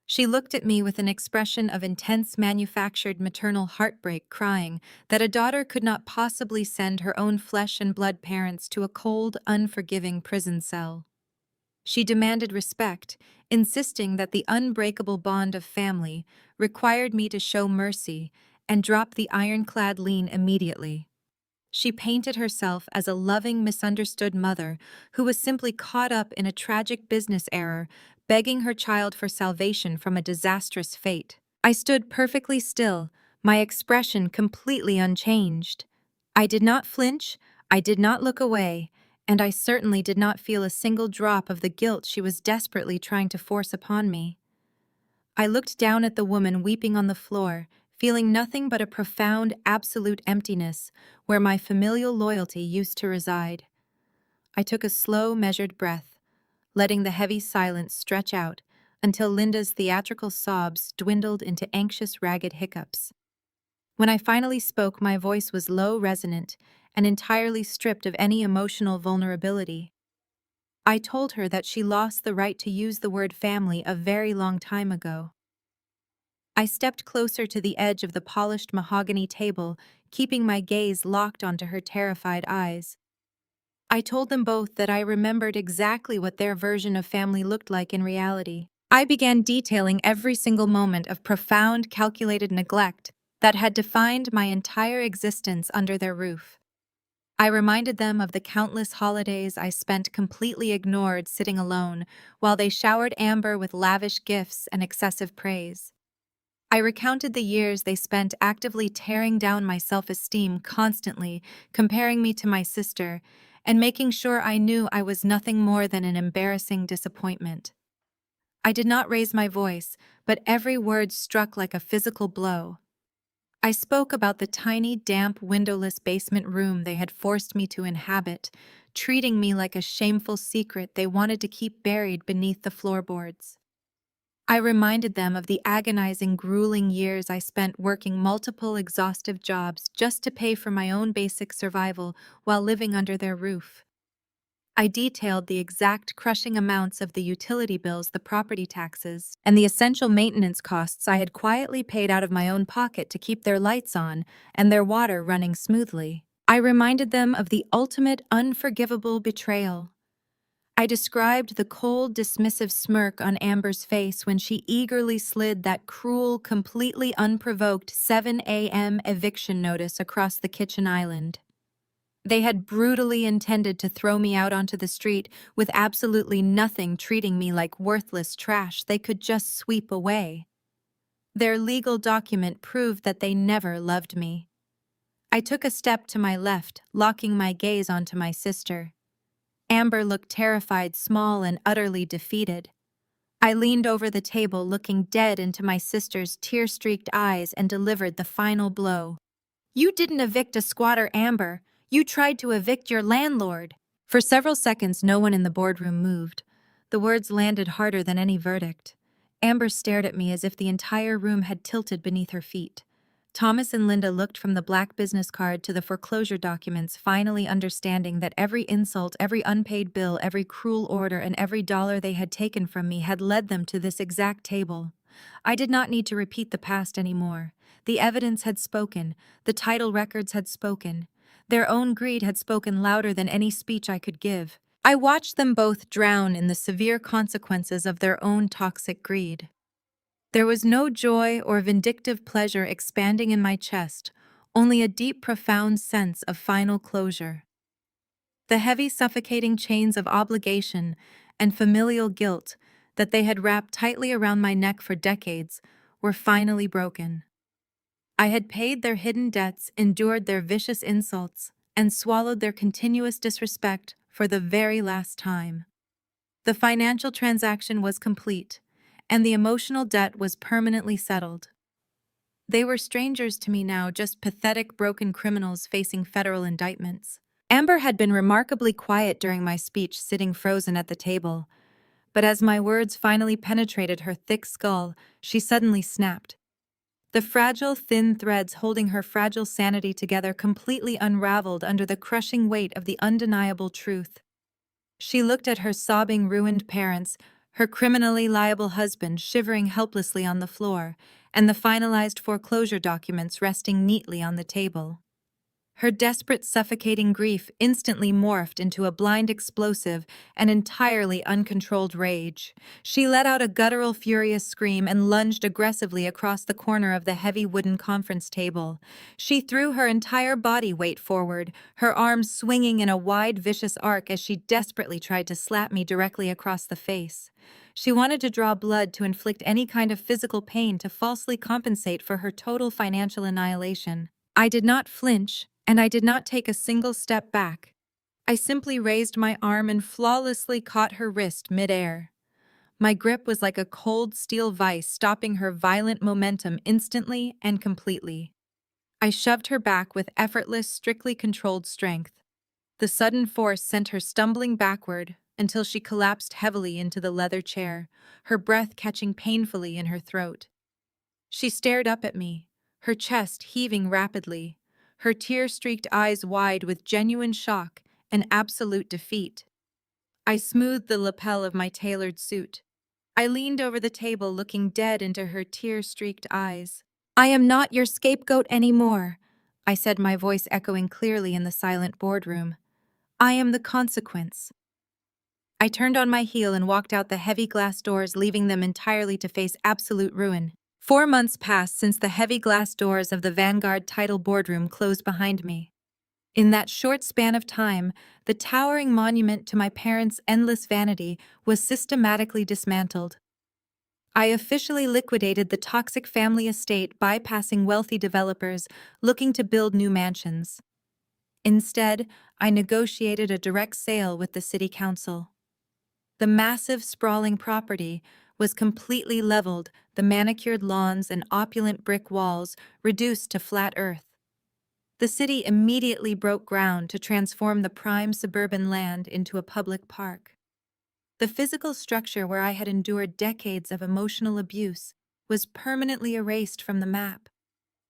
She looked at me with an expression of intense manufactured maternal heartbreak, crying that a daughter could not possibly send her own flesh and blood parents to a cold, unforgiving prison cell. She demanded respect, insisting that the unbreakable bond of family required me to show mercy and drop the ironclad lien immediately. She painted herself as a loving, misunderstood mother who was simply caught up in a tragic business error, begging her child for salvation from a disastrous fate. I stood perfectly still, my expression completely unchanged. I did not flinch, I did not look away, and I certainly did not feel a single drop of the guilt she was desperately trying to force upon me. I looked down at the woman weeping on the floor, feeling nothing but a profound, absolute emptiness where my familial loyalty used to reside. I took a slow, measured breath, letting the heavy silence stretch out until Linda's theatrical sobs dwindled into anxious, ragged hiccups. When I finally spoke, my voice was low, resonant, and entirely stripped of any emotional vulnerability. I told her that she lost the right to use the word family a very long time ago. I stepped closer to the edge of the polished mahogany table, keeping my gaze locked onto her terrified eyes. I told them both that I remembered exactly what their version of family looked like in reality. I began detailing every single moment of profound, calculated neglect that had defined my entire existence under their roof. I reminded them of the countless holidays I spent completely ignored, sitting alone, while they showered Amber with lavish gifts and excessive praise. I recounted the years they spent actively tearing down my self-esteem, constantly comparing me to my sister, and making sure I knew I was nothing more than an embarrassing disappointment. I did not raise my voice, but every word struck like a physical blow. I spoke about the tiny, damp, windowless basement room they had forced me to inhabit, treating me like a shameful secret they wanted to keep buried beneath the floorboards. I reminded them of the agonizing, grueling years I spent working multiple exhaustive jobs just to pay for my own basic survival while living under their roof. I detailed the exact crushing amounts of the utility bills, the property taxes, and the essential maintenance costs I had quietly paid out of my own pocket to keep their lights on and their water running smoothly. I reminded them of the ultimate, unforgivable betrayal. I described the cold, dismissive smirk on Amber's face when she eagerly slid that cruel, completely unprovoked 7 a.m. eviction notice across the kitchen island. They had brutally intended to throw me out onto the street with absolutely nothing, treating me like worthless trash they could just sweep away. Their legal document proved that they never loved me. I took a step to my left, locking my gaze onto my sister. Amber looked terrified, small, and utterly defeated. I leaned over the table, looking dead into my sister's tear-streaked eyes, and delivered the final blow. "You didn't evict a squatter, Amber. You tried to evict your landlord." For several seconds, no one in the boardroom moved. The words landed harder than any verdict. Amber stared at me as if the entire room had tilted beneath her feet. Thomas and Linda looked from the black business card to the foreclosure documents, finally understanding that every insult, every unpaid bill, every cruel order, and every dollar they had taken from me had led them to this exact table. I did not need to repeat the past anymore. The evidence had spoken, the title records had spoken. Their own greed had spoken louder than any speech I could give. I watched them both drown in the severe consequences of their own toxic greed. There was no joy or vindictive pleasure expanding in my chest, only a deep, profound sense of final closure. The heavy, suffocating chains of obligation and familial guilt that they had wrapped tightly around my neck for decades were finally broken. I had paid their hidden debts, endured their vicious insults, and swallowed their continuous disrespect for the very last time. The financial transaction was complete, and the emotional debt was permanently settled. They were strangers to me now, just pathetic, broken criminals facing federal indictments. Amber had been remarkably quiet during my speech, sitting frozen at the table. But as my words finally penetrated her thick skull, she suddenly snapped. The fragile, thin threads holding her fragile sanity together completely unraveled under the crushing weight of the undeniable truth. She looked at her sobbing, ruined parents, her criminally liable husband shivering helplessly on the floor, and the finalized foreclosure documents resting neatly on the table. Her desperate, suffocating grief instantly morphed into a blind, explosive, and entirely uncontrolled rage. She let out a guttural, furious scream and lunged aggressively across the corner of the heavy wooden conference table. She threw her entire body weight forward, her arms swinging in a wide, vicious arc as she desperately tried to slap me directly across the face. She wanted to draw blood to inflict any kind of physical pain to falsely compensate for her total financial annihilation. I did not flinch, and I did not take a single step back. I simply raised my arm and flawlessly caught her wrist midair. My grip was like a cold steel vise, stopping her violent momentum instantly and completely. I shoved her back with effortless, strictly controlled strength. The sudden force sent her stumbling backward until she collapsed heavily into the leather chair, her breath catching painfully in her throat. She stared up at me, her chest heaving rapidly, her tear-streaked eyes wide with genuine shock and absolute defeat. I smoothed the lapel of my tailored suit. I leaned over the table, looking dead into her tear-streaked eyes. "I am not your scapegoat anymore," I said, my voice echoing clearly in the silent boardroom. "I am the consequence." I turned on my heel and walked out the heavy glass doors, leaving them entirely to face absolute ruin. 4 months passed since the heavy glass doors of the Vanguard title boardroom closed behind me. In that short span of time, the towering monument to my parents' endless vanity was systematically dismantled. I officially liquidated the toxic family estate, bypassing wealthy developers looking to build new mansions. Instead, I negotiated a direct sale with the city council. The massive, sprawling property was completely leveled, the manicured lawns and opulent brick walls reduced to flat earth. The city immediately broke ground to transform the prime suburban land into a public park. The physical structure where I had endured decades of emotional abuse was permanently erased from the map.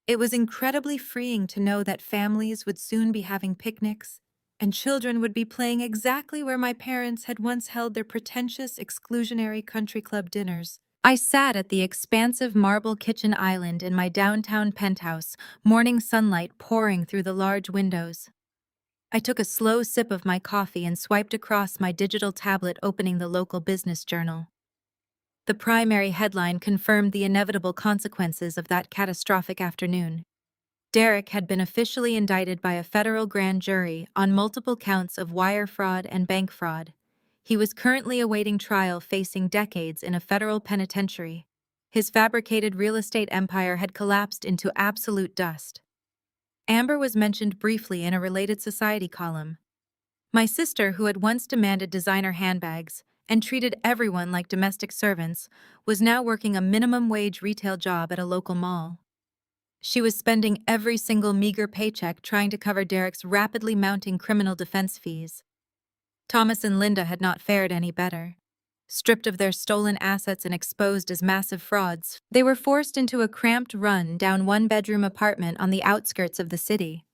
It was incredibly freeing to know that families would soon be having picnics, and children would be playing exactly where my parents had once held their pretentious, exclusionary country club dinners. I sat at the expansive marble kitchen island in my downtown penthouse, morning sunlight pouring through the large windows. I took a slow sip of my coffee and swiped across my digital tablet, opening the local business journal. The primary headline confirmed the inevitable consequences of that catastrophic afternoon. Derek had been officially indicted by a federal grand jury on multiple counts of wire fraud and bank fraud. He was currently awaiting trial, facing decades in a federal penitentiary. His fabricated real estate empire had collapsed into absolute dust. Amber was mentioned briefly in a related society column. My sister, who had once demanded designer handbags and treated everyone like domestic servants, was now working a minimum wage retail job at a local mall. She was spending every single meager paycheck trying to cover Derek's rapidly mounting criminal defense fees. Thomas and Linda had not fared any better. stripped of their stolen assets and exposed as massive frauds. They were forced into a cramped run-down one-bedroom apartment on the outskirts of the city.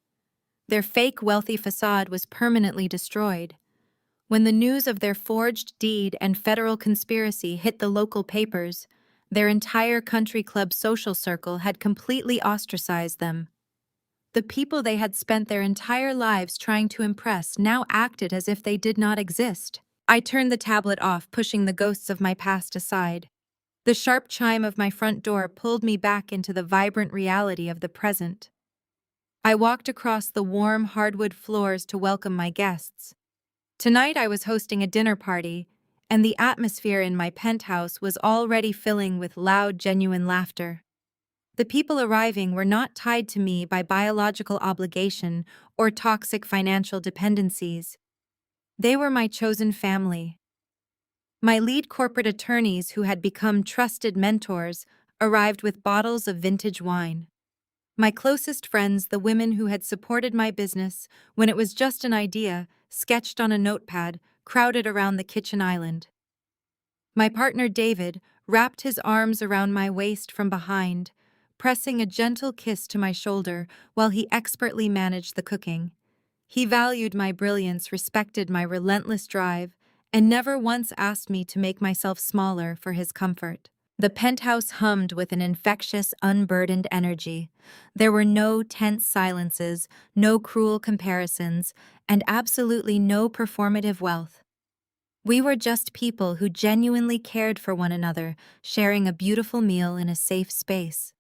Their fake wealthy facade was permanently destroyed. When the news of their forged deed and federal conspiracy hit the local papers, their entire country club social circle had completely ostracized them. The people they had spent their entire lives trying to impress now acted as if they did not exist. I turned the tablet off, pushing the ghosts of my past aside. The sharp chime of my front door pulled me back into the vibrant reality of the present. I walked across the warm hardwood floors to welcome my guests. Tonight I was hosting a dinner party, and the atmosphere in my penthouse was already filling with loud, genuine laughter. The people arriving were not tied to me by biological obligation or toxic financial dependencies. They were my chosen family. My lead corporate attorneys, who had become trusted mentors, arrived with bottles of vintage wine. My closest friends, the women who had supported my business when it was just an idea, sketched on a notepad, crowded around the kitchen island. My partner David wrapped his arms around my waist from behind, pressing a gentle kiss to my shoulder while he expertly managed the cooking. He valued my brilliance, respected my relentless drive, and never once asked me to make myself smaller for his comfort. The penthouse hummed with an infectious, unburdened energy. There were no tense silences, no cruel comparisons, and absolutely no performative wealth. We were just people who genuinely cared for one another, sharing a beautiful meal in a safe space.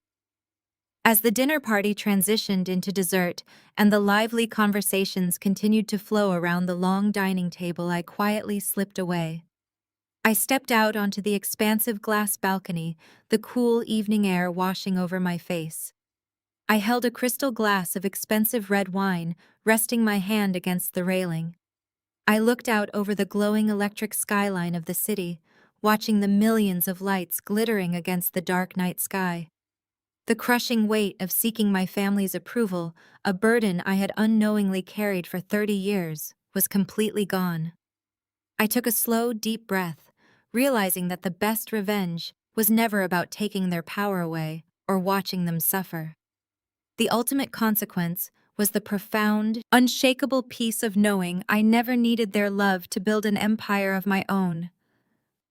As the dinner party transitioned into dessert and the lively conversations continued to flow around the long dining table, I quietly slipped away. I stepped out onto the expansive glass balcony, the cool evening air washing over my face. I held a crystal glass of expensive red wine, resting my hand against the railing. I looked out over the glowing electric skyline of the city, watching the millions of lights glittering against the dark night sky. The crushing weight of seeking my family's approval, a burden I had unknowingly carried for 30 years, was completely gone. I took a slow, deep breath, realizing that the best revenge was never about taking their power away or watching them suffer. The ultimate consequence was the profound, unshakable peace of knowing I never needed their love to build an empire of my own.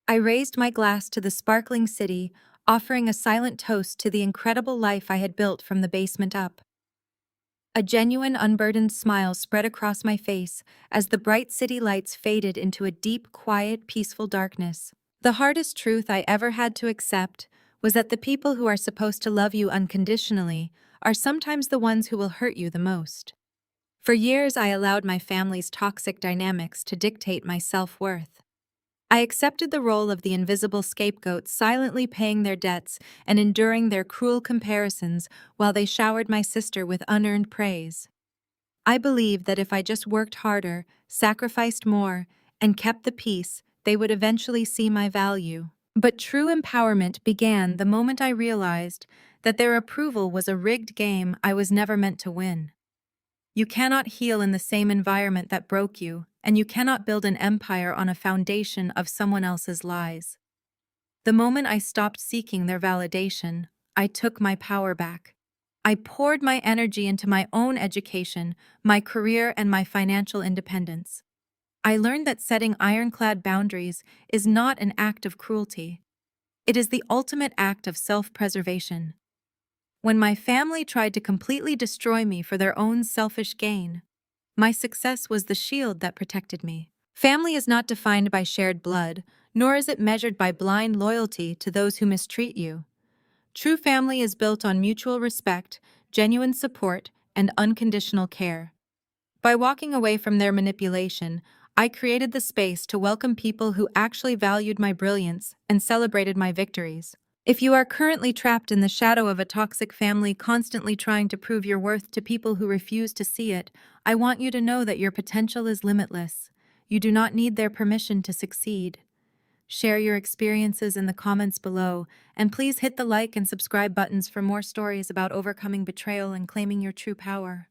I raised my glass to the sparkling city, offering a silent toast to the incredible life I had built from the basement up. A genuine, unburdened smile spread across my face as the bright city lights faded into a deep, quiet, peaceful darkness. The hardest truth I ever had to accept was that the people who are supposed to love you unconditionally are sometimes the ones who will hurt you the most. For years, I allowed my family's toxic dynamics to dictate my self-worth. I accepted the role of the invisible scapegoat, silently paying their debts and enduring their cruel comparisons while they showered my sister with unearned praise. I believed that if I just worked harder, sacrificed more, and kept the peace, they would eventually see my value. But true empowerment began the moment I realized that their approval was a rigged game I was never meant to win. You cannot heal in the same environment that broke you, and you cannot build an empire on a foundation of someone else's lies. The moment I stopped seeking their validation, I took my power back. I poured my energy into my own education, my career, and my financial independence. I learned that setting ironclad boundaries is not an act of cruelty. It is the ultimate act of self-preservation. When my family tried to completely destroy me for their own selfish gain, my success was the shield that protected me. Family is not defined by shared blood, nor is it measured by blind loyalty to those who mistreat you. True family is built on mutual respect, genuine support, and unconditional care. By walking away from their manipulation, I created the space to welcome people who actually valued my brilliance and celebrated my victories. If you are currently trapped in the shadow of a toxic family, constantly trying to prove your worth to people who refuse to see it, I want you to know that your potential is limitless. You do not need their permission to succeed. Share your experiences in the comments below, and please hit the like and subscribe buttons for more stories about overcoming betrayal and claiming your true power.